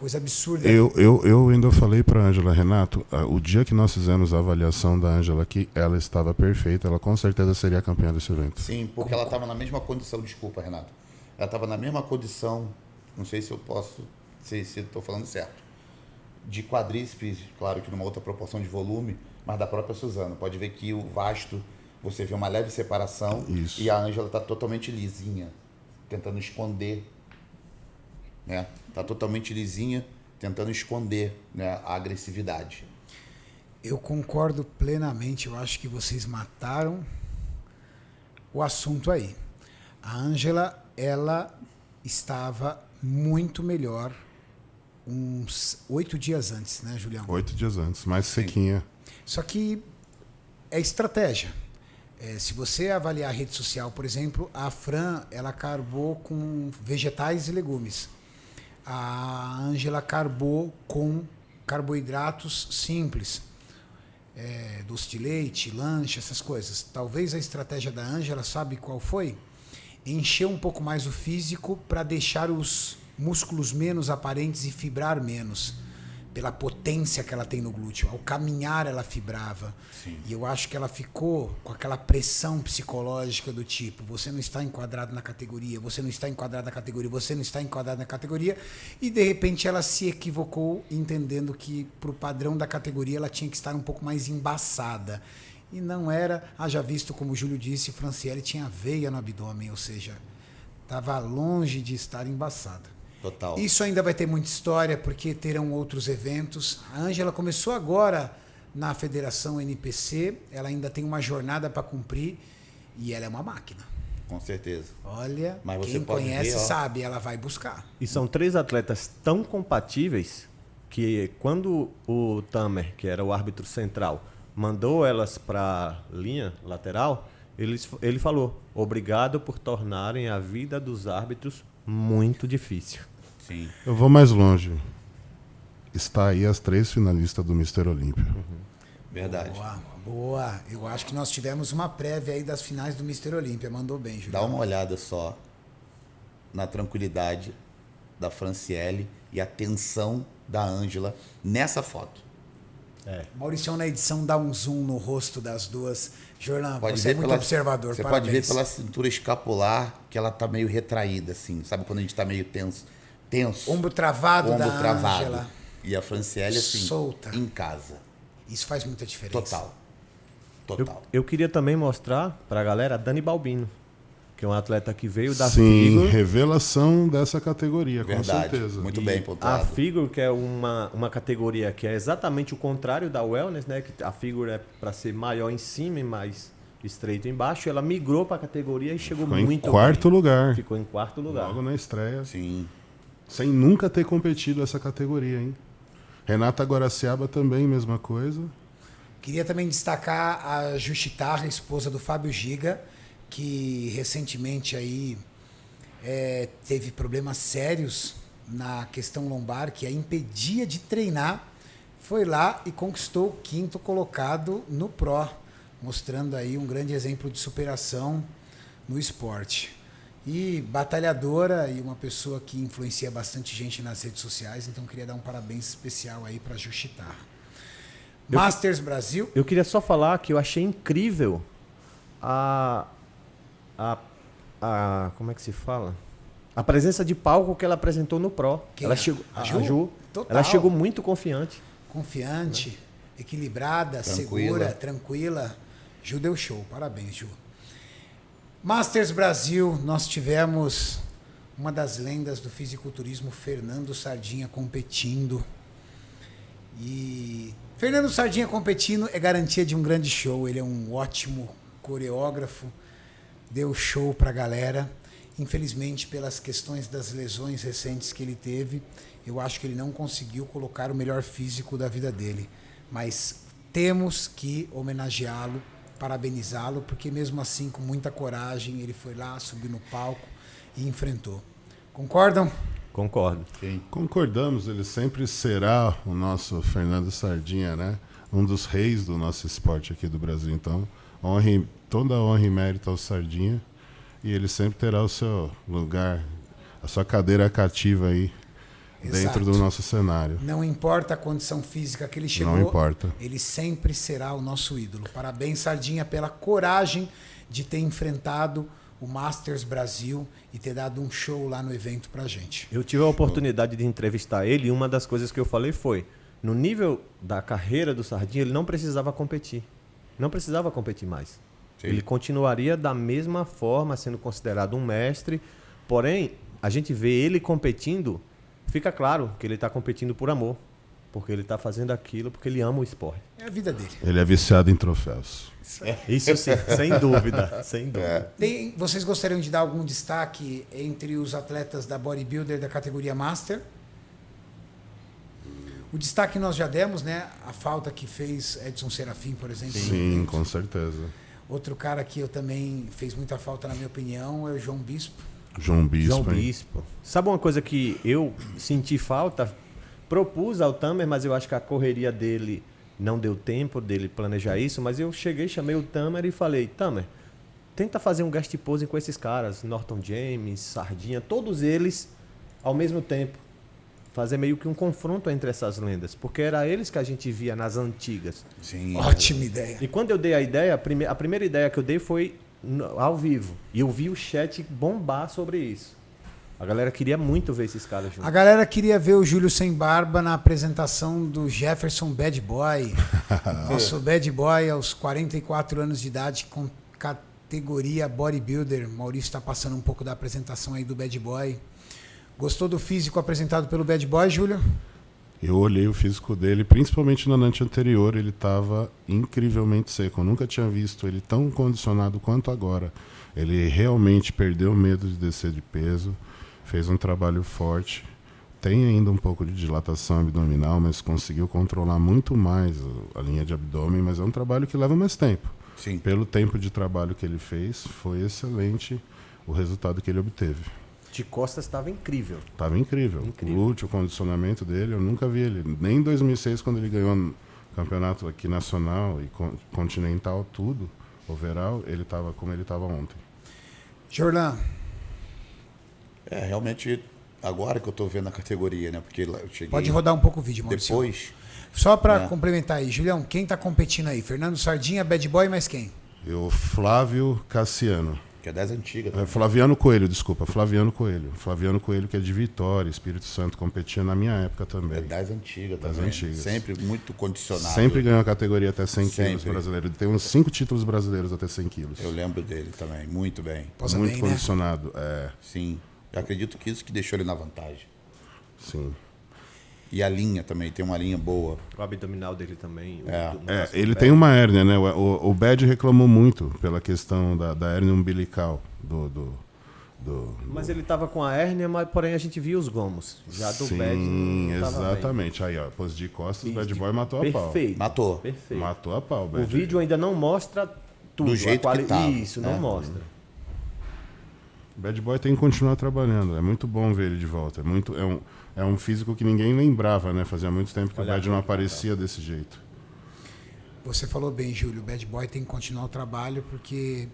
coisa absurda. Eu ainda falei para a Ângela, Renato, o dia que nós fizemos a avaliação da Ângela aqui, ela estava perfeita, ela com certeza seria a campeã desse evento. Sim, porque ela estava na mesma condição, desculpa, Renato. Ela estava na mesma condição, não sei se eu posso, se estou falando certo, de quadríceps, claro que numa outra proporção de volume, mas da própria Suzana. Pode ver que o vasto, você vê uma leve separação. Isso. E a Ângela está totalmente lisinha, tentando esconder, né? Está totalmente lisinha, tentando esconder, né, a agressividade. Eu concordo plenamente. Eu acho que vocês mataram o assunto aí. A Ângela, ela estava muito melhor uns 8 dias antes, né, Julião? 8 dias antes, mais sequinha. Só que é estratégia. Se você avaliar a rede social, por exemplo, a Fran, ela carbou com vegetais e legumes. A Ângela carbou com carboidratos simples. Doce de leite, lanche, essas coisas. Talvez a estratégia da Ângela, sabe qual foi? Encher um pouco mais o físico para deixar os músculos menos aparentes e fibrar menos, pela potência que ela tem no glúteo. Ao caminhar ela fibrava. Sim. E eu acho que ela ficou com aquela pressão psicológica do tipo, você não está enquadrado na categoria, você não está enquadrado na categoria, você não está enquadrado na categoria, e de repente ela se equivocou entendendo que para o padrão da categoria ela tinha que estar um pouco mais embaçada. E não era, haja visto, como o Júlio disse, Franciele tinha veia no abdômen, ou seja, estava longe de estar embaçada. Total. Isso ainda vai ter muita história, porque terão outros eventos. A Ângela começou agora na Federação NPC, ela ainda tem uma jornada para cumprir e ela é uma máquina. Com certeza. Olha, Mas você quem pode conhece ver, ó. sabe, ela vai buscar. E são 3 atletas tão compatíveis que quando o Tamer, que era o árbitro central, mandou elas para a linha lateral, ele falou, obrigado por tornarem a vida dos árbitros muito difícil. Sim. Eu vou mais longe. Está aí as 3 finalistas do Mr. Olímpia. Verdade. Boa. Eu acho que nós tivemos uma prévia aí das finais do Mr. Olímpia. Mandou bem, Júlio. Dá uma olhada só na tranquilidade da Franciele e a tensão da Ângela nessa foto. Mauricião, na edição, dá um zoom no rosto das duas. Jorlan, Pode você é ver muito observador. Você Parabéns. pode ver pela cintura escapular que ela tá meio retraída, assim. Sabe quando a gente tá meio tenso? Ombro travado Ombro da travado. Ângela. E a Franciele, assim, Solta. em casa. Isso faz muita diferença. Total. Eu queria também mostrar para a galera a Dani Balbino, que é um atleta que veio da Sim, Figure. revelação dessa categoria, Verdade. com certeza. Muito E bem a pontuado. Figure, que é uma categoria que é exatamente o contrário da Wellness, né? Que a Figure é para ser maior em cima e mais estreito embaixo. Ela migrou para a categoria e chegou Ficou muito em quarto bem. lugar. Ficou em quarto lugar. Logo na estreia. Sim. Sem nunca ter competido essa categoria, hein? Renata Guaraciaba também, mesma coisa. Queria também destacar a Justitarra, esposa do Fábio Giga, que recentemente aí teve problemas sérios na questão lombar, que a impedia de treinar. Foi lá e conquistou o 5º colocado no Pro, mostrando aí um grande exemplo de superação no esporte. E batalhadora e uma pessoa que influencia bastante gente nas redes sociais, então queria dar um parabéns especial aí para Justitarra. Masters Brasil. Eu queria só falar que eu achei incrível como é que se fala? A presença de palco que ela apresentou no Pro. Quem Ela é? chegou, A a Ju? Ju. Total. Ela chegou muito confiante. Confiante, equilibrada, Tranquila. segura, tranquila. Ju deu show, parabéns, Ju. Masters Brasil, nós tivemos uma das lendas do fisiculturismo, Fernando Sardinha, competindo. E Fernando Sardinha competindo é garantia de um grande show. Ele é um ótimo coreógrafo, deu show pra galera. Infelizmente, pelas questões das lesões recentes que ele teve, eu acho que ele não conseguiu colocar o melhor físico da vida dele. Mas temos que homenageá-lo, parabenizá-lo, porque mesmo assim, com muita coragem, ele foi lá, subiu no palco e enfrentou. Concordam? Concordo. Concordamos, ele sempre será o nosso Fernando Sardinha, né? Um dos reis do nosso esporte aqui do Brasil. Então, toda honra e mérito ao Sardinha. E ele sempre terá o seu lugar, a sua cadeira cativa aí dentro do nosso cenário. Não importa a condição física que ele chegou, Não importa. ele sempre será o nosso ídolo. Parabéns, Sardinha, pela coragem de ter enfrentado o Masters Brasil e ter dado um show lá no evento pra gente. Eu tive a oportunidade de entrevistar ele e uma das coisas que eu falei foi, no nível da carreira do Sardinha, ele não precisava competir. Não precisava competir mais. Sim. Ele continuaria da mesma forma, sendo considerado um mestre. Porém, a gente vê ele competindo, fica claro que ele está competindo por amor. Porque ele está fazendo aquilo porque ele ama o esporte. É a vida dele. Ele é viciado em troféus. Isso sim, sem dúvida. Sem dúvida. Vocês gostariam de dar algum destaque entre os atletas da bodybuilder da categoria Master? O destaque nós já demos, né? A falta que fez Edson Serafim, por exemplo. Sim, com certeza. Outro cara que eu também fez muita falta, na minha opinião, é o João Bispo. João Bispo. João hein? Bispo. Sabe uma coisa que eu senti falta? Propus ao Tamer, mas eu acho que a correria dele não deu tempo dele planejar isso, mas eu cheguei, chamei o Tamer e falei, Tamer, tenta fazer um guest posing com esses caras, Norton James, Sardinha, todos eles ao mesmo tempo. Fazer meio que um confronto entre essas lendas, porque era eles que a gente via nas antigas. Sim. Ótima ideia. E quando eu dei a ideia, a primeira ideia que eu dei foi ao vivo. E eu vi o chat bombar sobre isso. A galera queria muito ver esses caras juntos. A galera queria ver o Júlio sem barba na apresentação do Jefferson Bad Boy. Nosso Bad Boy aos 44 anos de idade com categoria bodybuilder. Maurício está passando um pouco da apresentação aí do Bad Boy. Gostou do físico apresentado pelo Bad Boy, Júlio? Eu olhei o físico dele, principalmente na noite anterior, ele estava incrivelmente seco. Eu nunca tinha visto ele tão condicionado quanto agora. Ele realmente perdeu o medo de descer de peso, fez um trabalho forte. Tem ainda um pouco de dilatação abdominal, mas conseguiu controlar muito mais a linha de abdômen, mas é um trabalho que leva mais tempo. Sim. Pelo tempo de trabalho que ele fez, foi excelente o resultado que ele obteve. De costas estava incrível. Tava incrível. Incrível. O glúteo, o condicionamento dele, eu nunca vi ele. Nem em 2006, quando ele ganhou no campeonato aqui nacional e continental, tudo, overall, ele tava como ele estava ontem. Jorlan, Realmente, agora que eu tô vendo a categoria, né? Porque eu cheguei... pode rodar um pouco o vídeo, Maurício. Depois, Só para complementar aí, Julião, quem tá competindo aí? Fernando Sardinha, Bad Boy, mais quem? O Flávio Cassiano. que é das antigas. Flaviano Coelho, desculpa. Flaviano Coelho. Flaviano Coelho, que é de Vitória, Espírito Santo, competia na minha época também. É das antigas Das também. antigas. Sempre muito condicionado. Sempre ganhou a categoria até 100 quilos Sempre. brasileiro. Ele tem uns 5 títulos brasileiros até 100 quilos. Eu lembro dele também, muito bem. Posa Muito bem, né? condicionado. É, Sim. Eu acredito que isso que deixou ele na vantagem. sim. E a linha também, tem uma linha boa. O abdominal dele também. Ele tem uma hérnia, né? O Bad reclamou muito pela questão da hérnia umbilical Mas ele tava com a hérnia, mas porém a gente viu os gomos. Já do Sim, Bad não tava exatamente. Aí, ó, pose de costas, o bem. Bad Boy matou a pau. Perfeito. Matou. Perfeito. Matou a pau, O Bad. vídeo ainda não mostra tudo. Do jeito que tava. Isso, não É. mostra. Bad Boy tem que continuar trabalhando. É muito bom ver ele de volta. É um físico que ninguém lembrava, né? Fazia muito tempo que Olha o Bad não aí, aparecia desse jeito. Você falou bem, Júlio. O Bad Boy tem que continuar o trabalho porque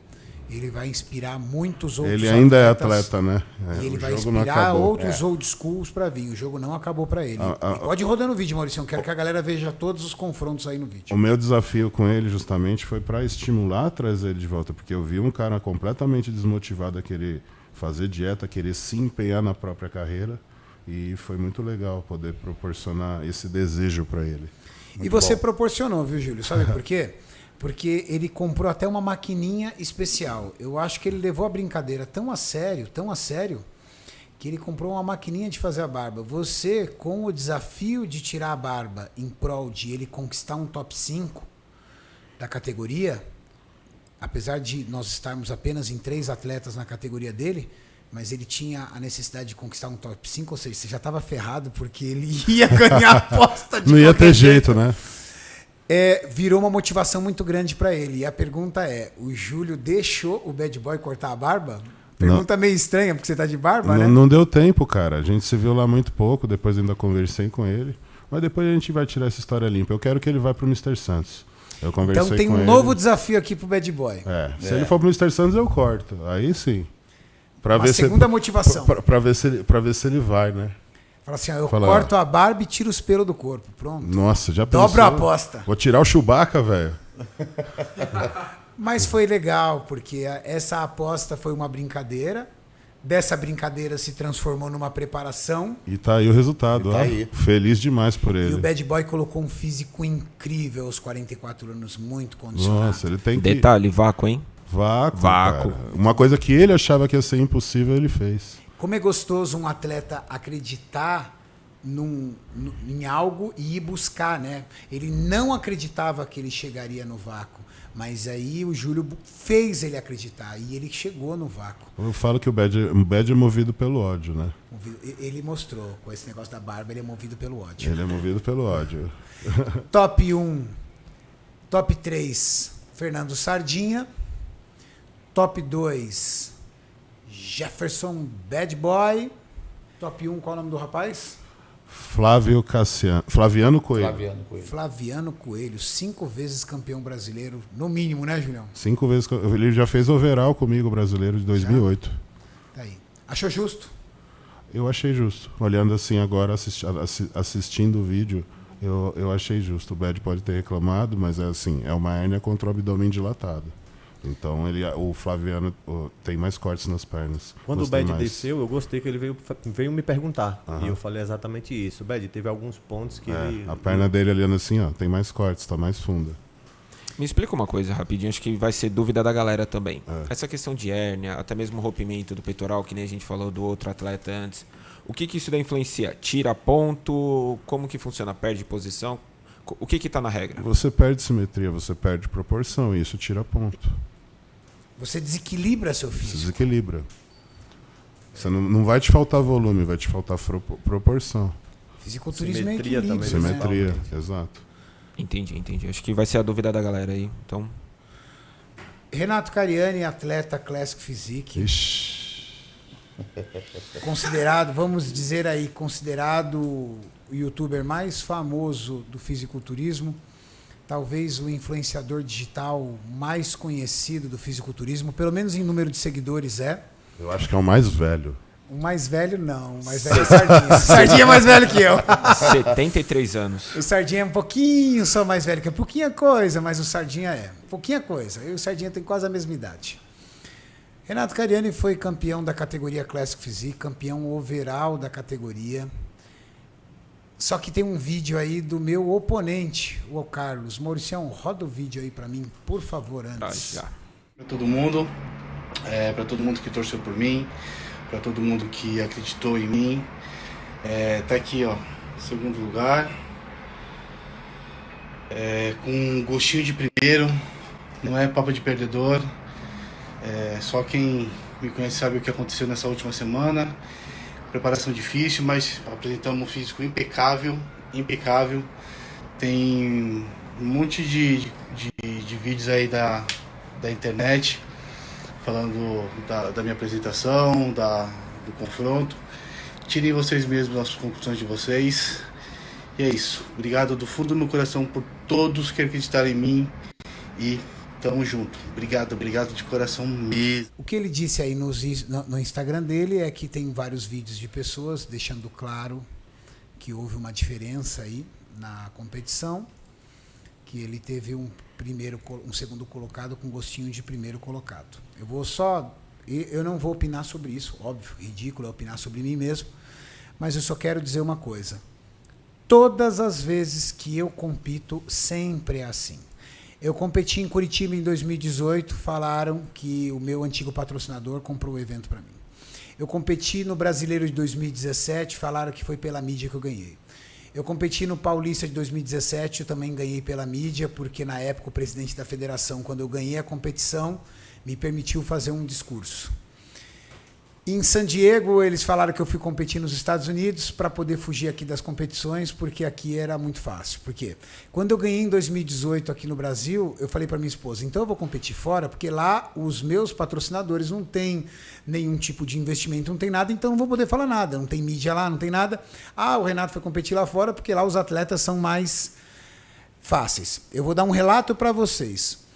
ele vai inspirar muitos outros Ele ainda é atletas. atleta, né? E ele O vai jogo não inspirar acabou. outros old schools pra vir. O jogo não acabou pra ele. E pode ir rodando o vídeo, Maurício. Eu quero que a galera veja todos os confrontos aí no vídeo. O meu desafio com ele justamente foi para estimular trazer ele de volta, porque eu vi um cara completamente desmotivado a querer fazer dieta, a querer se empenhar na própria carreira, e foi muito legal poder proporcionar esse desejo para ele. E você proporcionou, viu, Júlio? Sabe por quê? Porque ele comprou até uma maquininha especial. Eu acho que ele levou a brincadeira tão a sério, que ele comprou uma maquininha de fazer a barba. Você, com o desafio de tirar a barba em prol de ele conquistar um top 5 da categoria, apesar de nós estarmos apenas em 3 atletas na categoria dele, mas ele tinha a necessidade de conquistar um top 5, ou seja, você já estava ferrado porque ele ia ganhar a aposta de Não ia qualquer ter jeito, né? Virou uma motivação muito grande para ele. E a pergunta é, o Júlio deixou o Bad Boy cortar a barba? Pergunta meio estranha, porque você tá de barba, né? Não deu tempo, cara. A gente se viu lá muito pouco, depois ainda conversei com ele. Mas depois a gente vai tirar essa história limpa. Eu quero que ele vá pro Mr. Santos. Eu conversei Então tem com um ele. novo desafio aqui pro Bad Boy. Se ele for pro Mr. Santos, eu corto. Aí sim. Pra Uma ver segunda se, motivação. Pra ver se ele vai, né? Fala assim, ó, eu Fala, corto a barba e tiro os pelos do corpo. Pronto. Nossa, já pensou? Dobra a aposta. Vou tirar o Chewbacca, velho. Mas foi legal, porque essa aposta foi uma brincadeira. Dessa brincadeira se transformou numa preparação. E tá aí o resultado, E tá ó. aí. Feliz demais por E o ele. Bad Boy colocou um físico incrível aos 44 anos, muito condicionado. Nossa, ele tem que... Detalhe, vácuo, hein? Vácuo, Vácuo. cara. Uma coisa que ele achava que ia ser impossível, ele fez. Como é gostoso um atleta acreditar em algo e ir buscar, né? Ele não acreditava que ele chegaria no vácuo, mas aí o Júlio fez ele acreditar e ele chegou no vácuo. Eu falo que o Bad é movido pelo ódio, né? Ele mostrou, com esse negócio da barba, ele é movido pelo ódio. Ele é movido pelo ódio. Top 1, top 3, Fernando Sardinha. Top 2, Jefferson Bad Boy. Top 1, qual é o nome do rapaz? Flaviano Coelho. Flaviano Coelho. Flaviano Coelho, 5 vezes campeão brasileiro, no mínimo, né, Julião? 5 vezes. Ele já fez overall comigo, brasileiro, de 2008. Tá aí. Achou justo? Eu achei justo. Olhando assim agora, assistindo o vídeo, eu achei justo. O Bad pode ter reclamado, mas é assim, é uma hérnia contra o abdômen dilatado. Então o Flaviano tem mais cortes nas pernas. Quando Gostei o Bad mais. desceu, eu gostei que ele veio me perguntar. E eu falei exatamente isso. Bad, teve alguns pontos que ele... A perna dele olhando assim, ó, tem mais cortes, tá mais funda. Me explica uma coisa rapidinho, acho que vai ser dúvida da galera também. É. Essa questão de hérnia, até mesmo rompimento do peitoral, que nem a gente falou do outro atleta antes. O que isso daí influencia? Tira ponto? Como que funciona? Perde posição? O que tá na regra? Você perde simetria, você perde proporção, e isso tira ponto. Você desequilibra seu Você físico. desequilibra. Você não vai te faltar volume, vai te faltar proporção. Fisiculturismo é Simetria equilíbrio. também, né? Simetria, Principalmente. exato. Entendi. Acho que vai ser a dúvida da galera aí. Então, Renato Cariani, atleta Classic Physique. Ixi. Considerado, vamos dizer aí, considerado o youtuber mais famoso do fisiculturismo. Talvez o influenciador digital mais conhecido do fisiculturismo, pelo menos em número de seguidores é. Eu acho que é o mais velho. O mais velho não, o mais velho é o Sardinha. O Sardinha é mais velho que eu. 73 anos. O Sardinha é um pouquinho só mais velho que eu. Pouquinha coisa, mas o Sardinha é. Pouquinha coisa. Eu e o Sardinha tem quase a mesma idade. Renato Cariani foi campeão da categoria Classic Physique, campeão overall da categoria. Só que tem um vídeo aí do meu oponente, o Carlos. Mauricião, roda o vídeo aí pra mim, por favor, antes. Já. Para todo mundo, para todo mundo que torceu por mim, para todo mundo que acreditou em mim. Tá aqui, ó, segundo lugar, com um gostinho de primeiro, não é papo de perdedor. Só quem me conhece sabe o que aconteceu nessa última semana. Preparação difícil, mas apresentamos um físico impecável. Tem um monte de vídeos aí da internet falando da minha apresentação, do confronto. Tirem vocês mesmos as conclusões de vocês. E é isso. Obrigado do fundo do meu coração por todos que acreditaram em mim. E tamo junto. Obrigado de coração mesmo. O que ele disse aí no Instagram dele é que tem vários vídeos de pessoas deixando claro que houve uma diferença aí na competição, que ele teve um segundo colocado com gostinho de primeiro colocado. Eu não vou opinar sobre isso, óbvio, ridículo é opinar sobre mim mesmo, mas eu só quero dizer uma coisa. Todas as vezes que eu compito, sempre é assim. Eu competi em Curitiba em 2018, falaram que o meu antigo patrocinador comprou o evento para mim. Eu competi no Brasileiro de 2017, falaram que foi pela mídia que eu ganhei. Eu competi no Paulista de 2017, eu também ganhei pela mídia, porque na época o presidente da federação, quando eu ganhei a competição, me permitiu fazer um discurso. Em San Diego, eles falaram que eu fui competir nos Estados Unidos para poder fugir aqui das competições, porque aqui era muito fácil. Por quê? Quando eu ganhei em 2018 aqui no Brasil, eu falei para minha esposa, então eu vou competir fora, porque lá os meus patrocinadores não têm nenhum tipo de investimento, não tem nada, então não vou poder falar nada. Não tem mídia lá, não tem nada. O Renato foi competir lá fora, porque lá os atletas são mais fáceis. Eu vou dar um relato para vocês.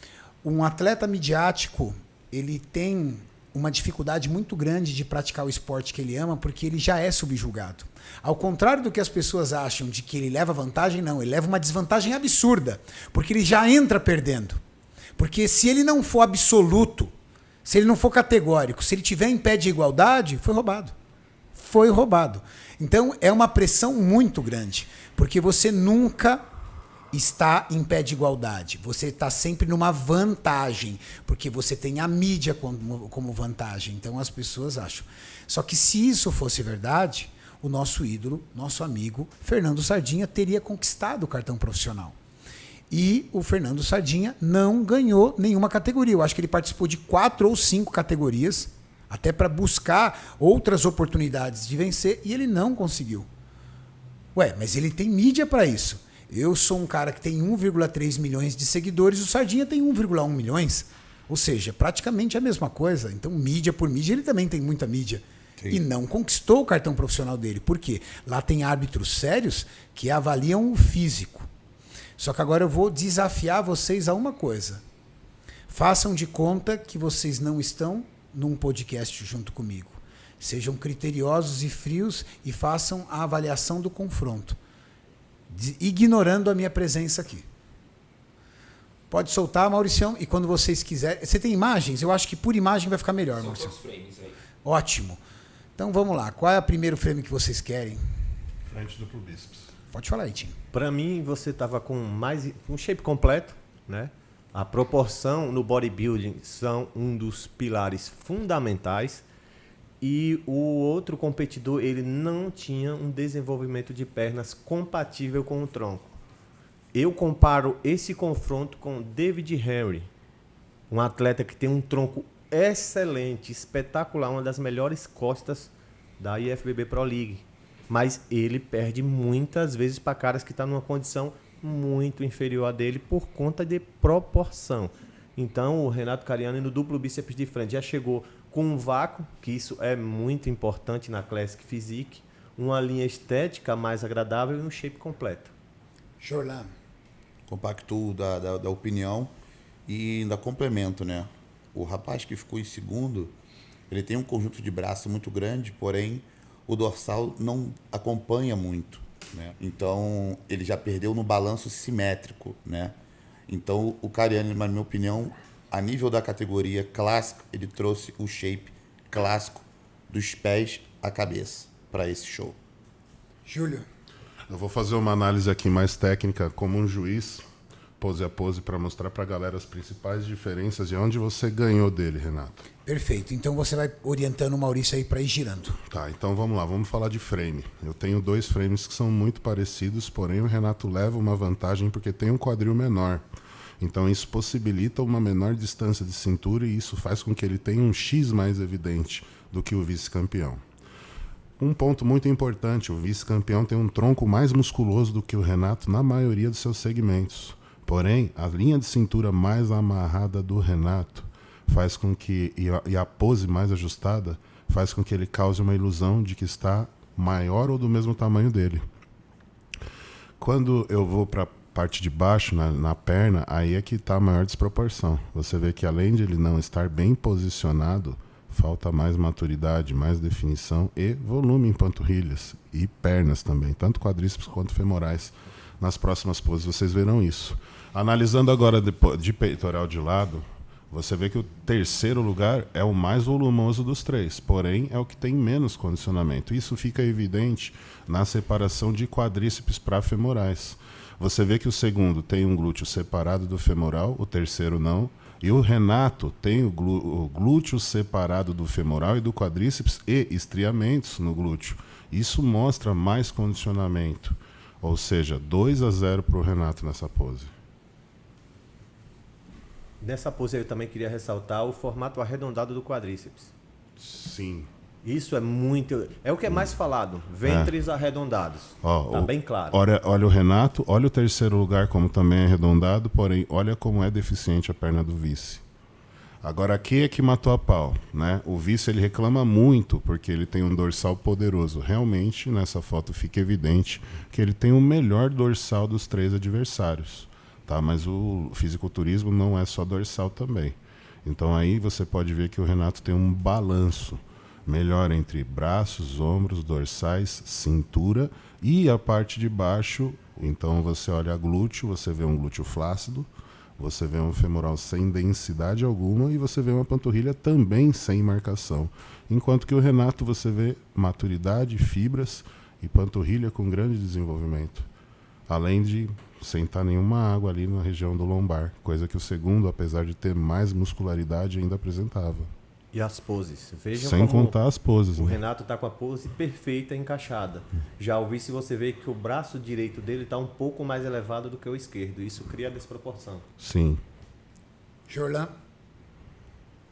Um atleta midiático, ele tem uma dificuldade muito grande de praticar o esporte que ele ama, porque ele já é subjugado. Ao contrário do que as pessoas acham de que ele leva vantagem, não, ele leva uma desvantagem absurda, porque ele já entra perdendo. Porque se ele não for absoluto, se ele não for categórico, se ele tiver em pé de igualdade, foi roubado. Foi roubado. Então é uma pressão muito grande, porque você nunca está em pé de igualdade. Você está sempre numa vantagem, porque você tem a mídia como vantagem. Então as pessoas acham. Só que se isso fosse verdade, o nosso ídolo, nosso amigo, Fernando Sardinha, teria conquistado o cartão profissional. E o Fernando Sardinha não ganhou nenhuma categoria. Eu acho que ele participou de 4 ou 5 categorias, até para buscar outras oportunidades de vencer, e ele não conseguiu. Ué, mas ele tem mídia para isso. Eu sou um cara que tem 1,3 milhões de seguidores, o Sardinha tem 1,1 milhões. Ou seja, praticamente a mesma coisa. Então, mídia por mídia, ele também tem muita mídia. Sim. E não conquistou o cartão profissional dele. Por quê? Lá tem árbitros sérios que avaliam o físico. Só que agora eu vou desafiar vocês a uma coisa. Façam de conta que vocês não estão num podcast junto comigo. Sejam criteriosos e frios e façam a avaliação do confronto, ignorando a minha presença aqui. Pode soltar, Mauricião, e quando vocês quiserem... Você tem imagens? Eu acho que por imagem vai ficar melhor, Mauricião. Ótimo. Então vamos lá. Qual é o primeiro frame que vocês querem? Frente duplo bíceps. Pode falar aí, Tim. Para mim, você estava com um shape completo, né? A proporção no bodybuilding são um dos pilares fundamentais. E o outro competidor, ele não tinha um desenvolvimento de pernas compatível com o tronco. Eu comparo esse confronto com David Henry, um atleta que tem um tronco excelente, espetacular, uma das melhores costas da IFBB Pro League. Mas ele perde muitas vezes para caras que estão numa condição muito inferior a dele por conta de proporção. Então o Renato Cariani no duplo bíceps de frente já chegou com um vácuo, que isso é muito importante na Classic Physique, uma linha estética mais agradável e um shape completo. Jorlan. Compacto da opinião e ainda complemento, né? O rapaz que ficou em segundo, ele tem um conjunto de braço muito grande, porém o dorsal não acompanha muito, né? Então ele já perdeu no balanço simétrico, né? Então o Cariani, na minha opinião, a nível da categoria clássica, ele trouxe o shape clássico dos pés à cabeça para esse show. Júlio. Eu vou fazer uma análise aqui mais técnica como um juiz, pose a pose, para mostrar para a galera as principais diferenças e onde você ganhou dele, Renato. Perfeito. Então você vai orientando o Maurício aí para ir girando. Tá, então vamos lá, vamos falar de frame. Eu tenho 2 frames que são muito parecidos, porém o Renato leva uma vantagem porque tem um quadril menor. Então isso possibilita uma menor distância de cintura e isso faz com que ele tenha um X mais evidente do que o vice-campeão. Um ponto muito importante, o vice-campeão tem um tronco mais musculoso do que o Renato na maioria dos seus segmentos. Porém, a linha de cintura mais amarrada do Renato faz com que, e a pose mais ajustada, faz com que ele cause uma ilusão de que está maior ou do mesmo tamanho dele. Quando eu vou para parte de baixo, na perna, aí é que está a maior desproporção. Você vê que além de ele não estar bem posicionado, falta mais maturidade, mais definição e volume em panturrilhas e pernas também, tanto quadríceps quanto femorais. Nas próximas poses vocês verão isso. Analisando agora de peitoral de lado, você vê que o terceiro lugar é o mais volumoso dos 3, porém é o que tem menos condicionamento. Isso fica evidente na separação de quadríceps para femorais. Você vê que o segundo tem um glúteo separado do femoral, o terceiro não. E o Renato tem o glúteo separado do femoral e do quadríceps e estriamentos no glúteo. Isso mostra mais condicionamento. Ou seja, 2-0 para o Renato nessa pose. Nessa pose eu também queria ressaltar o formato arredondado do quadríceps. Sim. Isso é muito... É o que é mais falado. Ventres arredondados. Tá bem claro. Olha o Renato, olha o terceiro lugar como também é arredondado, porém, olha como é deficiente a perna do vice. Agora aqui é que matou a pau, né? O vice ele reclama muito porque ele tem um dorsal poderoso. Realmente, nessa foto fica evidente que ele tem o melhor dorsal dos 3 adversários. Tá? Mas o fisiculturismo não é só dorsal também. Então aí você pode ver que o Renato tem um balanço melhor entre braços, ombros, dorsais, cintura e a parte de baixo. Então você olha glúteo, você vê um glúteo flácido, você vê um femoral sem densidade alguma e você vê uma panturrilha também sem marcação. Enquanto que o Renato você vê maturidade, fibras e panturrilha com grande desenvolvimento. Além de sentar nenhuma água ali na região do lombar, coisa que o segundo, apesar de ter mais muscularidade, ainda apresentava. E as poses. Vejam Sem como contar as poses. o Né? Renato está com a pose perfeita, encaixada. Já ouvi se você vê que o braço direito dele está um pouco mais elevado do que o esquerdo. Isso cria desproporção. Sim. Jorlan?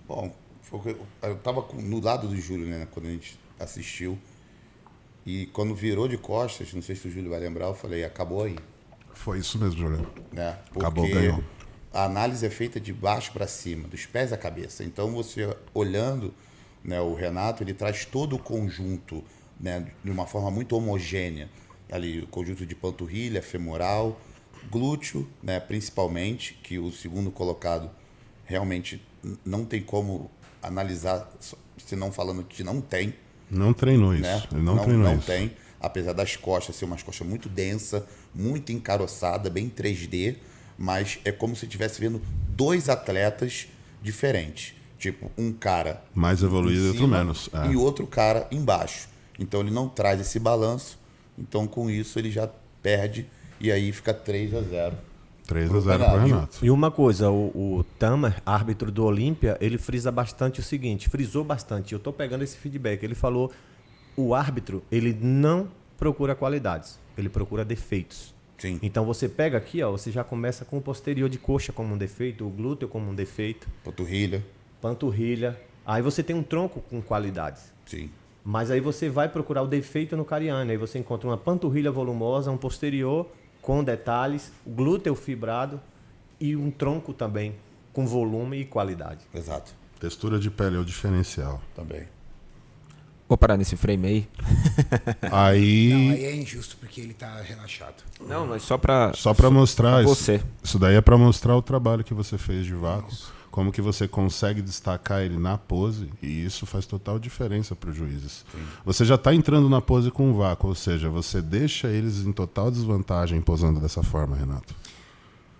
Bom, eu tava no lado do Júlio, né, quando a gente assistiu. E quando virou de costas, não sei se o Júlio vai lembrar, eu falei, acabou aí. Foi isso mesmo, Juliano. Né? Acabou, Porque ganhou. a análise é feita de baixo para cima, dos pés à cabeça. Então, você olhando, né, o Renato, ele traz todo o conjunto, né, de uma forma muito homogênea. Ali, o conjunto de panturrilha, femoral, glúteo, né, principalmente, que o segundo colocado realmente não tem como analisar, se não falando que não tem. Não treinou isso. Né? Ele não treinou isso. Tem, apesar das costas ser umas costas muito densa, muito encaroçada, bem 3D, mas é como se estivesse vendo dois atletas diferentes. Tipo, um cara Mais evoluído e em outro cima menos. e outro cara embaixo. Então ele não traz esse balanço, então com isso ele já perde e aí fica 3-0. 3-0 para o Renato. E uma coisa, o Tamer, árbitro do Olímpia, ele frisa bastante o seguinte, frisou bastante, eu estou pegando esse feedback, ele falou, o árbitro, ele não procura qualidades, ele procura defeitos. Sim. Então você pega aqui, ó, você já começa com o posterior de coxa como um defeito, o glúteo como um defeito, Panturrilha. panturrilha, aí você tem um tronco com qualidades. Sim. Mas aí você vai procurar o defeito no cariano, aí você encontra uma panturrilha volumosa, um posterior com detalhes, glúteo fibrado e um tronco também com volume e qualidade. Exato. Textura de pele é o diferencial. Também. Vou parar nesse frame aí. Não, Aí, aí é injusto porque ele tá relaxado. Não, mas só pra mostrar isso. você. Isso daí é para mostrar o trabalho que você fez de vácuo. Como que você consegue destacar ele na pose, e isso faz total diferença para os juízes. Sim. Você já está entrando na pose com vácuo, ou seja, você deixa eles em total desvantagem posando dessa forma, Renato.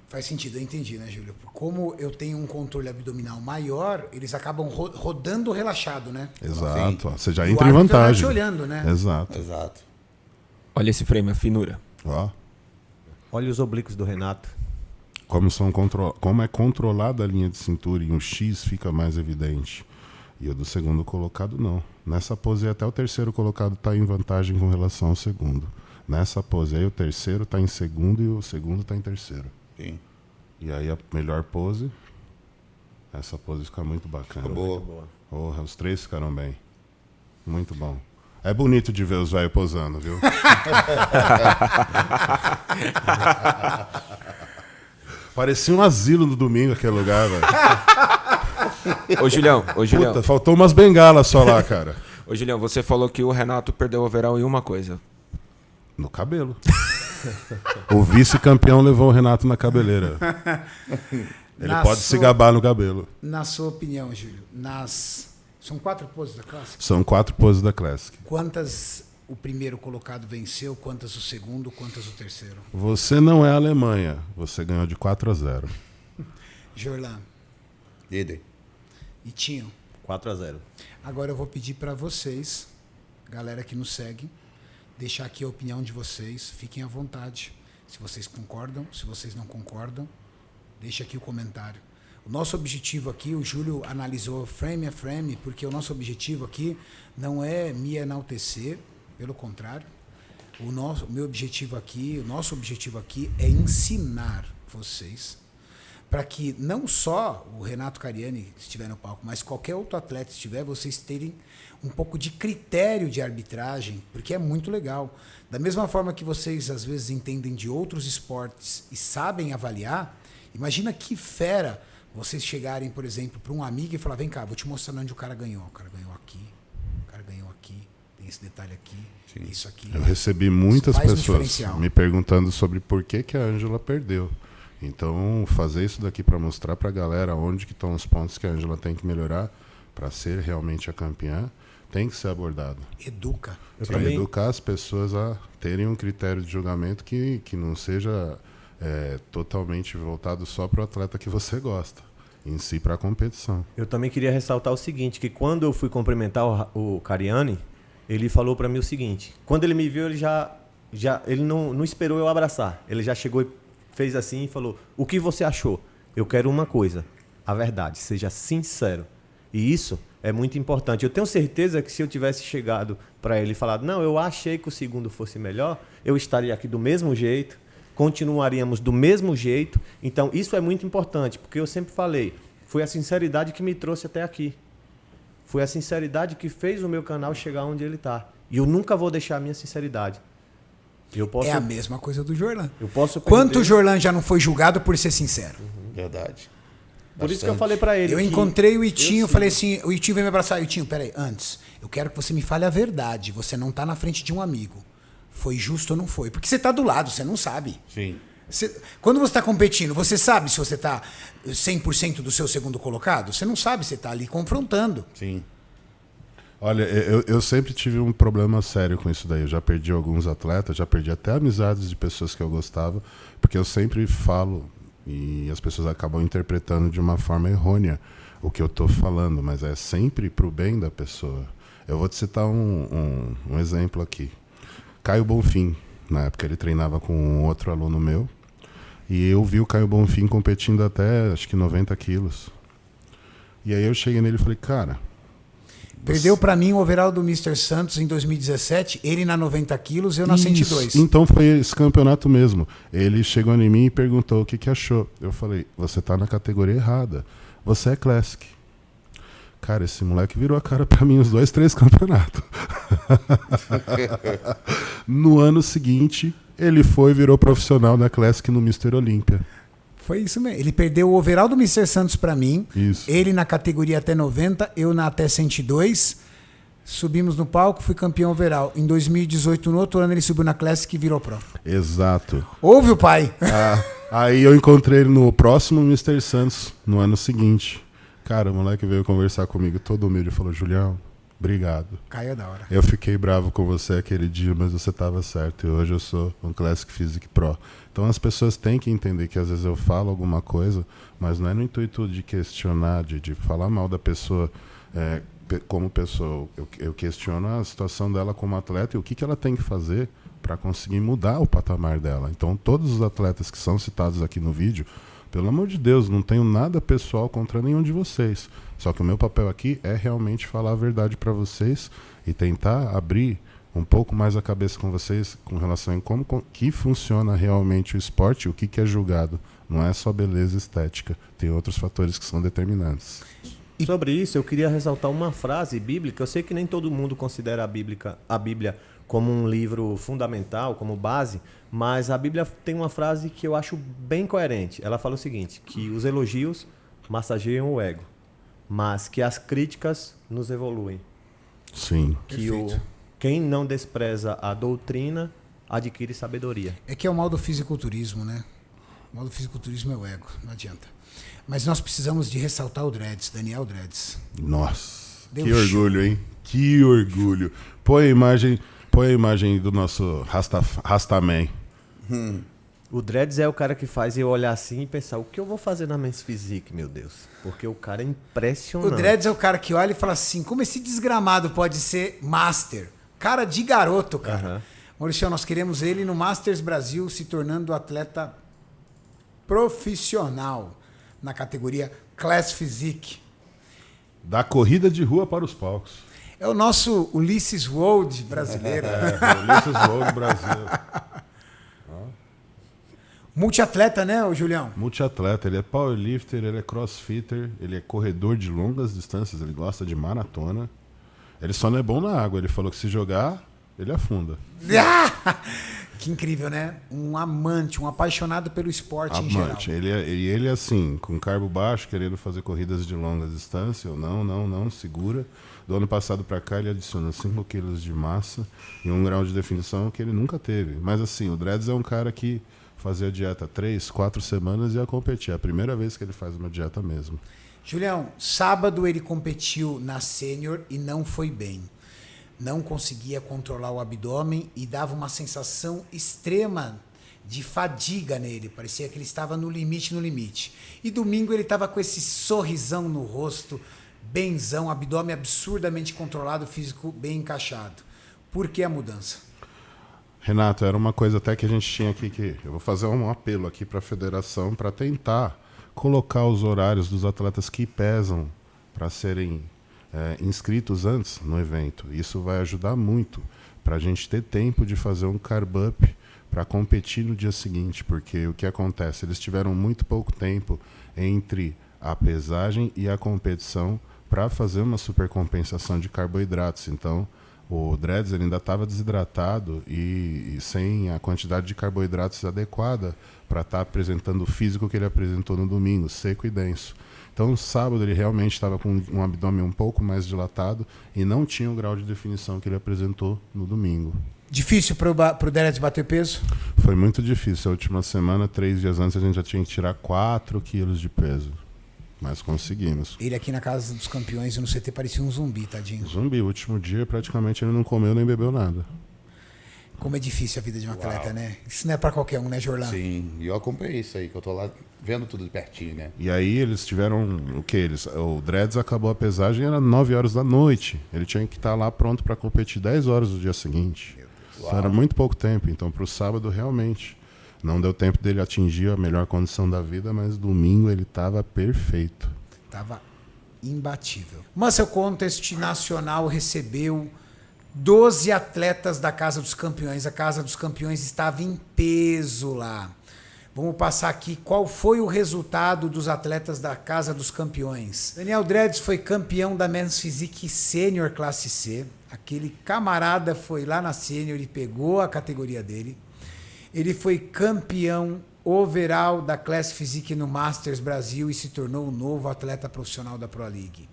Faz sentido, eu entendi, né, Júlio? Como eu tenho um controle abdominal maior, eles acabam rodando relaxado, né? Exato. Ó, você já E o entra em árbitro vantagem. tá te olhando, né? Exato. Exato. Olha esse frame, a finura. Ó, Olha os oblíquos do Renato. como é controlada a linha de cintura e o X fica mais evidente. E o do segundo colocado não. Nessa pose até o terceiro colocado está em vantagem com relação ao segundo. Nessa pose aí o terceiro está em segundo e o segundo está em terceiro. Sim. E aí a melhor pose, essa pose fica muito bacana. Ficou boa. Muito boa. Porra, os três ficaram bem. Muito bom. É bonito de ver os velhos posando, viu? Parecia um asilo no domingo aquele lugar, velho. Ô, Julião, Puta, faltou umas bengalas só lá, cara. Ô, Julião, você falou que o Renato perdeu o overall em uma coisa. No cabelo. O vice-campeão levou o Renato na cabeleira. Ele Na pode se sua- gabar no cabelo. Na sua opinião, Júlio, são 4 poses da classe? São 4 poses da Classic. Quantas o primeiro colocado venceu, quantas o segundo, quantas o terceiro? Você não é a Alemanha. Você ganhou de 4-0. Jorlan Idem. e Tinho. 4-0. Agora eu vou pedir para vocês, galera que nos segue, deixar aqui a opinião de vocês. Fiquem à vontade. Se vocês concordam, se vocês não concordam, deixa aqui o comentário. O nosso objetivo aqui, o Júlio analisou frame a frame, porque o nosso objetivo aqui não é me enaltecer, pelo contrário. O nosso objetivo aqui é ensinar vocês para que não só o Renato Cariani estiver no palco, mas qualquer outro atleta estiver, vocês terem um pouco de critério de arbitragem, porque é muito legal. Da mesma forma que vocês às vezes entendem de outros esportes e sabem avaliar, imagina que fera vocês chegarem, por exemplo, para um amigo e falar, vem cá, vou te mostrar onde o cara ganhou. O cara ganhou aqui, o cara ganhou aqui, tem esse detalhe aqui, isso aqui. Eu recebi muitas Faz um pessoas diferencial. me perguntando sobre por que a Ângela perdeu. Então, fazer isso daqui para mostrar para a galera onde que estão os pontos que a Ângela tem que melhorar para ser realmente a campeã, tem que ser abordado. Educa. Para educar as pessoas a terem um critério de julgamento que não seja totalmente voltado só para o atleta que você gosta, em si para a competição. Eu também queria ressaltar o seguinte, que quando eu fui cumprimentar o Cariani, ele falou para mim o seguinte, quando ele me viu, ele não esperou eu abraçar, ele já chegou e fez assim e falou, o que você achou? Eu quero uma coisa, a verdade, seja sincero. E isso é muito importante. Eu tenho certeza que se eu tivesse chegado para ele e falado, não, eu achei que o segundo fosse melhor, eu estaria aqui do mesmo jeito, continuaríamos do mesmo jeito. Então, isso é muito importante, porque eu sempre falei, foi a sinceridade que me trouxe até aqui. Foi a sinceridade que fez o meu canal chegar onde ele está. E eu nunca vou deixar a minha sinceridade. É a mesma coisa do Jorlan. Quanto o Jorlan já não foi julgado por ser sincero? Verdade. Por isso que eu falei pra ele. Eu encontrei o Itinho, falei assim, o Itinho veio me abraçar. Itinho, peraí, antes, eu quero que você me fale a verdade. Você não tá na frente de um amigo. Foi justo ou não foi? Porque você tá do lado, você não sabe. Sim. Quando você tá competindo, você sabe se você tá 100% do seu segundo colocado? Você não sabe, você tá ali confrontando. Sim. Olha, eu sempre tive um problema sério com isso daí. Eu já perdi alguns atletas, já perdi até amizades de pessoas que eu gostava, porque eu sempre falo, e as pessoas acabam interpretando de uma forma errônea o que eu estou falando, mas é sempre para o bem da pessoa. Eu vou te citar um exemplo aqui. Caio Bonfim, na época ele treinava com um outro aluno meu, e eu vi o Caio Bonfim competindo até, acho que 90 quilos. E aí eu cheguei nele e falei, cara... Perdeu para mim o overall do Mr. Santos em 2017, ele na 90 quilos, eu na 102. Então foi esse campeonato mesmo. Ele chegou em mim e perguntou o que achou. Eu falei, você tá na categoria errada. Você é Classic. Cara, esse moleque virou a cara para mim os 2, 3 campeonatos. No ano seguinte, ele virou profissional na Classic no Mr. Olímpia. Foi isso mesmo. Ele perdeu o overall do Mr. Santos pra mim. Isso. Ele na categoria até 90, eu na até 102. Subimos no palco, fui campeão overall. Em 2018, no outro ano, ele subiu na Classic e virou pro. Exato. Ouve o pai. Aí eu encontrei ele no próximo Mr. Santos, no ano seguinte. Cara, o moleque veio conversar comigo todo humilde e falou, Julião, obrigado. Caiu da hora. Eu fiquei bravo com você aquele dia, mas você estava certo. E hoje eu sou um Classic Physique Pro. Então as pessoas têm que entender que às vezes eu falo alguma coisa, mas não é no intuito de questionar, de falar mal da pessoa como pessoa. Eu questiono a situação dela como atleta e o que ela tem que fazer para conseguir mudar o patamar dela. Então todos os atletas que são citados aqui no vídeo, pelo amor de Deus, não tenho nada pessoal contra nenhum de vocês. Só que o meu papel aqui é realmente falar a verdade para vocês e tentar abrir um pouco mais a cabeça com vocês com relação a como que funciona realmente o esporte, o que é julgado. Não é só beleza estética, tem outros fatores que são determinantes. Sobre isso, eu queria ressaltar uma frase bíblica. Eu sei que nem todo mundo considera a Bíblia como um livro fundamental, como base, mas a Bíblia tem uma frase que eu acho bem coerente. Ela fala o seguinte, que os elogios massageiam o ego, mas que as críticas nos evoluem. Sim. Que quem não despreza a doutrina adquire sabedoria. É que é o mal do fisiculturismo, né? O mal do fisiculturismo é o ego, não adianta. Mas nós precisamos de ressaltar o Dreads, Daniel Dreads. Nossa, Deu que orgulho, hein? Que orgulho. Põe a imagem do nosso Rastaman. O Dreads é o cara que faz eu olhar assim e pensar, o que eu vou fazer na Men's Physique, meu Deus? Porque o cara é impressionante. O Dreads é o cara que olha e fala assim, como esse desgramado pode ser master? Cara de garoto, cara. Uhum. Maurício, nós queremos ele no Masters Brasil se tornando atleta profissional na categoria Class Physique. Da corrida de rua para os palcos. É o nosso Ulisses World brasileiro. Ulisses World Brasil. Multiatleta, né, ô Julião? Multiatleta, ele é powerlifter, ele é crossfitter, ele é corredor de longas distâncias, ele gosta de maratona. Ele só não é bom na água, ele falou que se jogar, ele afunda. Que incrível, né? Um amante, um apaixonado pelo esporte em geral. Ele assim, com carbo baixo, querendo fazer corridas de longa distância, eu não, segura. Do ano passado para cá ele adiciona 5 quilos de massa e 1 grau de definição que ele nunca teve. Mas assim, o Dreads é um cara que fazia dieta 3, 4 semanas e ia competir. É a primeira vez que ele faz uma dieta mesmo. Julião, sábado ele competiu na sênior e não foi bem. Não conseguia controlar o abdômen e dava uma sensação extrema de fadiga nele. Parecia que ele estava no limite, no limite. E domingo ele estava com esse sorrisão no rosto, benzão, abdômen absurdamente controlado, físico bem encaixado. Por que a mudança? Renato, era uma coisa até que a gente tinha aqui que... Eu vou fazer um apelo aqui para a federação para tentar colocar os horários dos atletas que pesam para serem inscritos antes no evento. Isso vai ajudar muito para a gente ter tempo de fazer um carb up para competir no dia seguinte, porque o que acontece? Eles tiveram muito pouco tempo entre a pesagem e a competição para fazer uma supercompensação de carboidratos. Então, o Dreads ele ainda estava desidratado e sem a quantidade de carboidratos adequada para estar apresentando o físico que ele apresentou no domingo, seco e denso. Então, no sábado, ele realmente estava com um abdômen um pouco mais dilatado e não tinha o grau de definição que ele apresentou no domingo. Difícil para o Dreads bater peso? Foi muito difícil. A última semana, 3 dias antes, a gente já tinha que tirar 4 quilos de peso. Mas conseguimos. Ele aqui na Casa dos Campeões e no CT parecia um zumbi, tadinho. Zumbi. O último dia, praticamente, ele não comeu nem bebeu nada. Como é difícil a vida de um atleta, né? Isso não é para qualquer um, né, Jorlan? Sim, e eu acompanhei isso aí, que eu tô lá vendo tudo de pertinho, né? E aí eles tiveram o quê? O Dreads acabou a pesagem, era 9 horas da noite. Ele tinha que estar lá pronto para competir 10 horas do dia seguinte. Então, era muito pouco tempo. Então, para o sábado, realmente, não deu tempo dele atingir a melhor condição da vida, mas domingo ele estava perfeito. Estava imbatível. Muscle Contest Nacional recebeu 12 atletas da Casa dos Campeões. A Casa dos Campeões estava em peso lá. Vamos passar aqui qual foi o resultado dos atletas da Casa dos Campeões. Daniel Dreads foi campeão da Men's Physique Sênior Classe C. Aquele camarada foi lá na Sênior e pegou a categoria dele. Ele foi campeão overall da Classe Physique no Masters Brasil e se tornou o novo atleta profissional da Pro League.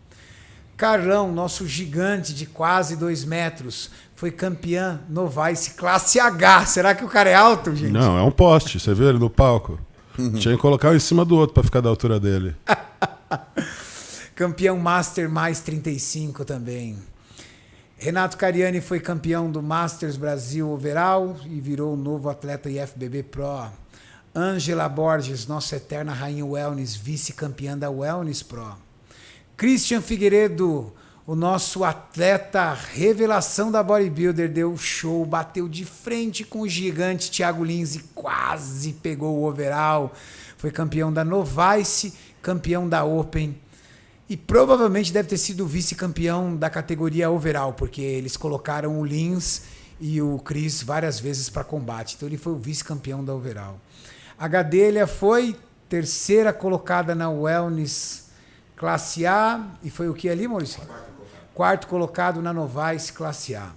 Carlão, nosso gigante de quase 2 metros, foi campeão Novice Classe H. Será que o cara é alto, gente? Não, é um poste. Você viu ele no palco? Tinha que colocar um em cima do outro para ficar da altura dele. Campeão Master mais 35 também. Renato Cariani foi campeão do Masters Brasil Overall e virou o novo atleta IFBB Pro. Ângela Borges, nossa eterna rainha Wellness, vice-campeã da Wellness Pro. Christian Figueiredo, o nosso atleta revelação da bodybuilder, deu show, bateu de frente com o gigante Thiago Lins e quase pegou o overall. Foi campeão da Novice, campeão da Open e provavelmente deve ter sido vice-campeão da categoria overall, porque eles colocaram o Lins e o Chris várias vezes para combate. Então ele foi o vice-campeão da overall. A Gadelha foi terceira colocada na Wellness Classe A. E foi o que ali, Maurício? Quarto colocado na Novice Classe A.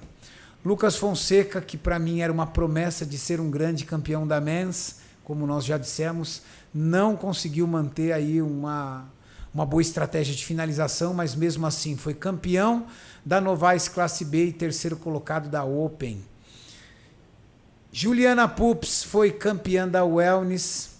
Lucas Fonseca, que para mim era uma promessa de ser um grande campeão da Men's, como nós já dissemos, não conseguiu manter aí uma boa estratégia de finalização, mas mesmo assim foi campeão da Novice Classe B e terceiro colocado da Open. Juliana Pups foi campeã da Wellness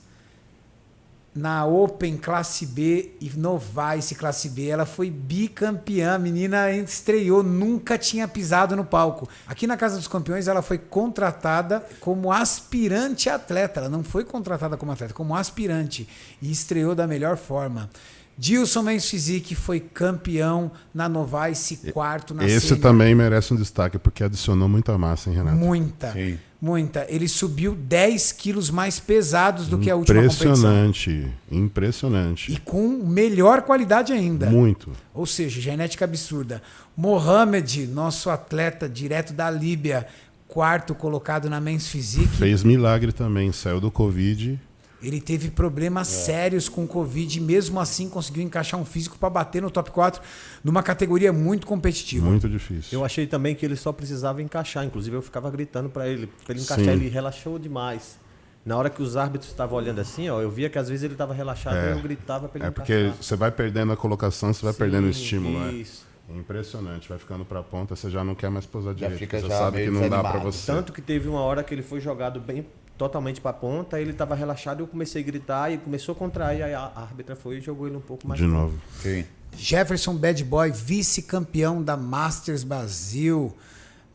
na Open Classe B e Novice Classe B. Ela foi bicampeã, a menina estreou, nunca tinha pisado no palco. Aqui na Casa dos Campeões ela foi contratada como aspirante atleta, ela não foi contratada como atleta, como aspirante, e estreou da melhor forma. Dilson Men's Physique foi campeão na Novice, quarto na Esse Sênior. também merece um destaque, porque adicionou muita massa, hein, Renato? Muita, Sim. muita. Ele subiu 10 quilos mais pesados do que a última competição. Impressionante, impressionante. E com melhor qualidade ainda. Muito. Ou seja, genética absurda. Mohamed, nosso atleta direto da Líbia, quarto colocado na Men's Physique. Fez milagre também, saiu do Covid. Ele teve problemas sérios com o Covid e mesmo assim conseguiu encaixar um físico para bater no top 4 numa categoria muito competitiva. Muito difícil. Eu achei também que ele só precisava encaixar. Inclusive eu ficava gritando para ele encaixar. Sim. Ele relaxou demais. Na hora que os árbitros estavam olhando assim, ó, eu via que às vezes ele estava relaxado e eu gritava para ele É encaixar. porque você vai perdendo a colocação, você vai perdendo o estímulo. Isso. É impressionante, vai ficando pra ponta, você já não quer mais pousar direito. fica Você já sabe meio que não dá pra desanimado. você. Tanto que teve uma hora que ele foi jogado bem totalmente pra ponta, ele tava relaxado, eu comecei a gritar e começou a contrair, aí a árbitra foi e jogou ele um pouco mais. De novo. Sim. Jefferson Bad Boy, vice-campeão da Masters Brasil,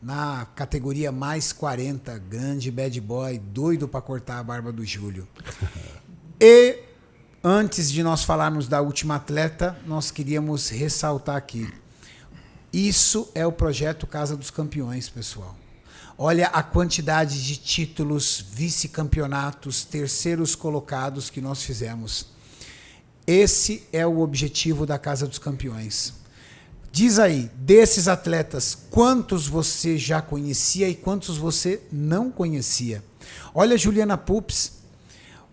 na categoria mais 40, grande Bad Boy, doido pra cortar a barba do Júlio. E antes de nós falarmos da última atleta, nós queríamos ressaltar aqui. Isso é o projeto Casa dos Campeões, pessoal. Olha a quantidade de títulos, vice-campeonatos, terceiros colocados que nós fizemos. Esse é o objetivo da Casa dos Campeões. Diz aí, desses atletas, quantos você já conhecia e quantos você não conhecia? Olha a Juliana Pups,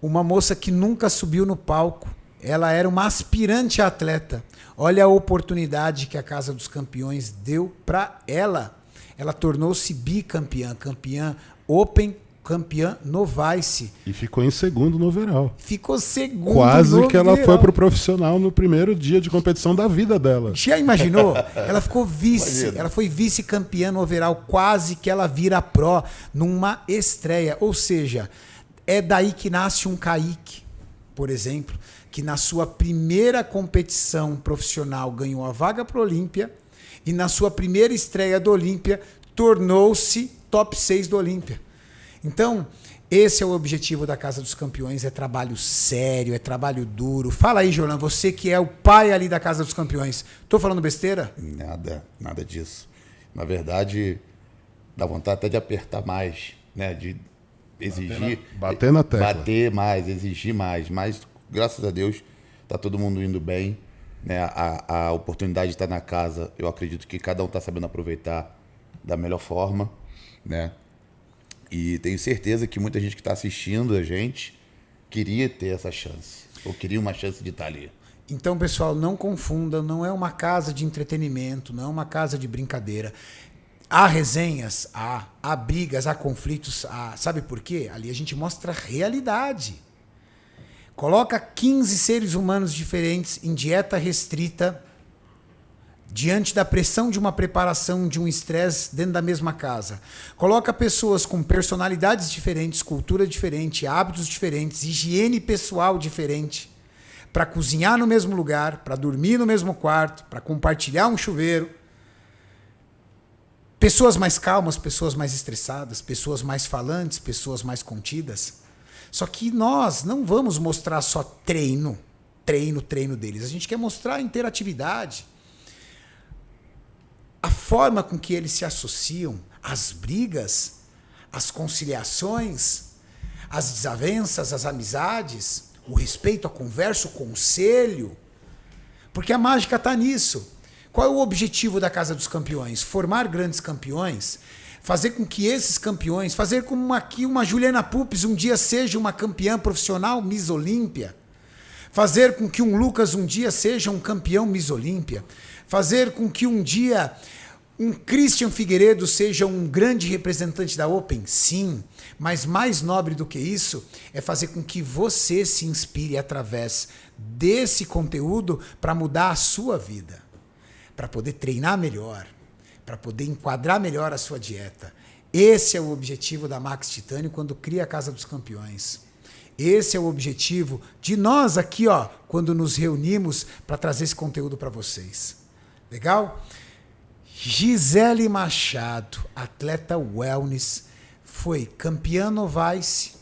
uma moça que nunca subiu no palco. Ela era uma aspirante a atleta. Olha a oportunidade que a Casa dos Campeões deu para ela. Ela tornou-se bicampeã, campeã Open, campeã Novice. E ficou em segundo no overall. Ficou segundo Quase no que ela overall. foi pro profissional no primeiro dia de competição da vida dela. Já imaginou? Ela ficou vice. Imagina. Ela foi vice-campeã no overall. Quase que ela vira pró numa estreia. Ou seja, é daí que nasce um Kaique, por exemplo, que na sua primeira competição profissional ganhou a vaga para o Olímpia e na sua primeira estreia do Olímpia tornou-se top 6 do Olímpia. Então, esse é o objetivo da Casa dos Campeões, é trabalho sério, é trabalho duro. Fala aí, Jolan, você que é o pai ali da Casa dos Campeões. Tô falando besteira? Nada disso. Na verdade, dá vontade até de apertar mais, né? De exigir. Bater na tecla. Bater mais, exigir mais. Mas, graças a Deus, tá todo mundo indo bem. Né? A oportunidade está na casa. Eu acredito que cada um está sabendo aproveitar da melhor forma, né? E tenho certeza que muita gente que está assistindo a gente queria ter essa chance. Ou queria uma chance de estar ali. Então, pessoal, não confundam, não é uma casa de entretenimento, não é uma casa de brincadeira. Há resenhas, há brigas, há conflitos, sabe por quê? Ali a gente mostra a realidade. Coloca 15 seres humanos diferentes em dieta restrita, diante da pressão de uma preparação, de um estresse dentro da mesma casa. Coloca pessoas com personalidades diferentes, cultura diferente, hábitos diferentes, higiene pessoal diferente, para cozinhar no mesmo lugar, para dormir no mesmo quarto, para compartilhar um chuveiro. Pessoas mais calmas, pessoas mais estressadas, pessoas mais falantes, pessoas mais contidas. Só que nós não vamos mostrar só treino deles. A gente quer mostrar a interatividade. A forma com que eles se associam, as brigas, as conciliações, as desavenças, as amizades, o respeito, a conversa, o conselho. Porque a mágica está nisso. Qual é o objetivo da Casa dos Campeões? Formar grandes campeões, fazer com que esses campeões, fazer com que uma Juliana Pups um dia seja uma campeã profissional Miss Olímpia, fazer com que um Lucas um dia seja um campeão Miss Olímpia, fazer com que um dia um Christian Figueiredo seja um grande representante da Open, sim, mas mais nobre do que isso é fazer com que você se inspire através desse conteúdo para mudar a sua vida, para poder treinar melhor, para poder enquadrar melhor a sua dieta. Esse é o objetivo da Max Titânio quando cria a Casa dos Campeões. Esse é o objetivo de nós aqui, ó, quando nos reunimos para trazer esse conteúdo para vocês. Legal? Gisele Machado, atleta wellness, foi campeã Novice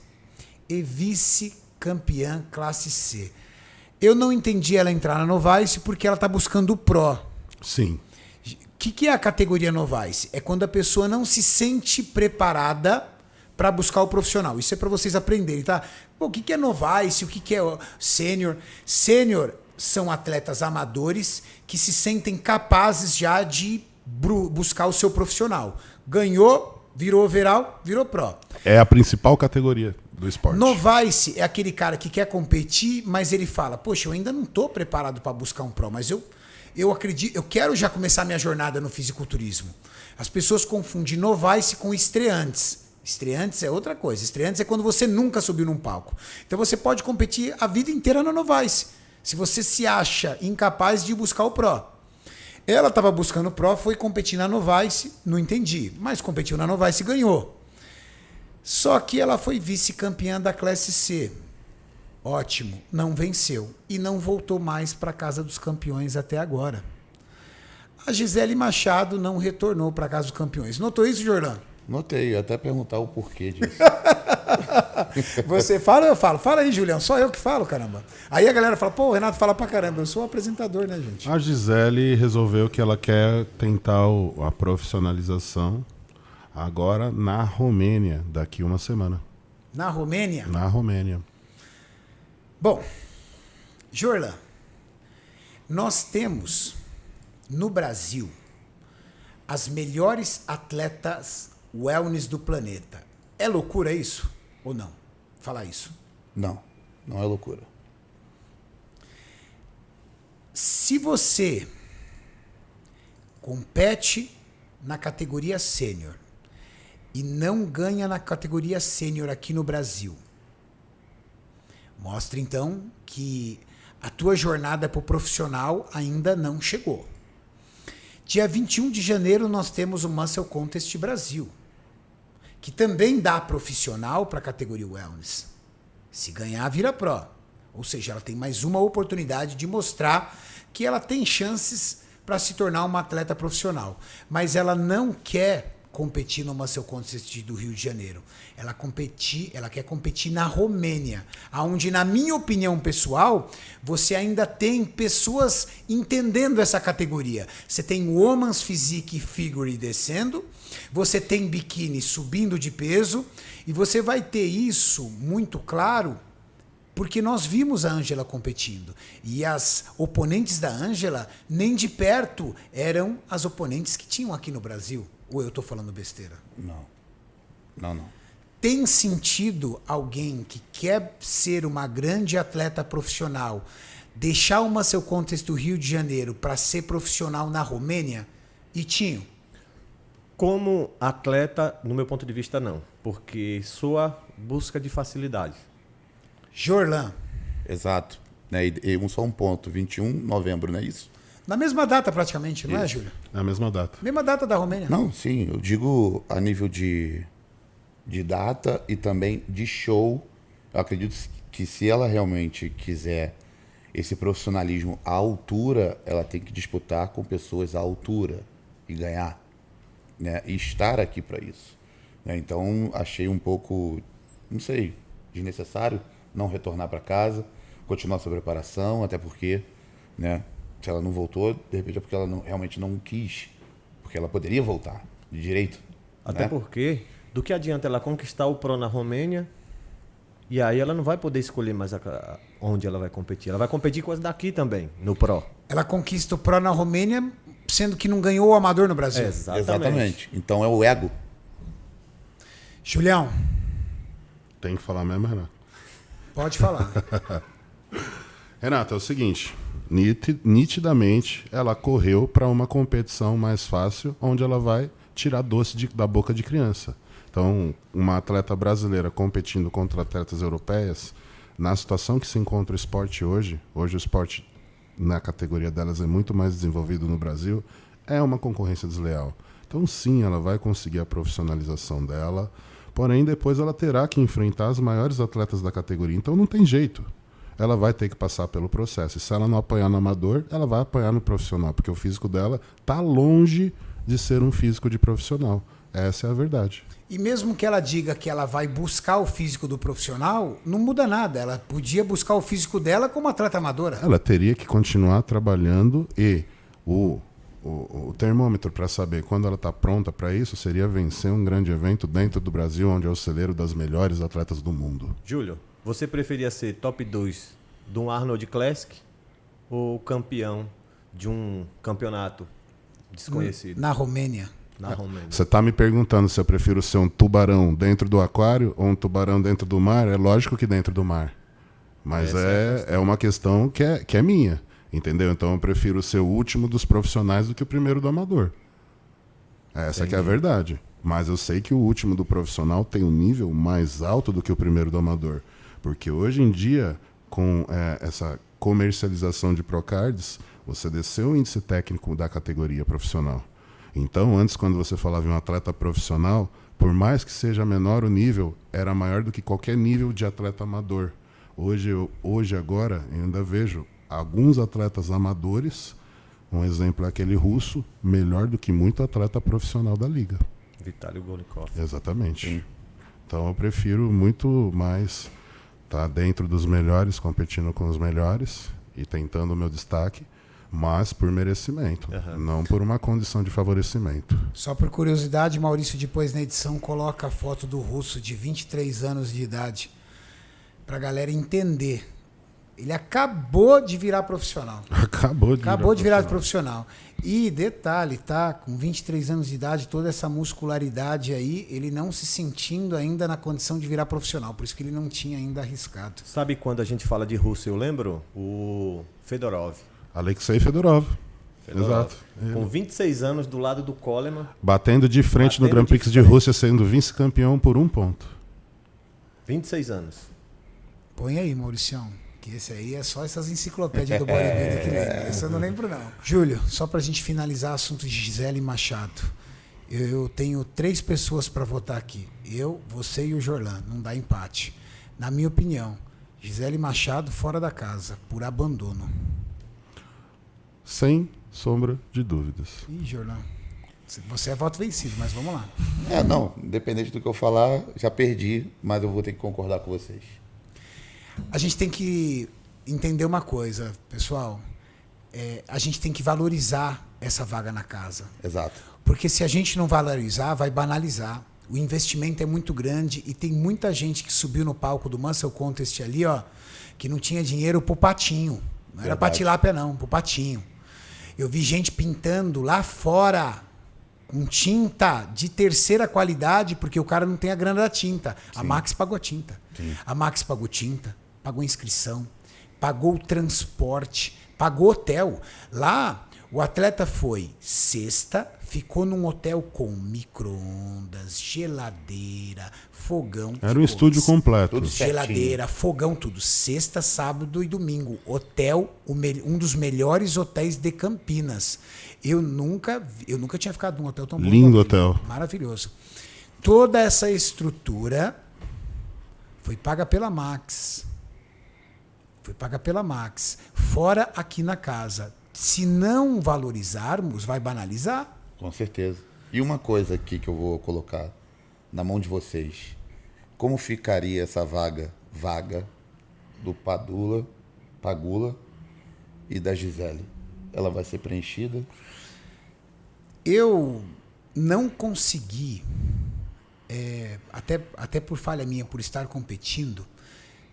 e vice-campeã classe C. Eu não entendi ela entrar na Novice porque ela está buscando o Pro. Sim. O que é a categoria Novice? É quando a pessoa não se sente preparada para buscar o profissional. Isso é para vocês aprenderem, tá? Pô, o que é Novice? O que é Sênior? Sênior são atletas amadores que se sentem capazes já de buscar o seu profissional. Ganhou, virou overall, virou pro. É a principal categoria do esporte. Novice é aquele cara que quer competir, mas ele fala, poxa, eu ainda não estou preparado para buscar um pro, mas eu acredito, eu quero já começar minha jornada no fisiculturismo. As pessoas confundem Novice com estreantes. Estreantes é outra coisa. Estreantes é quando você nunca subiu num palco. Então você pode competir a vida inteira na Novice, se você se acha incapaz de buscar o Pro. Ela estava buscando o Pro, foi competir na Novice, não entendi, mas competiu na Novice e ganhou. Só que ela foi vice-campeã da classe C. Ótimo, não venceu e não voltou mais para a Casa dos Campeões até agora. A Gisele Machado não retornou para a Casa dos Campeões. Notou isso, Jordan? Notei, eu ia até perguntar o porquê disso. Você fala, eu falo. Fala aí, Julião. Só eu que falo, caramba. Aí a galera fala, pô, o Renato fala pra caramba. Eu sou o apresentador, né, gente? A Gisele resolveu que ela quer tentar a profissionalização agora na Romênia, daqui uma semana. Na Romênia? Na Romênia. Bom, Jorlan, nós temos no Brasil as melhores atletas wellness do planeta. É loucura isso? Ou não? Falar isso. Não, não é loucura. Se você compete na categoria sênior e não ganha na categoria sênior aqui no Brasil, mostra então que a tua jornada para o profissional ainda não chegou. Dia 21 de janeiro nós temos o Muscle Contest Brasil, que também dá profissional para a categoria Wellness. Se ganhar, vira pro. Ou seja, ela tem mais uma oportunidade de mostrar que ela tem chances para se tornar uma atleta profissional. Mas ela não quer competir no Muscle Contest do Rio de Janeiro. Ela quer competir na Romênia, onde, na minha opinião pessoal, você ainda tem pessoas entendendo essa categoria. Você tem Women's Physique Figure descendo, você tem biquíni subindo de peso, e você vai ter isso muito claro porque nós vimos a Ângela competindo. E as oponentes da Ângela, nem de perto, eram as oponentes que tinham aqui no Brasil. Ou eu estou falando besteira? Não. Não. Tem sentido alguém que quer ser uma grande atleta profissional deixar o Muscle Contest do Rio de Janeiro para ser profissional na Romênia? E Tinho? Como atleta, no meu ponto de vista, não. Porque sou a busca de facilidade. Jorlan? Exato. Né? E só um ponto, 21 de novembro, não é isso? Na mesma data praticamente, não é, Júlio? Na mesma data. Mesma data da Romênia. Não, sim, eu digo a nível de data e também de show. Eu acredito que se ela realmente quiser esse profissionalismo à altura, ela tem que disputar com pessoas à altura e ganhar, né? E estar aqui para isso, né? Então, achei um pouco, não sei, desnecessário não retornar para casa, continuar sua preparação, até porque, né? Se ela não voltou, de repente é porque ela realmente não quis. Porque ela poderia voltar, de direito. Até porque, do que adianta ela conquistar o Pro na Romênia, e aí ela não vai poder escolher mais onde ela vai competir. Ela vai competir com as daqui também, no Pro. Ela conquista o Pro na Romênia, sendo que não ganhou o Amador no Brasil. Exatamente. Então é o ego. Julião. Tem que falar mesmo, Renato? Pode falar. Renato, é o seguinte... Nitidamente, ela correu para uma competição mais fácil, onde ela vai tirar doce da boca de criança. Então, uma atleta brasileira competindo contra atletas europeias, na situação que se encontra o esporte hoje o esporte na categoria delas é muito mais desenvolvido no Brasil, é uma concorrência desleal. Então, sim, ela vai conseguir a profissionalização dela, porém, depois ela terá que enfrentar as maiores atletas da categoria. Então, não tem jeito. Ela vai ter que passar pelo processo. E se ela não apanhar no amador, ela vai apanhar no profissional, porque o físico dela está longe de ser um físico de profissional. Essa é a verdade. E mesmo que ela diga que ela vai buscar o físico do profissional, não muda nada. Ela podia buscar o físico dela como atleta amadora. Ela teria que continuar trabalhando e o termômetro para saber quando ela está pronta para isso seria vencer um grande evento dentro do Brasil, onde é o celeiro das melhores atletas do mundo. Júlio, você preferia ser top 2 de um Arnold Classic ou campeão de um campeonato desconhecido? Na Romênia. Na Romênia. Você está me perguntando se eu prefiro ser um tubarão dentro do aquário ou um tubarão dentro do mar? É lógico que dentro do mar. Mas é uma questão que é minha, entendeu? Então eu prefiro ser o último dos profissionais do que o primeiro do amador. Essa que é a verdade. Mas eu sei que o último do profissional tem um nível mais alto do que o primeiro do amador. Porque hoje em dia, com essa comercialização de Procards, você desceu o índice técnico da categoria profissional. Então, antes, quando você falava em um atleta profissional, por mais que seja menor o nível, era maior do que qualquer nível de atleta amador. Hoje agora, eu ainda vejo alguns atletas amadores, um exemplo é aquele russo, melhor do que muito atleta profissional da liga. Vitaly Golikov. Exatamente. Sim. Então eu prefiro muito mais estar dentro dos melhores, competindo com os melhores e tentando o meu destaque, mas por merecimento, não por uma condição de favorecimento. Só por curiosidade, Maurício, depois na edição coloca a foto do russo de 23 anos de idade para a galera entender. Ele acabou de virar profissional. Acabou de virar profissional. E detalhe, tá? Com 23 anos de idade, toda essa muscularidade aí, ele não se sentindo ainda na condição de virar profissional. Por isso que ele não tinha ainda arriscado. Sabe quando a gente fala de russo, eu lembro? O Fedorov. Alexei Fedorov. Exato. Com 26 anos, do lado do Coleman. Batendo de frente no Grand Prix de Rússia, sendo vice-campeão por 1 ponto. 26 anos. Põe aí, Mauricião. Que esse aí é só essas enciclopédias do bodybuilder que lembra. Esse eu não lembro, não. Júlio, só pra gente finalizar o assunto de Gisele Machado. Eu tenho 3 pessoas para votar aqui. Eu, você e o Jorlan. Não dá empate. Na minha opinião, Gisele Machado fora da casa, por abandono. Sem sombra de dúvidas. Ih, Jorlan. Você é voto vencido, mas vamos lá. Não, independente do que eu falar, já perdi, mas eu vou ter que concordar com vocês. A gente tem que entender uma coisa, pessoal. A gente tem que valorizar essa vaga na casa. Exato. Porque se a gente não valorizar, vai banalizar. O investimento é muito grande e tem muita gente que subiu no palco do Muscle Contest ali, ó, que não tinha dinheiro pro patinho. Não era pra tilápia, não, pro patinho. Eu vi gente pintando lá fora com tinta de terceira qualidade, porque o cara não tem a grana da tinta. Sim. A Max pagou a tinta. Sim. A Max pagou tinta, pagou inscrição, pagou o transporte, pagou hotel. Lá, o atleta foi sexta, ficou num hotel com micro-ondas, geladeira, fogão. Era um estúdio completo. Tudo geladeira, fogão, tudo. Sexta, sábado e domingo. Hotel, um dos melhores hotéis de Campinas. Eu nunca tinha ficado num hotel tão bom. Lindo hotel. Maravilhoso. Toda essa estrutura foi paga pela Max. Fora aqui na casa. Se não valorizarmos, vai banalizar. Com certeza. E uma coisa aqui que eu vou colocar na mão de vocês. Como ficaria essa vaga do Pagula e da Gisele? Ela vai ser preenchida? Eu não consegui, até por falha minha, por estar competindo,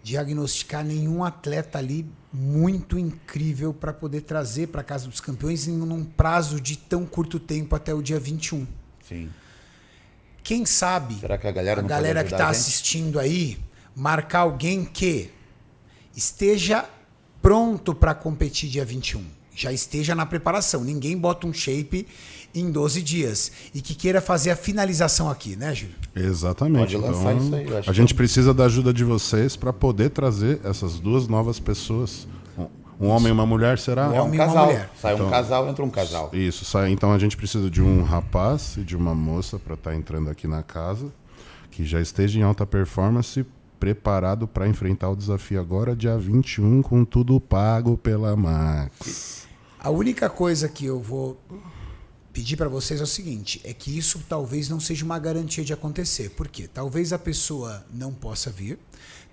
diagnosticar nenhum atleta ali muito incrível para poder trazer para a Casa dos Campeões em um prazo de tão curto tempo até o dia 21. Sim. Quem sabe será que a galera que está assistindo aí marcar alguém que esteja pronto para competir dia 21. Já esteja na preparação. Ninguém bota um shape em 12 dias. E que queira fazer a finalização aqui, né, Júlio? Exatamente. Pode lançar então, isso aí. A gente precisa da ajuda de vocês para poder trazer essas 2 novas pessoas. Um homem e uma mulher, será? É um casal. Sai um casal, entra um casal. Isso, sai. Então a gente precisa de um rapaz e de uma moça para estar entrando aqui na casa, que já esteja em alta performance, preparado para enfrentar o desafio agora, dia 21, com tudo pago pela Max. A única coisa que eu vou pedir para vocês é o seguinte, é que isso talvez não seja uma garantia de acontecer. Por quê? Talvez a pessoa não possa vir,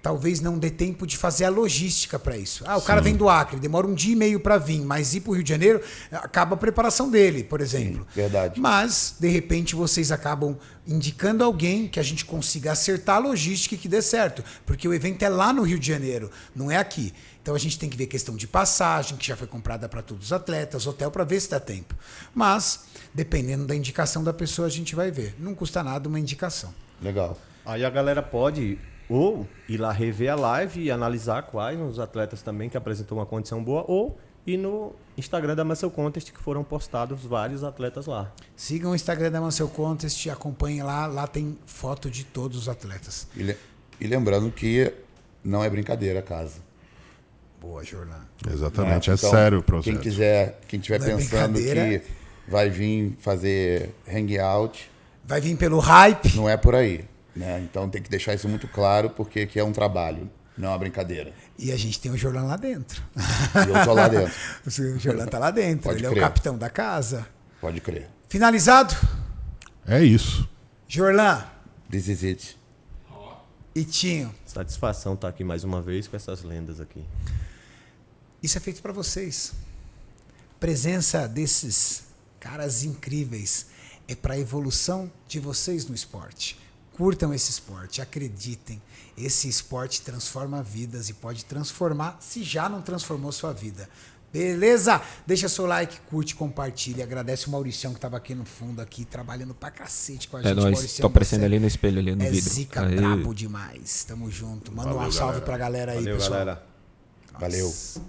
talvez não dê tempo de fazer a logística para isso. O cara vem do Acre, demora 1 dia e meio para vir, mas ir para o Rio de Janeiro, acaba a preparação dele, por exemplo. Sim, verdade. Mas, de repente, vocês acabam indicando alguém que a gente consiga acertar a logística e que dê certo. Porque o evento é lá no Rio de Janeiro, não é aqui. Então a gente tem que ver questão de passagem, que já foi comprada para todos os atletas, hotel, para ver se dá tempo. Mas, dependendo da indicação da pessoa, a gente vai ver. Não custa nada uma indicação. Legal. Aí a galera pode ou ir lá rever a live e analisar quais os atletas também que apresentou uma condição boa, ou ir no Instagram da Muscle Contest, que foram postados vários atletas lá. Sigam o Instagram da Muscle Contest, acompanhem lá. Lá tem foto de todos os atletas. E lembrando que não é brincadeira a casa. Boa, Jorlan. Exatamente, Então, sério o processo. Quem estiver pensando que vai vir fazer hangout, Vai vir pelo hype. Não é por aí, né? Então tem que deixar isso muito claro, porque aqui é um trabalho, não é uma brincadeira. E a gente tem o Jorlan lá dentro. E eu tô lá dentro. O Jorlan tá lá dentro. Pode Ele crer. é o capitão da casa. Pode crer. Finalizado? É isso. Jorlan, This is it. Itinho, Satisfação estar aqui mais uma vez com essas lendas aqui. isso é feito para vocês. Presença desses caras incríveis é para a evolução de vocês no esporte. Curtam esse esporte, acreditem. Esse esporte transforma vidas e pode transformar, se já não transformou sua vida. Beleza? Deixa seu like, curte, compartilha. Agradece o Mauricião que estava aqui no fundo, aqui, trabalhando pra cacete com a gente. É nóis, Mauricião, tô aparecendo você ali no espelho, ali no é vidro. zica, Aê. brabo demais. Tamo junto. Manda um Valeu, salve galera. pra galera aí, Valeu, pessoal. galera. Valeu. Nossa.